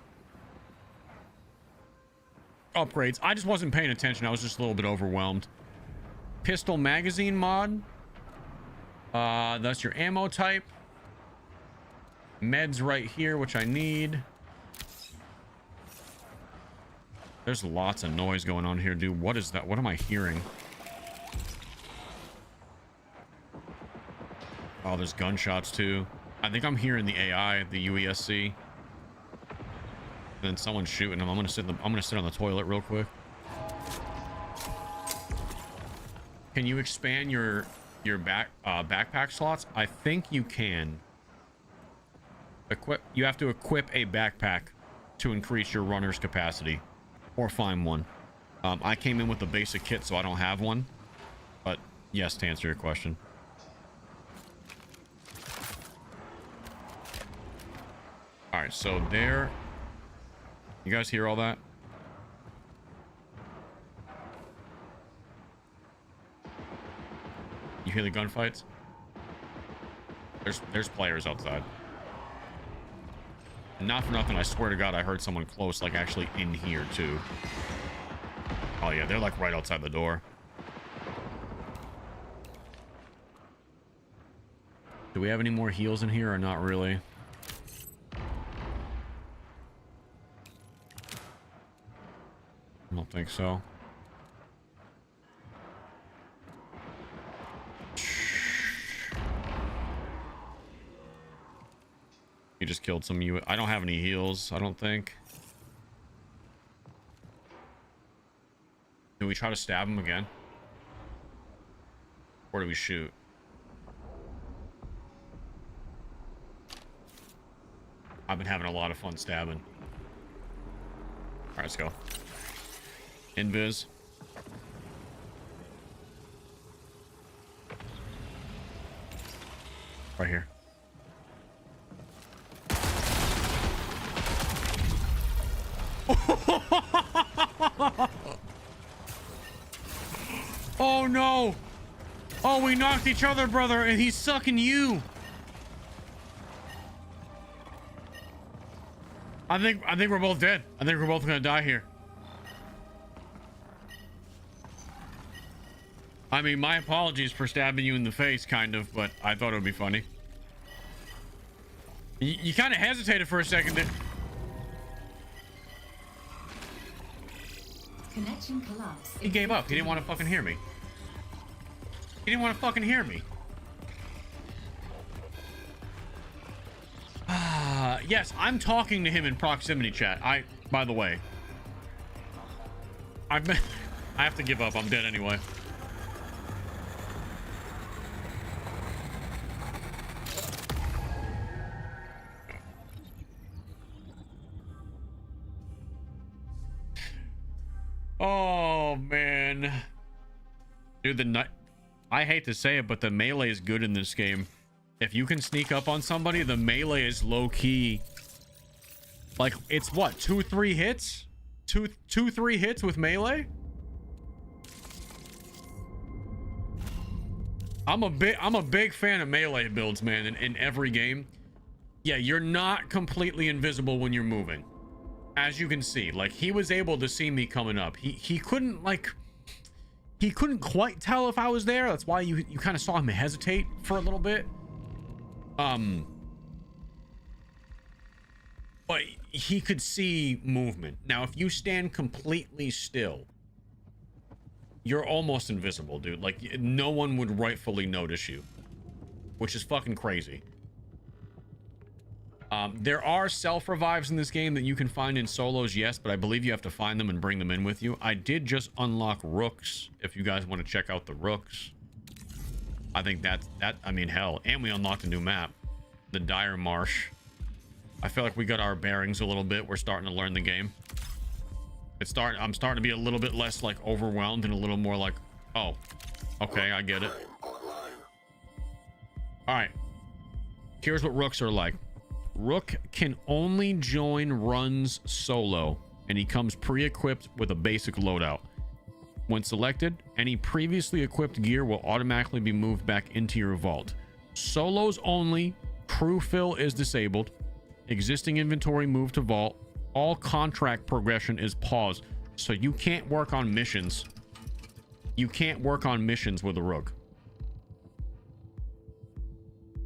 upgrades. I just wasn't paying attention. I was just a little bit overwhelmed. Pistol magazine mod. That's your ammo type. Meds right here, which I need. There's lots of noise going on here, dude. What is that? What am I hearing? Oh, there's gunshots too. I think I'm hearing the AI, the UESC. And then someone's shooting them. I'm gonna sit on the toilet real quick. Can you expand your backpack slots? I think you can. You have to equip a backpack to increase your runner's capacity. Or find one. I came in with the basic kit, so I don't have one. But yes, to answer your question. Alright, so there. You guys hear all that? You hear the gunfights? There's players outside. Not for nothing, I swear to God, I heard someone close, like actually in here too. Oh yeah, they're like right outside the door. Do we have any more heals in here or not really? I don't think so. You just killed some I don't have any heals, I don't think. Do we try to stab him again? Or do we shoot? I've been having a lot of fun stabbing. Alright, let's go. Invis. Right here. Oh no. Oh, we knocked each other, brother, and he's sucking you. I think we're both dead. I think we're both gonna die here. I mean, my apologies for stabbing you in the face, kind of, but I thought it would be funny. You kind of hesitated for a second there. Connection collapse. He gave up. He didn't want to fucking hear me. He didn't want to fucking hear me. Yes, I'm talking to him in proximity chat. By the way, I have to give up. I'm dead anyway. Oh man, dude, I hate to say it, but the melee is good in this game. If you can sneak up on somebody, the melee is low key. Like, it's what, 2-3 hits? 2-3 hits with melee? I'm a big fan of melee builds, man, in every game. Yeah, you're not completely invisible when you're moving. As you can see, like, he was able to see me coming up. He couldn't, like, he couldn't quite tell if I was there. That's why you kind of saw him hesitate for a little bit. But he could see movement. Now, if you stand completely still, you're almost invisible, dude. Like, no one would rightfully notice you, which is fucking crazy. There are self-revives in this game that you can find in solos, yes, but I believe you have to find them and bring them in with you. I did just unlock Rooks, if you guys want to check out the Rooks. I think I mean, hell, and we unlocked a new map, the Dire Marsh. I feel like we got our bearings a little bit. We're starting to learn the game. I'm starting to be a little bit less, like, overwhelmed and a little more like, oh, okay, I get it. All right, here's what Rooks are like. Rook can only join runs solo, and he comes pre-equipped with a basic loadout. When selected, any previously equipped gear will automatically be moved back into your vault. Solos only. Crew fill is disabled. Existing inventory moved to vault. All contract progression is paused, so you can't work on missions. You can't work on missions with a Rook.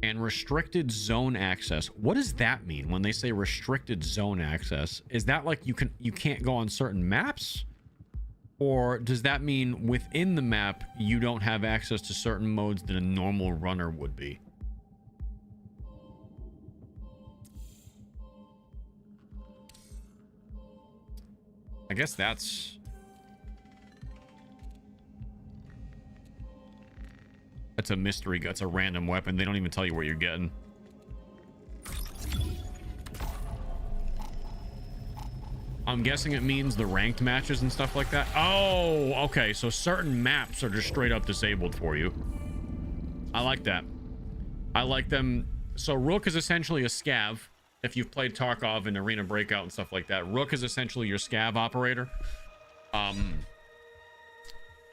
And restricted zone access. What does that mean when they say restricted zone access? Is that like you can't go on certain maps? Or does that mean within the map you don't have access to certain modes that a normal runner would be? I guess that's a mystery. That's a random weapon. They don't even tell you what you're getting. I'm guessing it means the ranked matches and stuff like that. Oh, okay. So certain maps are just straight up disabled for you. I like that. I like them. So Rook is essentially a scav. If you've played Tarkov and Arena Breakout and stuff like that, Rook is essentially your scav operator.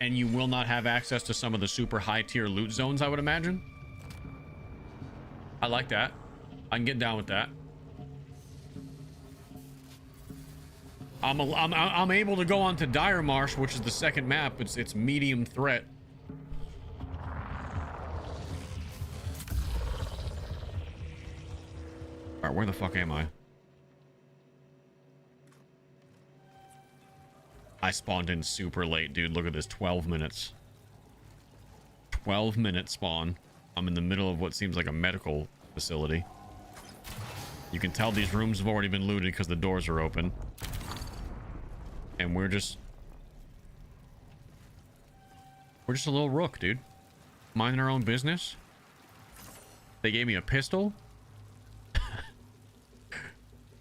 And you will not have access to some of the super high tier loot zones, I would imagine. I like that. I can get down with that. I'm able to go on to Dire Marsh, which is the second map. It's medium threat. All right, where the fuck am I? I spawned in super late, dude. Look at this, 12 minutes. 12-minute spawn. I'm in the middle of what seems like a medical facility. You can tell these rooms have already been looted because the doors are open. And we're just a little Rook, dude. Minding our own business. They gave me a pistol.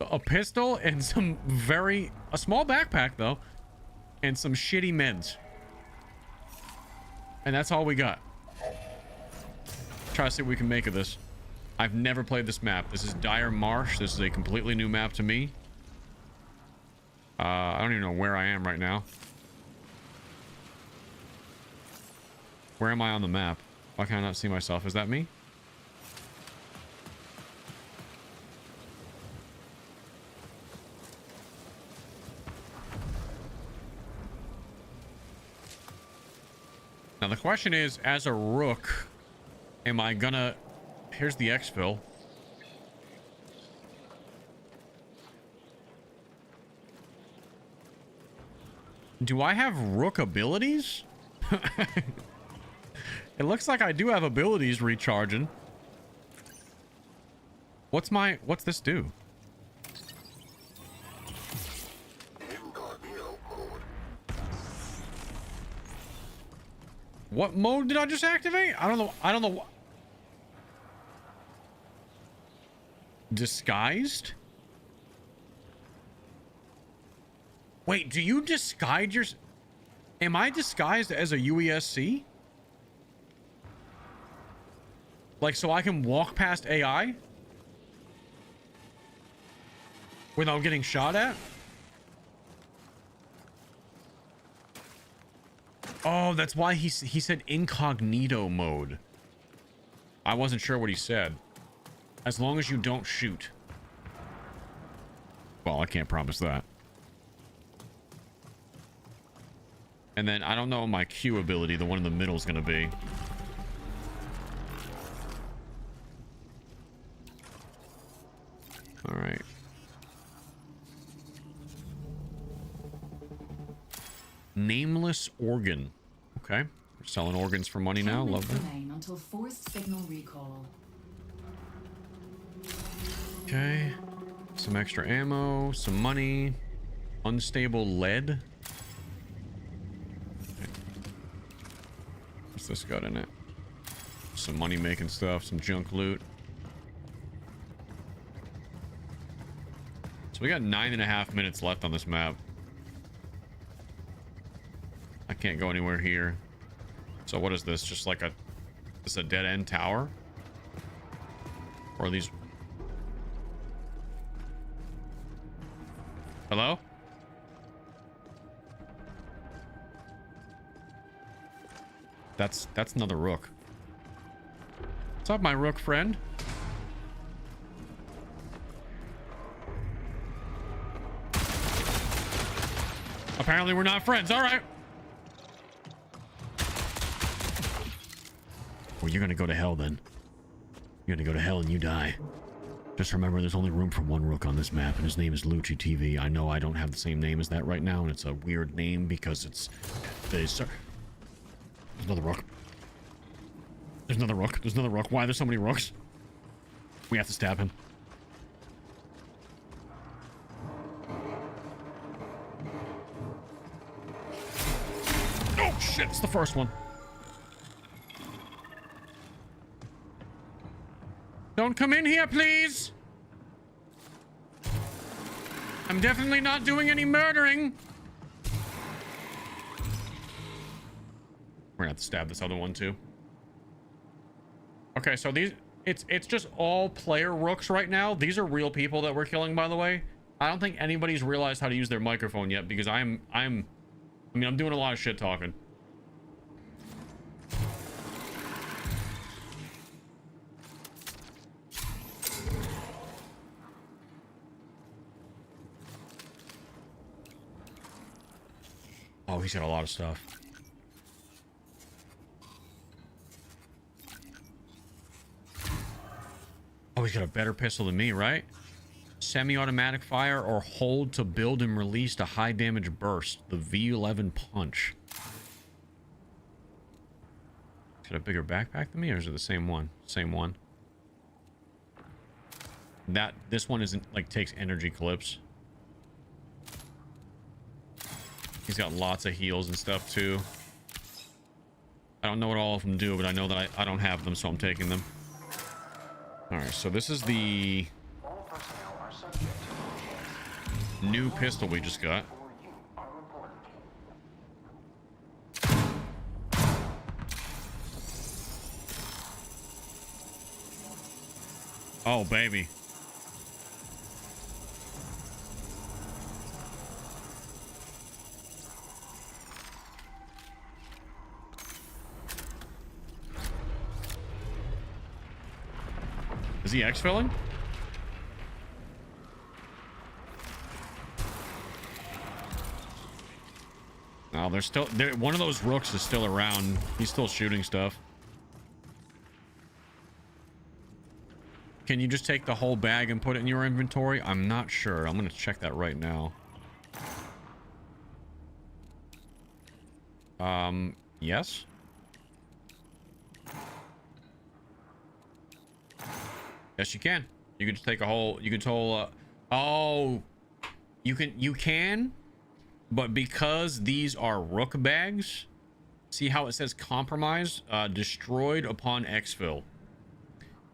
A pistol and a small backpack, though. And some shitty meds. And that's all we got. Try to see what we can make of this. I've never played this map. This is Dire Marsh. This is a completely new map to me. I don't even know where I am right now. Where am I on the map? Why can I not see myself? Is that me? Now the question is, as a Rook, am I gonna... Here's the exfil. Do I have Rook abilities? It looks like I do have abilities recharging. What's this do? What mode did I just activate? I don't know. Disguised? Wait, do you disguise your... Am I disguised as a UESC? Like, so I can walk past AI? Without getting shot at? Oh, that's why he said incognito mode. I wasn't sure what he said. As long as you don't shoot. Well, I can't promise that. And then I don't know what my Q ability, the one in the middle, is going to be. All right. Nameless organ. Okay. We're selling organs for money now. Love that. Until forced signal recall. Okay. Some extra ammo, some money, unstable lead. Okay. What's this got in it? Some money making stuff, some junk loot. So we got 9.5 minutes left on this map. I can't go anywhere here. So what is this? Just like a... Is a dead end tower? Or are these... Hello? That's another Rook. What's up, my Rook friend? Apparently we're not friends. All right. Well, you're gonna go to hell then. You're gonna go to hell and you die. Just remember, there's only room for one Rook on this map, and his name is Loochy TV. I know I don't have the same name as that right now, and it's a weird name because it's... There's another Rook. There's another Rook. There's another Rook. Why are there so many Rooks? We have to stab him. Oh, shit. It's the first one. Don't come in here, please. I'm definitely not doing any murdering. We're gonna have to stab this other one too. Okay, so these it's just all player Rooks right now. These are real people that we're killing, by the way. I don't think anybody's realized how to use their microphone yet because I'm doing a lot of shit talking. Oh, he's got a lot of stuff. Oh, he's got a better pistol than me, right? Semi-automatic fire or hold to build and release a high damage burst. The V11 punch. Is it a bigger backpack than me, or is it the same one? Same one. This one isn't like takes energy clips. He's got lots of heals and stuff too. I don't know what all of them do, but I know that I don't have them, so I'm taking them. Alright, so this is the new pistol we just got. Oh, baby. he exfilling? No, there's still one of those rooks is still around. He's still shooting stuff. Can you just take the whole bag and put it in your inventory? I'm not sure. I'm gonna check that right now. Yes. Yes, you can. You can just take a whole. You can toll. Oh, you can, but because these are rook bags, see how it says compromise, destroyed upon exfil.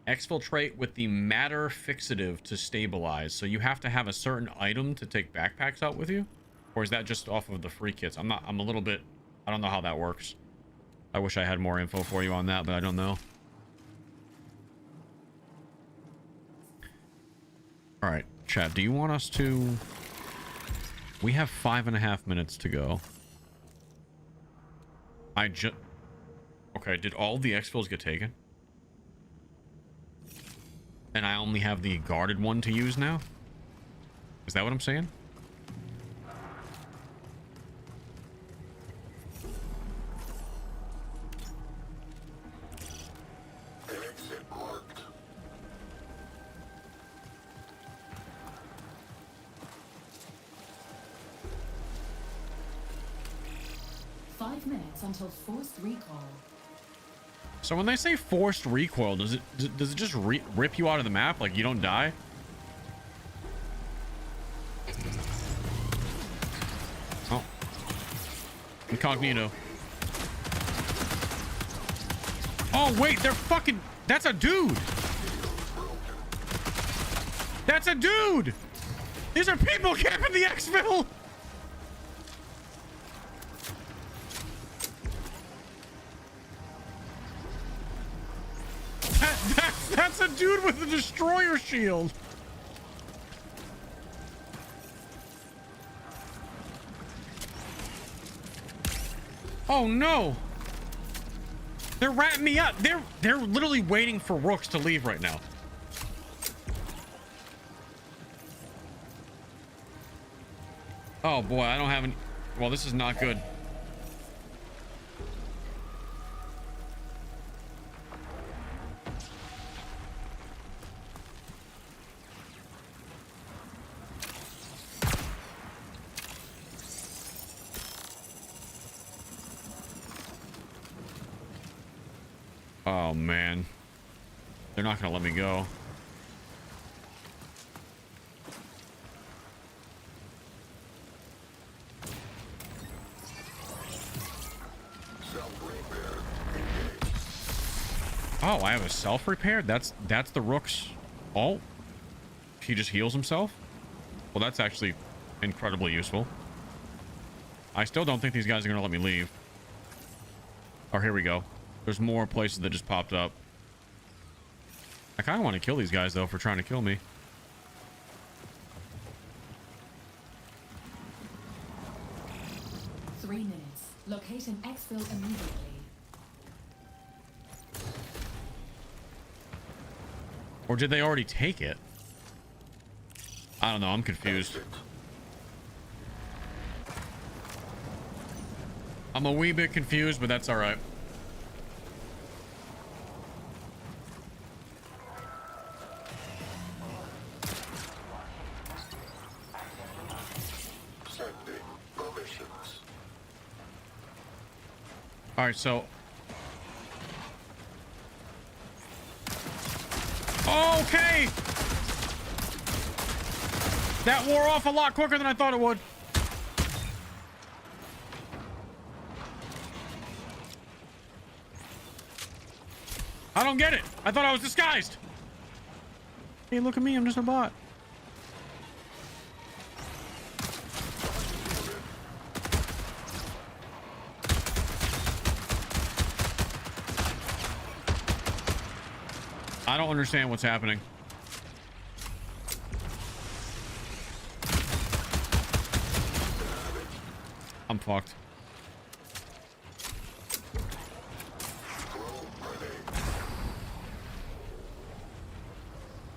Exfiltrate with the matter fixative to stabilize. So you have to have a certain item to take backpacks out with you, or is that just off of the free kits? I'm a little bit. I don't know how that works. I wish I had more info for you on that, but I don't know. All right, chat, do you want us to... We have 5.5 minutes to go. Okay, did all the exfils get taken? And I only have the guarded one to use now? Is that what I'm saying? Exit marked. Five minutes until forced recall. So when they say forced recoil, does it just rip you out of the map? Like you don't die? Oh. Incognito. Oh wait, they're fucking... That's a dude! That's a dude! These are people camping the exfil! That's a dude with a destroyer shield. Oh no. They're ratting me up. They're literally waiting for rooks to leave right now. Oh boy, I don't have any... Well, this is not good. Oh man, they're not gonna let me go. Oh, I have a self repair. That's the rook's. Oh, he just heals himself. Well, that's actually incredibly useful. I still don't think these guys are gonna let me leave. Oh, here we go. There's more places that just popped up. I kind of want to kill these guys, though, for trying to kill me. Three minutes. Locate an exfil immediately. Or did they already take it? I don't know. I'm confused. I'm a wee bit confused, but that's all right. All right, so... Okay! That wore off a lot quicker than I thought it would. I don't get it. I thought I was disguised. Hey, look at me. I'm just a bot. I don't understand what's happening. I'm fucked.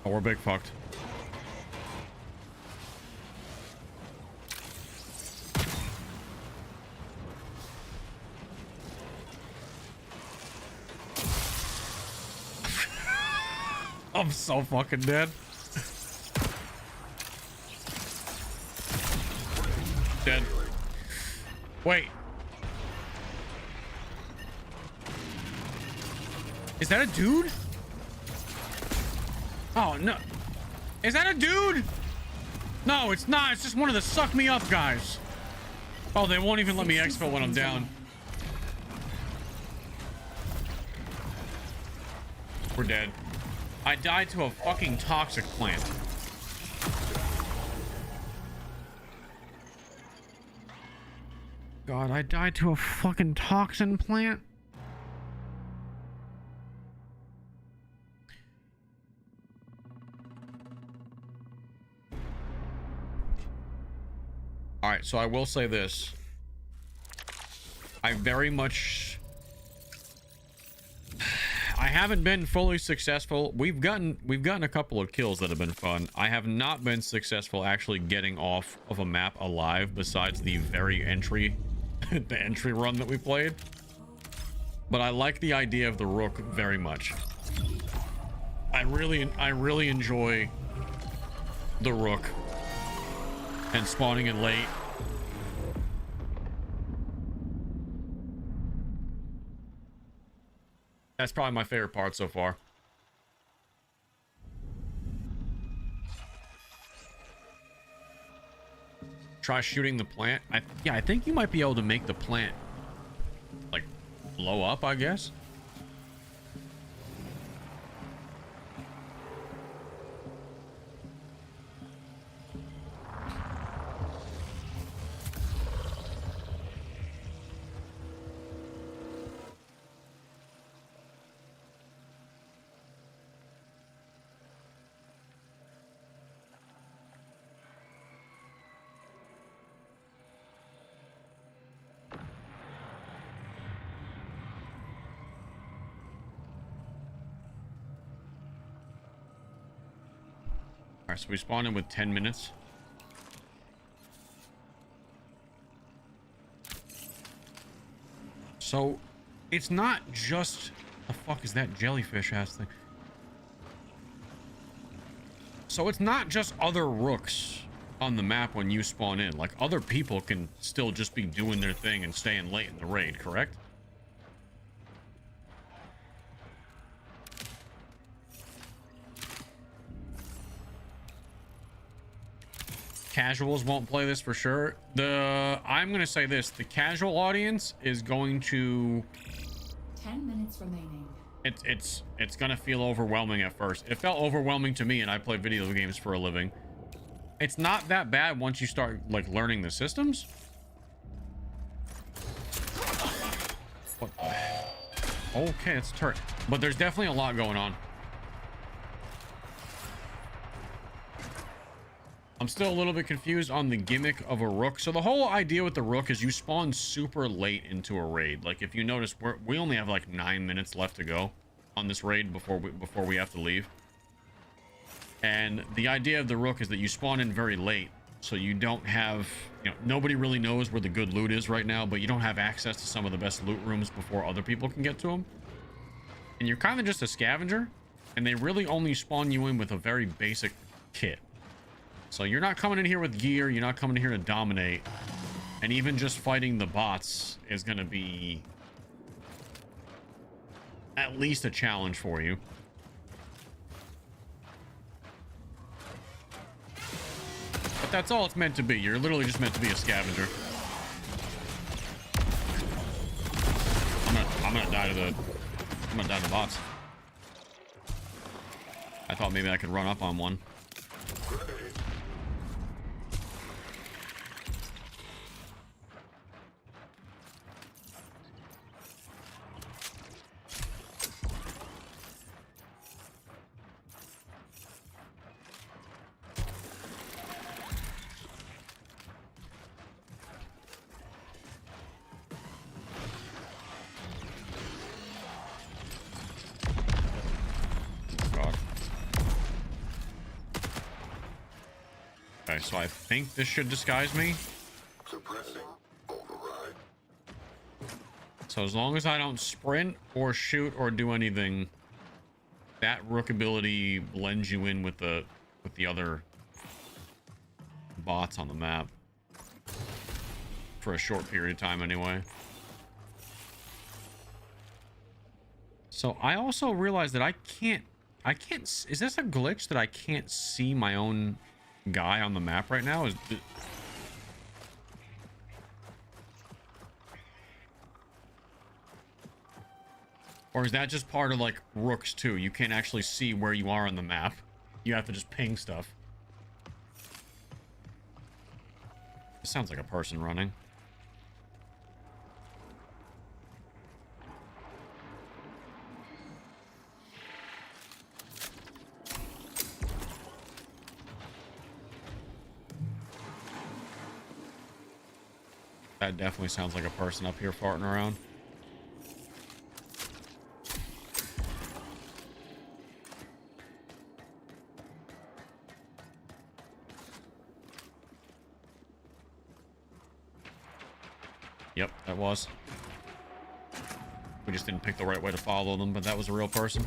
Oh, we're big fucked. I'm so fucking dead. Dead. Wait. Is that a dude? Oh, no. Is that a dude? No, it's not. It's just one of the suck me up guys. Oh, they won't even let me exfil when I'm down. We're dead. I died to a fucking toxic plant. God, I died to a fucking toxin plant? All right, so I will say this. I haven't been fully successful. We've gotten a couple of kills that have been fun. I have not been successful actually getting off of a map alive besides the very entry the entry run that we played. But I like the idea of the Rook very much. I really enjoy the Rook and spawning in late. That's probably my favorite part so far. Try shooting the plant. I think you might be able to make the plant like blow up, I guess. Alright, so we spawned in with 10 minutes. So, it's not just... The fuck is that jellyfish ass thing? So it's not just other Rooks on the map when you spawn in. Like, other people can still just be doing their thing and staying late in the raid, correct? Casuals won't play this for sure. I'm gonna say this: the casual audience is going to 10 minutes remaining. It's gonna feel overwhelming at first. It felt overwhelming to me, and I play video games for a living. It's not that bad once you start like learning the systems. What the heck? Okay, it's a turret, but there's definitely a lot going on. I'm still a little bit confused on the gimmick of a Rook. So the whole idea with the Rook is you spawn super late into a raid. Like if you notice, we only have like 9 minutes left to go on this raid before we have to leave. And the idea of the Rook is that you spawn in very late, so you don't have, nobody really knows where the good loot is right now, but you don't have access to some of the best loot rooms before other people can get to them. And you're kind of just a scavenger, and they really only spawn you in with a very basic kit. So you're not coming in here with gear, you're not coming in here to dominate, and even just fighting the bots is going to be at least a challenge for you. But that's all it's meant to be. You're literally just meant to be a scavenger. I'm gonna die to the bots. I thought maybe I could run up on one. Okay, so I think this should disguise me. Suppressing. Override. So as long as I don't sprint or shoot or do anything, that Rook ability blends you in with the other bots on the map for a short period of time anyway. So I also realized that I can't, is this a glitch that I can't see my own guy on the map right now? Or is that just part of like Rooks too? You can't actually see where you are on the map. You have to just ping stuff. It sounds like a person running. That definitely sounds like a person up here farting around. Yep, that was. We just didn't pick the right way to follow them, but that was a real person.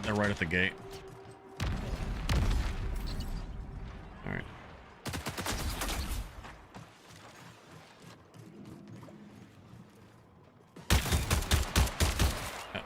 They're right at the gate. All right. Yep.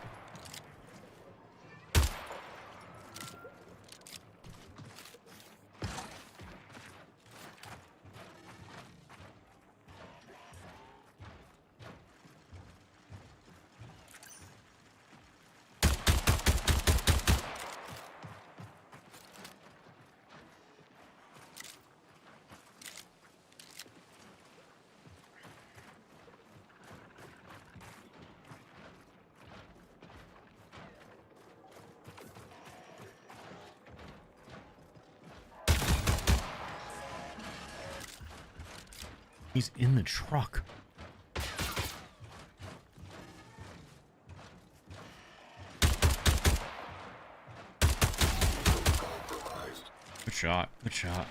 He's in the truck. Good shot. Good shot.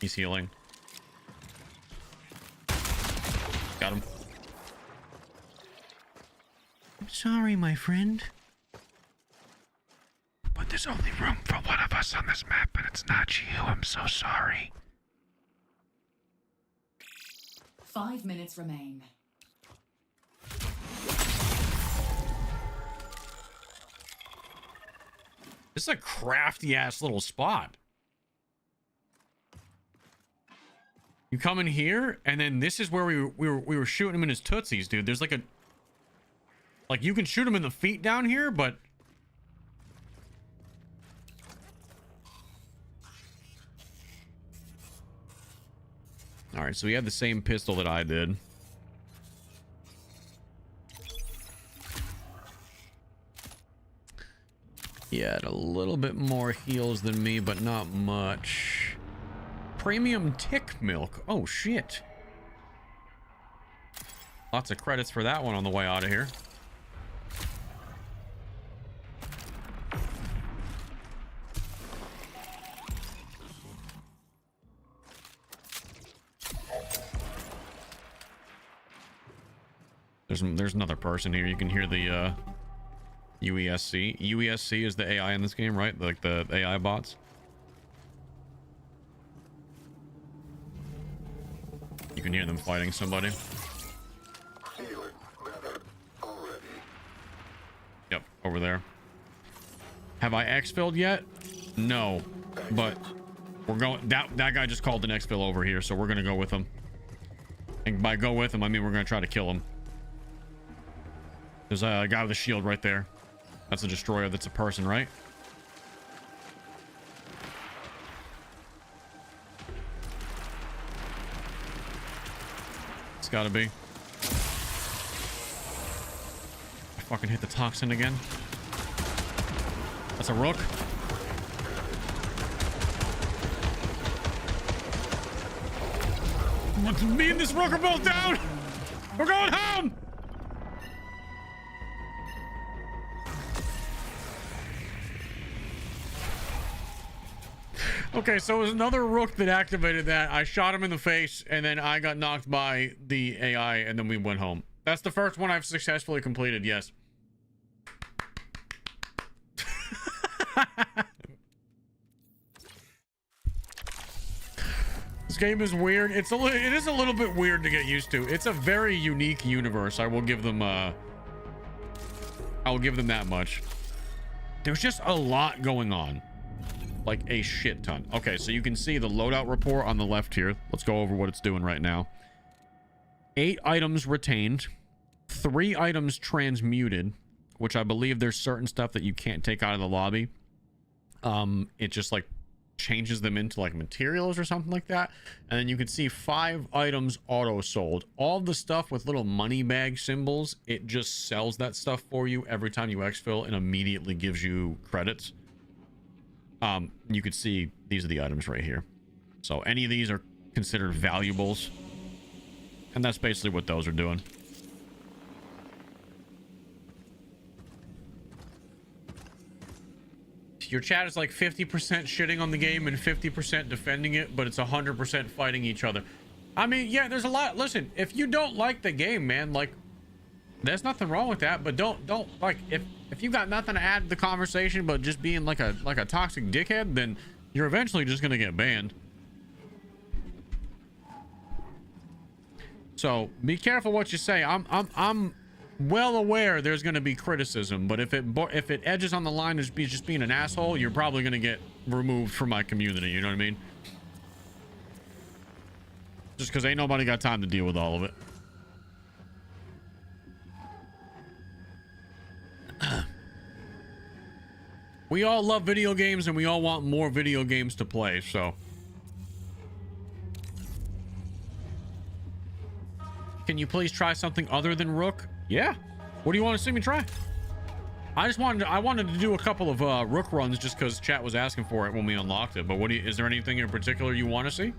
He's healing. Got him. I'm sorry, my friend. But there's only room for one of us on this map, and it's not you. I'm so sorry. 5 minutes remain. This is a crafty ass little spot. You come in here, and then this is where we were shooting him in his tootsies, dude. There's like a, like, you can shoot him in the feet down here, but all right, so he had the same pistol that I did. He had a little bit more heals than me, but not much. Premium tick milk. Oh, shit. Lots of credits for that one on the way out of here. There's another person here. You can hear the UESC. UESC is the AI in this game, right? Like the AI bots. You can hear them fighting somebody. Yep, over there. Have I exfilled yet? No, but we're going. That guy just called an exfil over here, so we're gonna go with him. And by go with him, I mean we're gonna try to kill him. There's a guy with a shield right there. That's a destroyer. That's a person, right? It's gotta be. I fucking hit the toxin again. That's a Rook. Me and this Rook are both down. We're going home. Okay, so it was another Rook that activated that. I shot him in the face, and then I got knocked by the AI, and then we went home. That's the first one I've successfully completed, yes. This game is weird. It is a little bit weird to get used to. It's a very unique universe. I will give them that much. There's just a lot going on. Like a shit ton. Okay, so you can see the loadout report on the left here. Let's go over what it's doing right now. 8 items retained, 3 items transmuted, which I believe there's certain stuff that you can't take out of the lobby. It just like changes them into like materials or something like that. And then you can see 5 items auto sold. All the stuff with little money bag symbols, it just sells that stuff for you every time you exfil and immediately gives you credits. You could see these are the items right here. So any of these are considered valuables. And that's basically what those are doing. Your chat is like 50% shitting on the game and 50% defending it, but it's 100% fighting each other. I mean, yeah, there's a lot. Listen, if you don't like the game, man, like, there's nothing wrong with that, but don't like, if you got nothing to add to the conversation but just being like a toxic dickhead, then you're eventually just gonna get banned. So be careful what you say. I'm well aware there's gonna be criticism, but if it edges on the line as just being an asshole, you're probably gonna get removed from my community. You know what I mean? Just because ain't nobody got time to deal with all of it. We all love video games and we all want more video games to play, so. Can you please try something other than Rook? Yeah. What do you want to see me try? I wanted to do a couple of Rook runs just because chat was asking for it when we unlocked it. But is there anything in particular you want to see?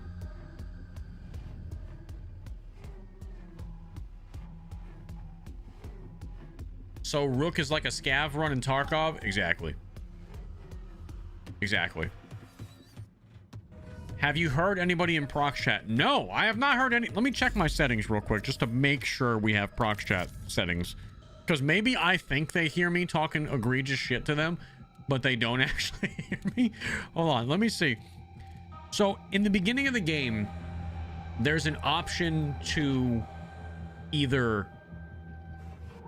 So Rook is like a scav run in Tarkov? Exactly. Exactly. Have you heard anybody in prox chat? No, I have not heard any. Let me check my settings real quick just to make sure we have prox chat settings. Because maybe I think they hear me talking egregious shit to them, but they don't actually hear me. Hold on, let me see. So in the beginning of the game, there's an option to either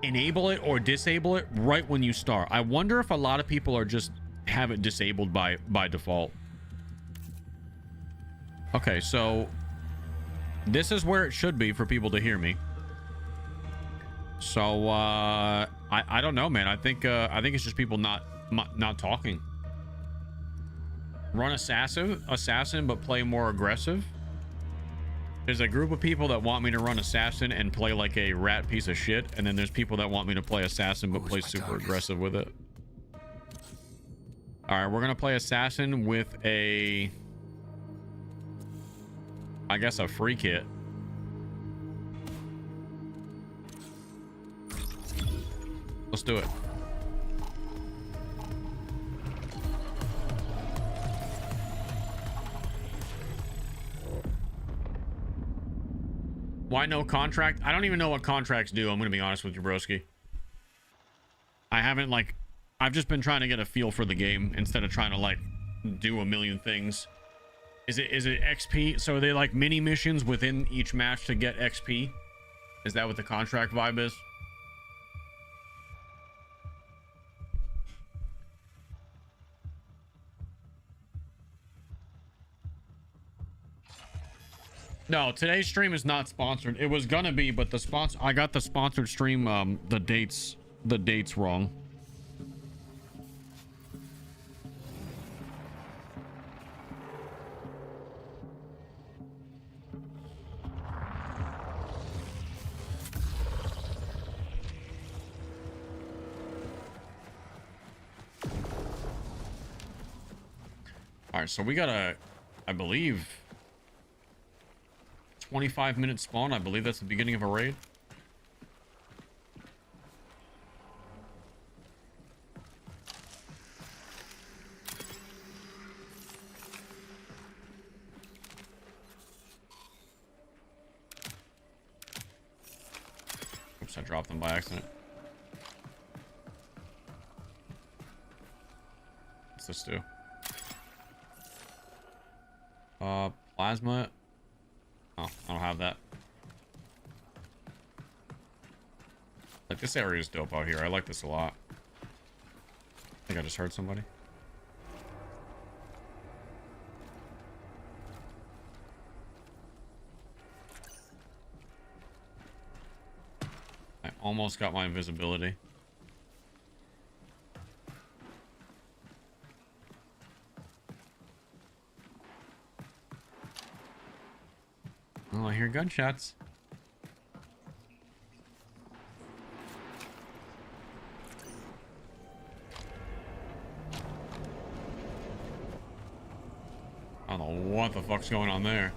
enable it or disable it right when you start. I wonder if a lot of people are just have it disabled by default. Okay, so this is where it should be for people to hear me. So I don't know, man. I think it's just people not talking. Run assassin but play more aggressive. There's a group of people that want me to run assassin and play like a rat piece of shit, and then there's people that want me to play assassin but play super aggressive with it. All right, we're gonna play assassin with a, I guess, a free kit. Let's do it. Why no contract? I don't even know what contracts do. I'm gonna be honest with you, broski. I haven't, like, I've just been trying to get a feel for the game instead of trying to like do a million things. Is it XP? So are they like mini missions within each match to get XP? Is that what the contract vibe is? No, today's stream is not sponsored. It was gonna be, but I got the sponsored stream the dates wrong. All right, so we gotta, I believe, 25-minute spawn. I believe that's the beginning of a raid. Oops, I dropped them by accident. What's this do? Plasma. Oh, I don't have that. Like, this area is dope out here. I like this a lot. I think I just heard somebody. I almost got my invisibility. Oh, I hear gunshots. I don't know what the fuck's going on there.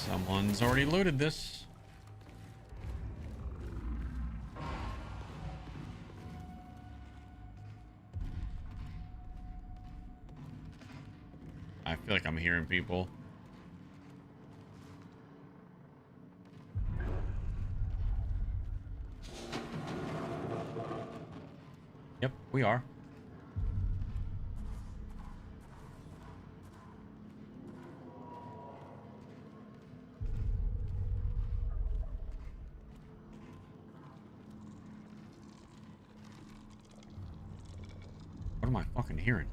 Someone's already looted this. I feel like I'm hearing people. Yep, we are. What am I fucking hearing?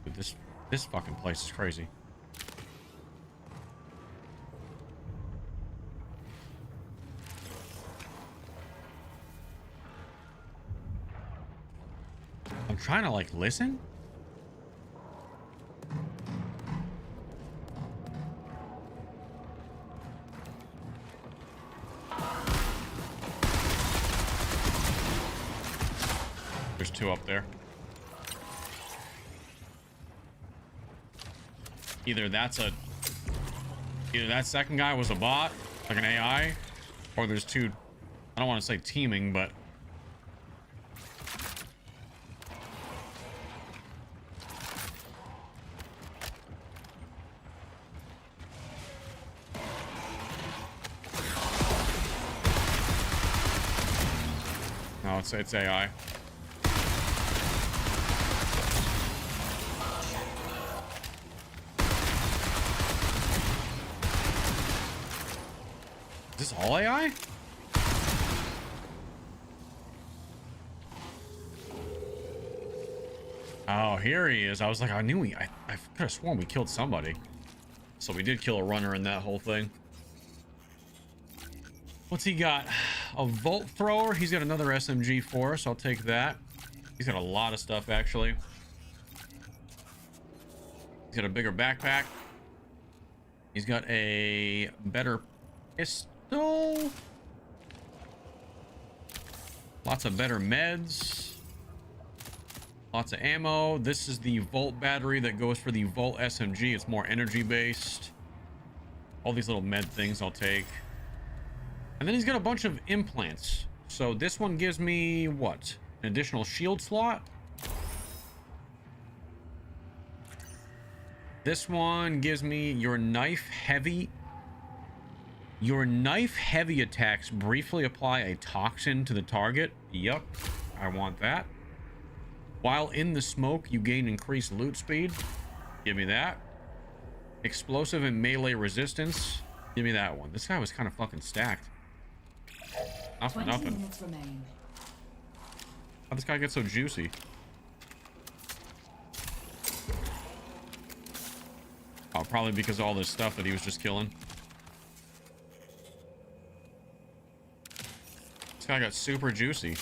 Dude, this fucking place is crazy. I'm trying to like listen. There's two up there. Either that second guy was a bot, like an AI, or there's two. I don't want to say teaming, but no, it's AI. Is this all AI? Oh, here he is. I was like, I knew I could have sworn we killed somebody. So we did kill a runner in that whole thing. What's he got? A Volt Thrower. He's got another SMG for us. I'll take that. He's got a lot of stuff, actually. He's got a bigger backpack. He's got a better pistol. Lots of better meds. Lots of ammo. This is the Volt battery that goes for the Volt SMG. It's more energy based. All these little med things I'll take. And then he's got a bunch of implants. So this one gives me what? An additional shield slot. This one gives me your knife heavy. Your knife heavy attacks briefly apply a toxin to the target. Yep, I want that. While in the smoke, you gain increased loot speed. Give me that. Explosive and melee resistance. Give me that one. This guy was kind of fucking stacked. Not for nothing. How'd this guy get so juicy? Oh, probably because of all this stuff that he was just killing. This guy got super juicy.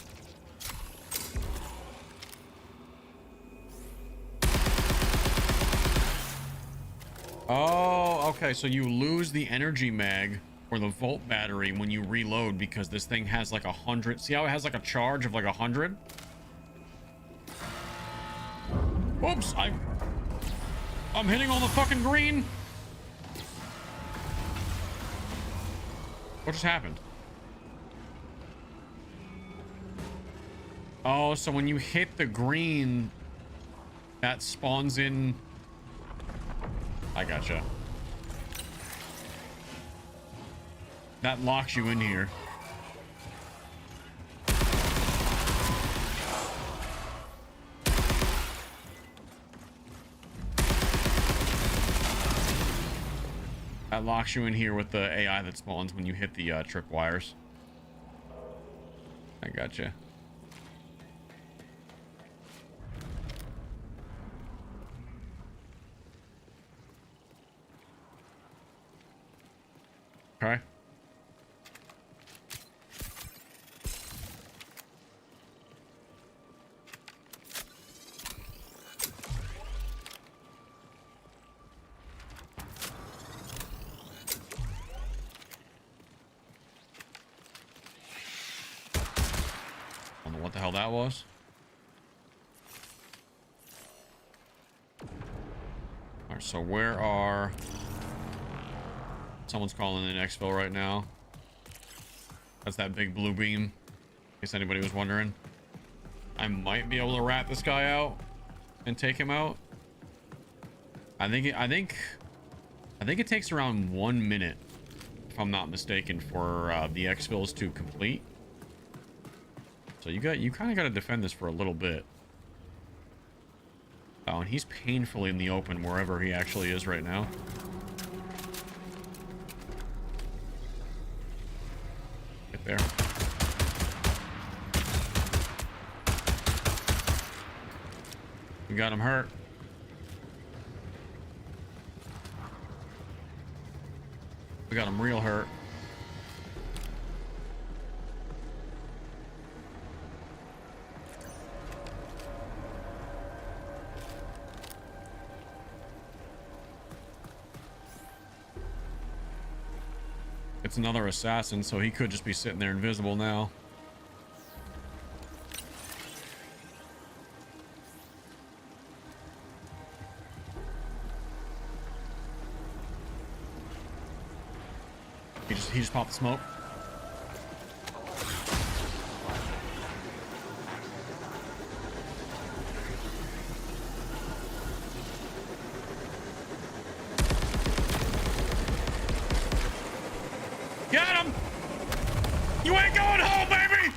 Oh, okay. So you lose the energy mag or the volt battery when you reload because this thing has like 100. See how it has like a charge of like 100? Oops, I'm hitting on the fucking green. What just happened? Oh, so when you hit the green, that spawns in. I gotcha. That locks you in here. That locks you in here with the AI that spawns when you hit the tripwires. I gotcha. Okay. I don't know what the hell that was. All right, so where are... Someone's calling in exfil right now. That's that big blue beam, in case anybody was wondering. I might be able to rat this guy out and take him out. I think it takes around 1 minute, if I'm not mistaken, for the exfils to complete. So you kind of got to defend this for a little bit. Oh, and he's painfully in the open wherever he actually is right now. Get there. We got him hurt. We got him real hurt. It's another assassin, so he could just be sitting there invisible now. He just popped the smoke. Got him! You ain't going home, baby!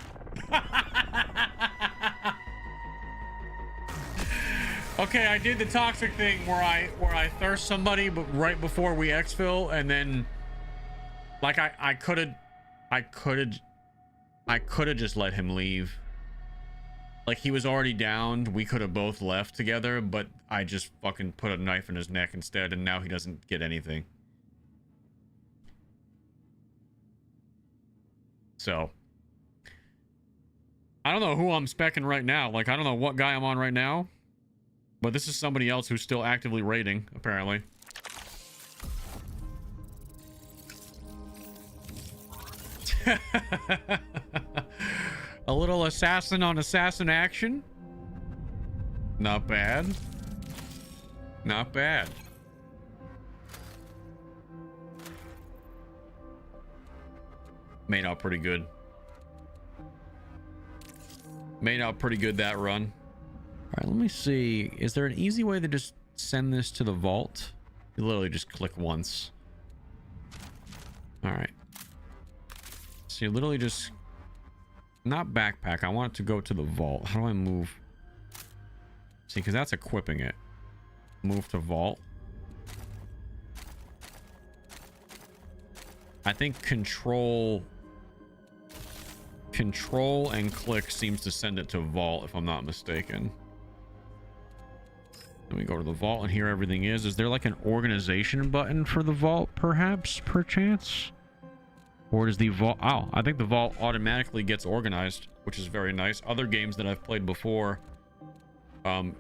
Okay, I did the toxic thing where I thirst somebody, but right before we exfil, and then like I could have just let him leave. Like, he was already downed. We could have both left together, but I just fucking put a knife in his neck instead, and now he doesn't get anything. So I don't know who I'm specking right now. Like, I don't know what guy I'm on right now, but this is somebody else who's still actively raiding, apparently. A little assassin on assassin action. Not bad. Not bad. Made out pretty good. Made out pretty good that run. All right, let me see. Is there an easy way to just send this to the vault? You literally just click once. All right. So you literally just... Not backpack. I want it to go to the vault. How do I move? See, because that's equipping it. Move to vault. I think control and click seems to send it to vault, if I'm not mistaken. Let me go to the vault, and here everything is. Is there like an organization button for the vault, perhaps, perchance? Or does the vault... Oh, I think the vault automatically gets organized, which is very nice. Other games that I've played before,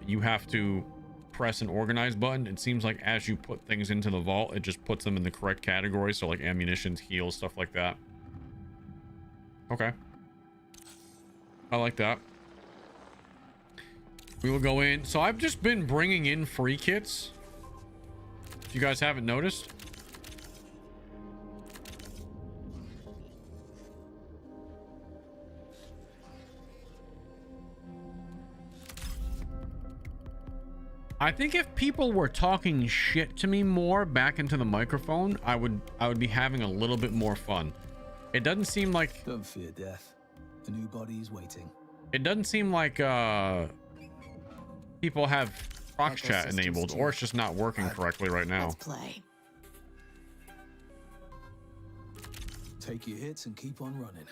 you have to press an organize button. It seems like as you put things into the vault, it just puts them in the correct category. So like ammunitions, heals, stuff like that. Okay. I like that. We will go in. So I've just been bringing in free kits. If you guys haven't noticed. I think if people were talking shit to me more back into the microphone, I would be having a little bit more fun. It doesn't seem like... Don't fear death. A new body is waiting. It doesn't seem like people have prox chat enabled, or it's just not working correctly right now. Let's play. Take your hits and keep on running.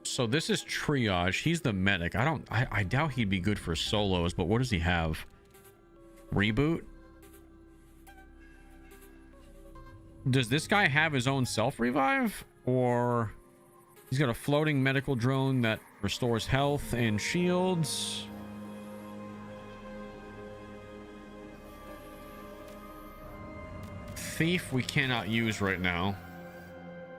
So this is triage. He's the medic. I doubt he'd be good for solos, but what does he have? Reboot? Does this guy have his own self-revive? Or he's got a floating medical drone that restores health and shields? Thief we cannot use right now.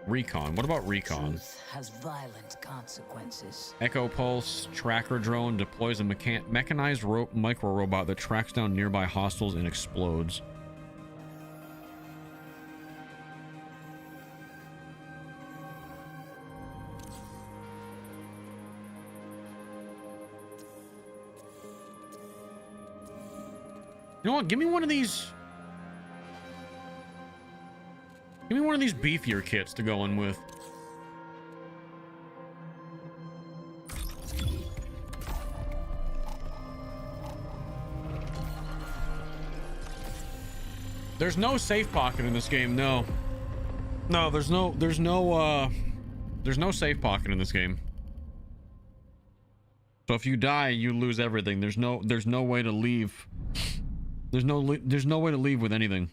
Recon. What about recon? Truth has violent consequences. Echo Pulse tracker drone deploys a mechanized micro robot that tracks down nearby hostiles and explodes. You know what? Give me one of these. Give me one of these beefier kits to go in with. There's no safe pocket in this game. No, there's no safe pocket in this game. So if you die, you lose everything. There's no way to leave. There's no way to leave with anything.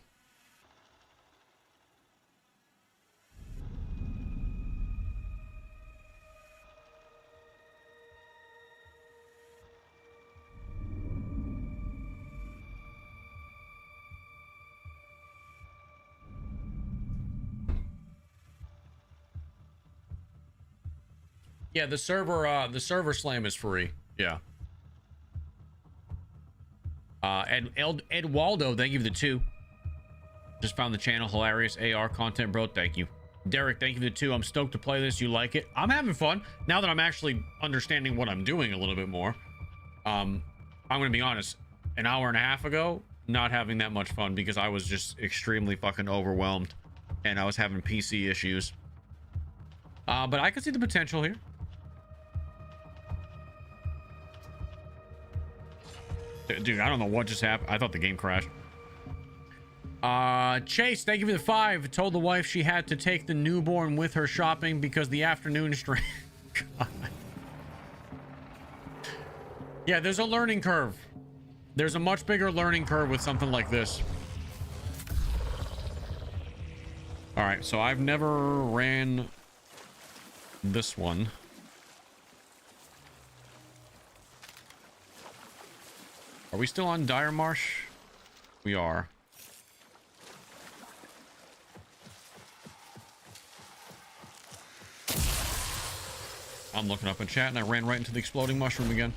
Yeah, the server slam is free. Yeah. Ed Waldo, thank you for the 2. Just found the channel, hilarious AR content, bro. Thank you. Derek, thank you for the 2. I'm stoked to play this. You like it? I'm having fun now that I'm actually understanding what I'm doing a little bit more. I'm gonna be honest. An hour and a half ago, not having that much fun because I was just extremely fucking overwhelmed, and I was having PC issues. But I could see the potential here. Dude, I don't know what just happened. I thought the game crashed. Chase, thank you for the 5. Told the wife she had to take the newborn with her shopping because the afternoon stream. God. Yeah, there's a learning curve. There's a much bigger learning curve with something like this. All right, so I've never ran this one. Are we still on Dire Marsh? We are. I'm looking up in chat and I ran right into the exploding mushroom again.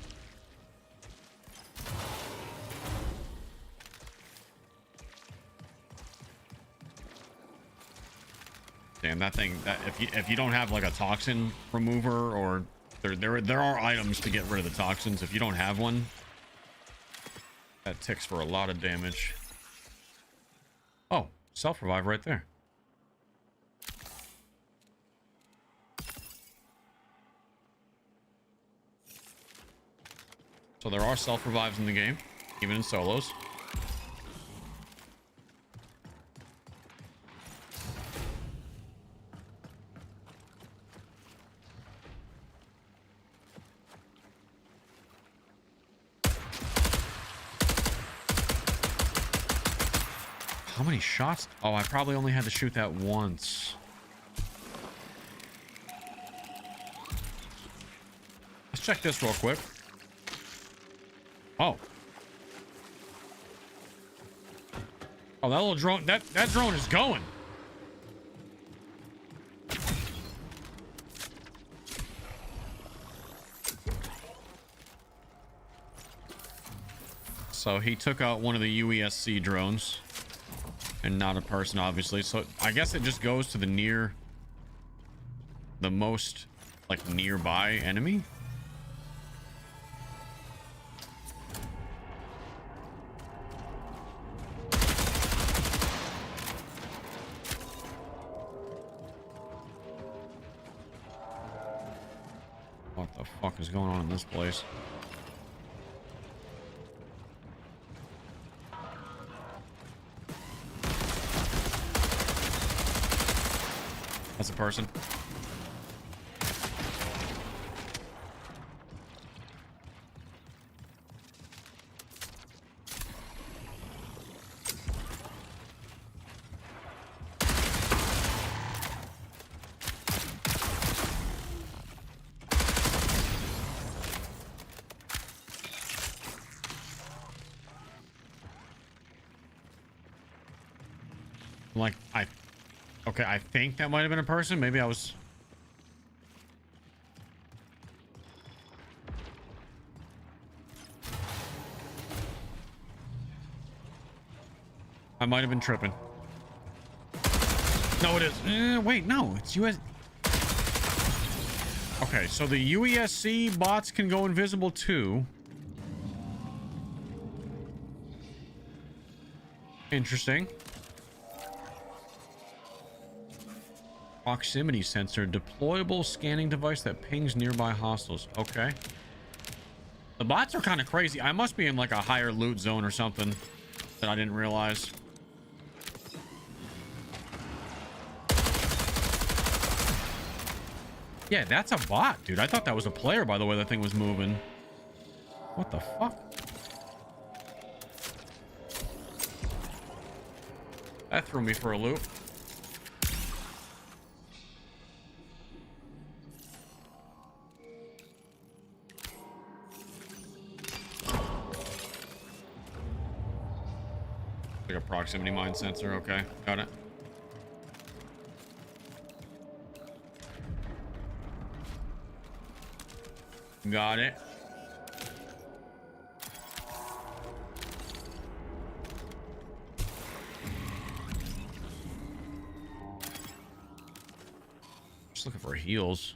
Damn, that thing, that if you don't have like a toxin remover, or there are items to get rid of the toxins. If you don't have one, that ticks for a lot of damage. Oh, self-revive right there. So there are self-revives in the game, even in solos. How many shots? Oh, I probably only had to shoot that once. check this real quick. Oh. Oh, that little drone, that drone is going. So he took out one of the UESC drones and not a person, obviously. So I guess it just goes to the most like nearby enemy. What the fuck is going on in this place? That's a person. Like, okay, I think that might have been a person. Maybe I was... I might have been tripping. No, it is. Wait, no, it's US... Okay, so the UESC bots can go invisible too. Interesting. Proximity sensor, deployable scanning device that pings nearby hostiles. Okay. The bots are kind of crazy. I must be in like a higher loot zone or something that I didn't realize. Yeah, that's a bot, dude. I thought that was a player by the way that thing was moving. What the fuck? That threw me for a loop. Like a proximity mine sensor. Okay, got it. Got it. Just looking for heals.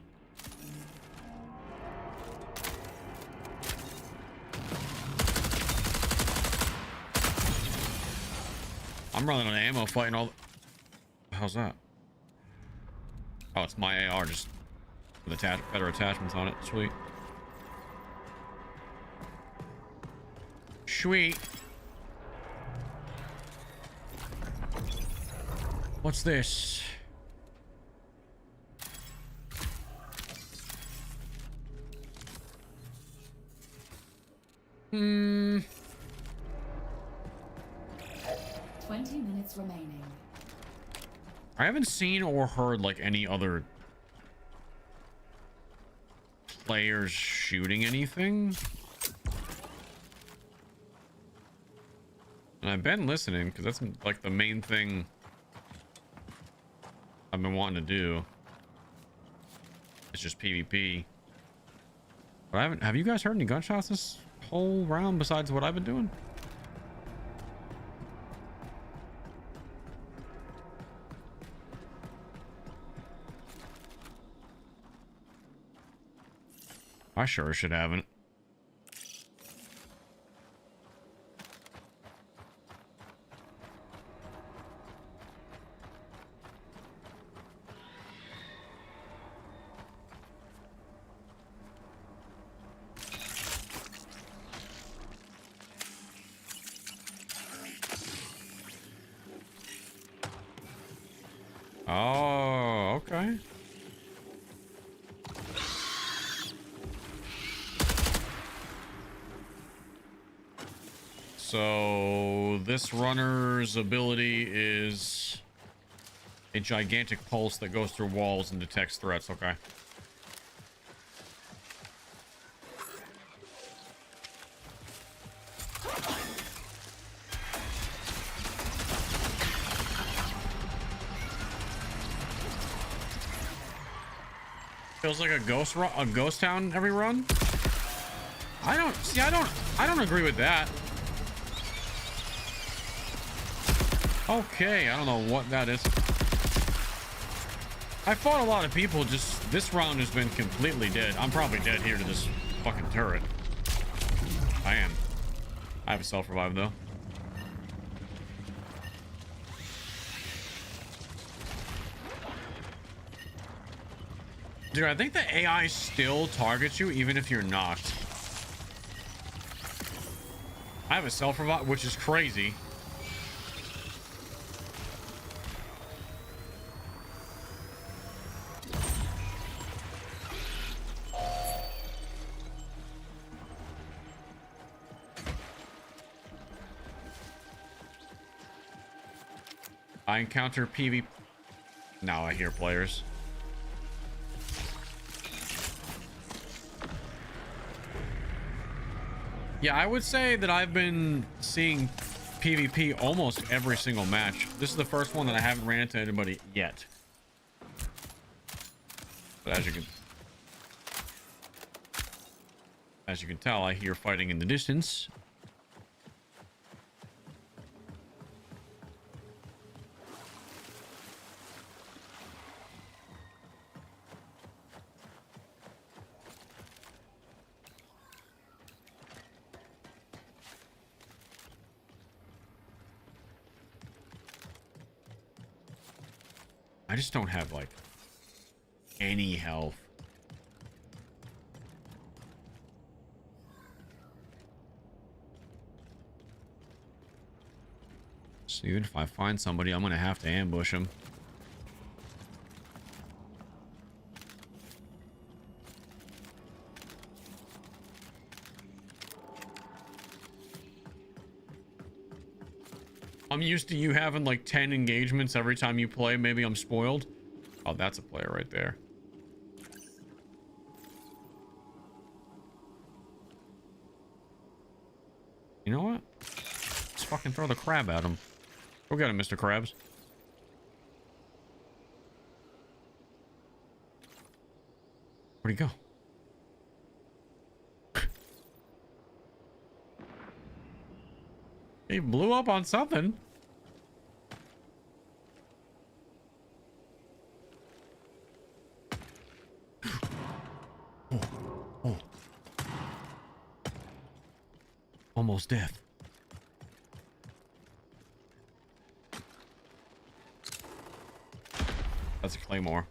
I'm running out of ammo fighting all... How's that? Oh, it's my AR just with better attachments on it. Sweet. Sweet. What's this? Hmm. 20 minutes remaining. I haven't seen or heard like any other players shooting anything. And I've been listening because that's like the main thing I've been wanting to do. It's just PvP. But I haven't. Have you guys heard any gunshots this whole round besides what I've been doing? I sure should haven't. Oh, okay. So this runner's ability is a gigantic pulse that goes through walls and detects threats. Okay. Feels like a ghost town every run. I don't agree with that. Okay, I don't know what that is. I fought a lot of people, just this round has been completely dead. I'm probably dead here to this fucking turret. I am. I have a self-revive though. Dude, I think the AI still targets you even if you're knocked. I have a self-revive, which is crazy. I encounter PvP. Now I hear players. Yeah, I would say that I've been seeing PvP almost every single match. This is the first one that I haven't ran into anybody yet. But as you can tell, I hear fighting in the distance. I just don't have like any health. So even if I find somebody, I'm gonna have to ambush them. I'm used to you having like 10 engagements every time you play. Maybe I'm spoiled. Oh, that's a player right there. You know what? Let's fucking throw the crab at him. Go get him, Mr. Krabs. Where'd he go? He blew up on something. Oh. Almost death. That's a claymore.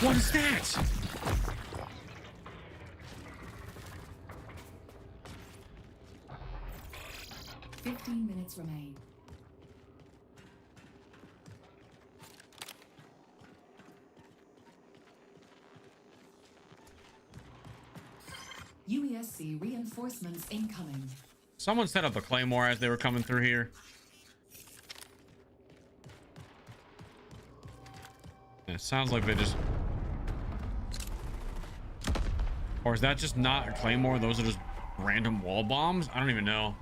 What is that? Minutes remain. UESC reinforcements incoming. Someone set up a claymore as they were coming through here. It sounds like they just... Or is that just not a claymore? Those are just random wall bombs? I don't even know.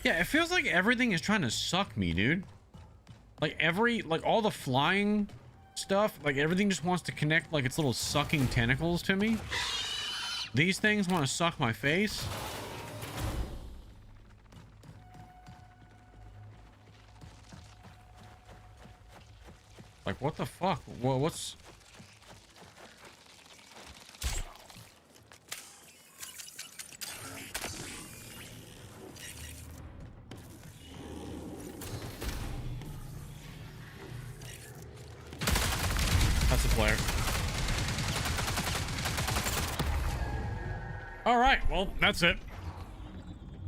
Yeah, it feels like everything is trying to suck me, dude. Like all the flying stuff, like everything just wants to connect like its little sucking tentacles to me. These things want to suck my face. Like, what the fuck? Well, what's... That's a player. All right, well, that's it.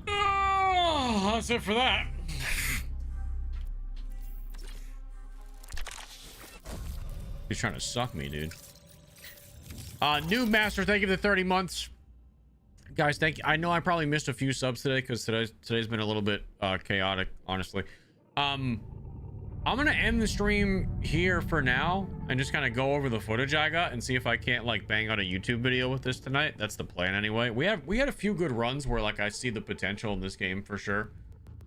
Oh, that's it for that. He's trying to suck me, dude. New master, thank you for the 30 months. Guys, thank you. I know I probably missed a few subs today because today's been a little bit chaotic, honestly. I'm gonna end the stream here for now and just kind of go over the footage I got and see if I can't like bang out a YouTube video with this tonight. That's the plan anyway. We had a few good runs where like I see the potential in this game for sure.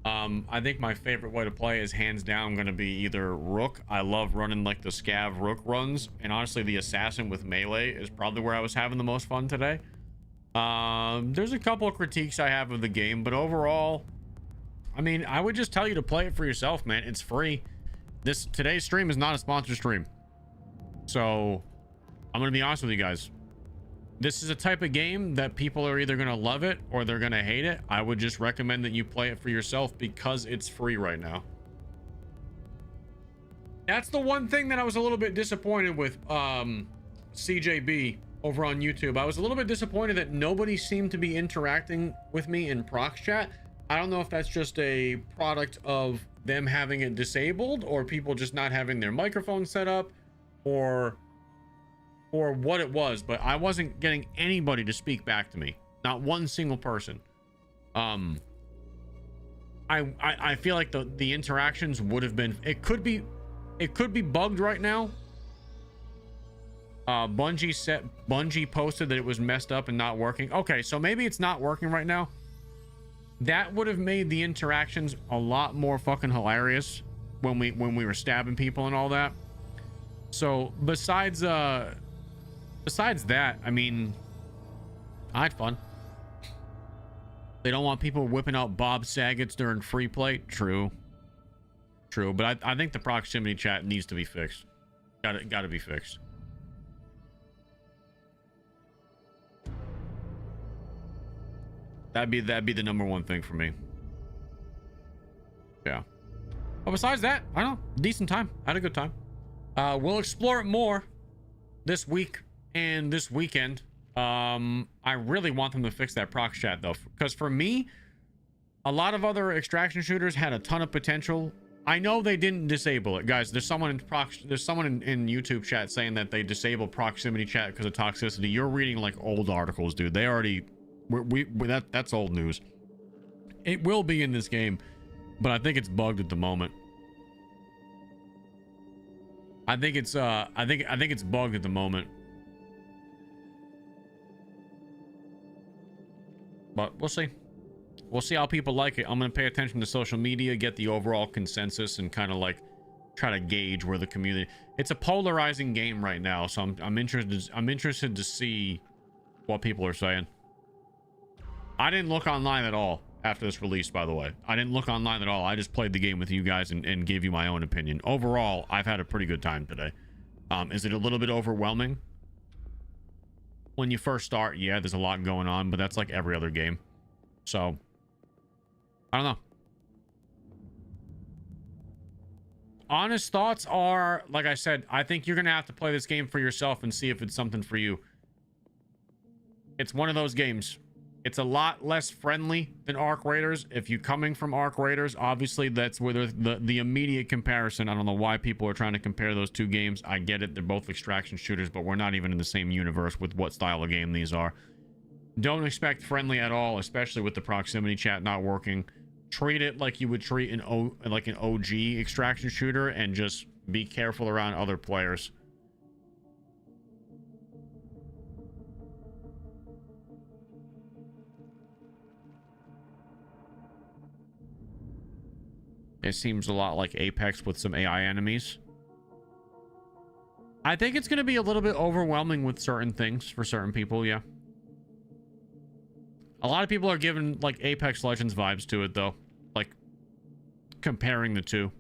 I think my favorite way to play is hands down going to be either Rook. I love running like the Scav Rook runs, and honestly the Assassin with melee is probably where I was having the most fun today. There's a couple of critiques I have of the game, but overall, I mean, I would just tell you to play it for yourself, man. It's free. Today's stream is not a sponsored stream, so I'm gonna be honest with you guys. This is a type of game that people are either gonna love it or they're gonna hate it. I would just recommend that you play it for yourself because it's free right now. That's the one thing that I was a little bit disappointed with CJB over on YouTube. I was a little bit disappointed that nobody seemed to be interacting with me in prox chat. I don't know if that's just a product of them having it disabled or people just not having their microphone set up or what it was, but I wasn't getting anybody to speak back to me. Not one single person. I feel like the interactions would have been, it could be bugged right now. Bungie posted that it was messed up and not working. Okay, so maybe it's not working right now. That would have made the interactions a lot more fucking hilarious when we were stabbing people and all that. So besides that, I mean, I had fun. They don't want people whipping out Bob Saget's during free play. True, but I think the proximity chat needs to be fixed. Got to be fixed. That'd be the number one thing for me. Yeah. But besides that, I don't know. Decent time. Had a good time. We'll explore it more this week and this weekend. I really want them to fix that prox chat though, because for me, a lot of other extraction shooters had a ton of potential. I know they didn't disable it, guys. There's someone in YouTube chat saying that they disabled proximity chat because of toxicity. You're reading like old articles, dude. They already that's old news. It will be in this game, but I think it's bugged at the moment. I think it's bugged at the moment. But we'll see. We'll see how people like it. I'm gonna pay attention to social media, get the overall consensus, and kind of like try to gauge where the community. It's a polarizing game right now, so I'm interested to see what people are saying. I didn't look online at all after this release, by the way. I didn't look online at all. I just played the game with you guys and gave you my own opinion. Overall, I've had a pretty good time today. Is it a little bit overwhelming? When you first start, yeah, there's a lot going on, but that's like every other game. So, I don't know. Honest thoughts are, like I said, I think you're going to have to play this game for yourself and see if it's something for you. It's one of those games. It's a lot less friendly than Arc Raiders. If you're coming from Arc Raiders, obviously that's where the immediate comparison. I don't know why people are trying to compare those two games. I get it. They're both extraction shooters, but we're not even in the same universe with what style of game these are. Don't expect friendly at all, especially with the proximity chat not working. Treat it like you would treat an OG extraction shooter and just be careful around other players. It seems a lot like Apex with some AI enemies. I think it's going to be a little bit overwhelming with certain things for certain people, yeah. A lot of people are giving like Apex Legends vibes to it though, like comparing the two.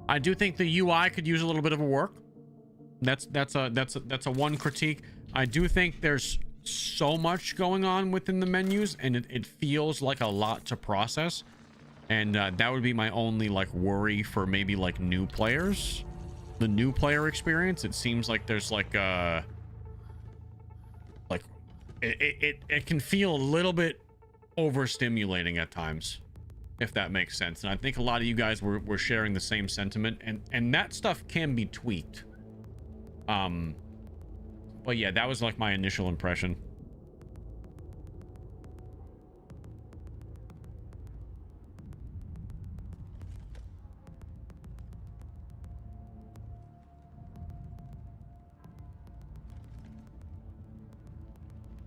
I do think the UI could use a little bit of a work. That's a one critique. I do think there's so much going on within the menus and it feels like a lot to process. And that would be my only like worry for maybe like new players. The new player experience, it seems like there's like it can feel a little bit overstimulating at times, if that makes sense. And I think a lot of you guys were sharing the same sentiment, and that stuff can be tweaked. But yeah, that was like my initial impression.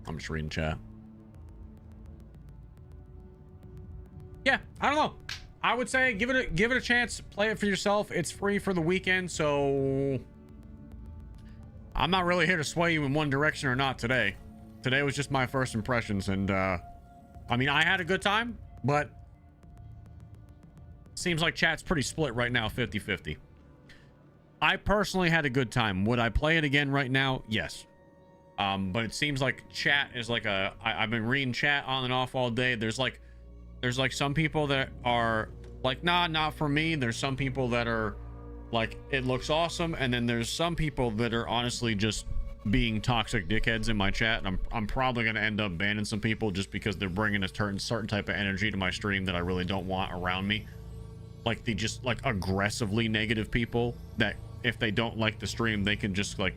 I'm just reading chat. Yeah, I don't know. I would say give it a chance. Play it for yourself. It's free for the weekend, so I'm not really here to sway you in one direction or not today. Today was just my first impressions, and I mean, I had a good time, but seems like chat's pretty split right now, 50-50. I personally had a good time. Would I play it again right now? Yes. But it seems like chat is like I've been reading chat on and off all day. There's like some people that are like, nah, not for me. There's some people that are like, it looks awesome. And then there's some people that are honestly just being toxic dickheads in my chat. And I'm probably going to end up banning some people just because they're bringing a certain type of energy to my stream that I really don't want around me. Like the just like aggressively negative people that if they don't like the stream, they can just like,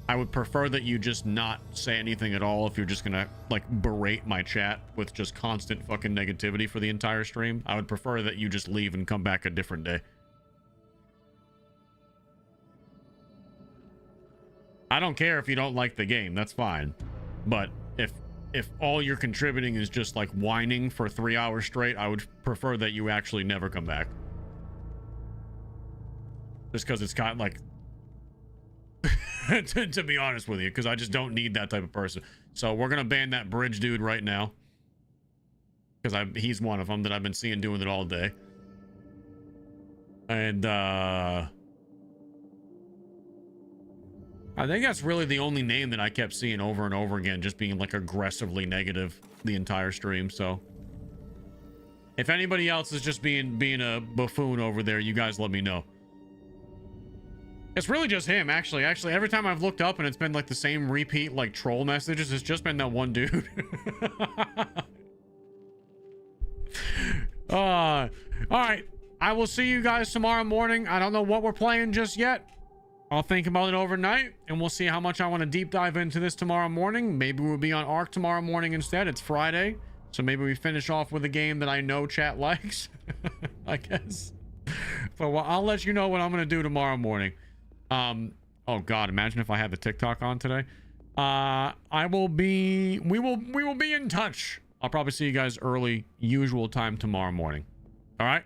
I would prefer that you just not say anything at all if you're just gonna like berate my chat with just constant fucking negativity for the entire stream. I would prefer that you just leave and come back a different day. I don't care if you don't like the game, that's fine. But if all you're contributing is just like whining for 3 hours straight, I would prefer that you actually never come back. Just because it's got like to be honest with you, because I just don't need that type of person. So we're gonna ban that bridge dude right now, because he's one of them that I've been seeing doing it all day. And I think that's really the only name that I kept seeing over and over again, just being like aggressively negative the entire stream. So if anybody else is just being a buffoon over there, you guys let me know. It's really just him, actually. Actually, every time I've looked up and it's been like the same repeat like troll messages, it's just been that one dude. All right. I will see you guys tomorrow morning. I don't know what we're playing just yet. I'll think about it overnight, and we'll see how much I want to deep dive into this tomorrow morning. Maybe we'll be on Ark tomorrow morning instead. It's Friday, so maybe we finish off with a game that I know chat likes, I guess. So well, I'll let you know what I'm going to do tomorrow morning. Oh God, imagine if I had the TikTok on today. We will be in touch. I'll probably see you guys early, usual time tomorrow morning. All right.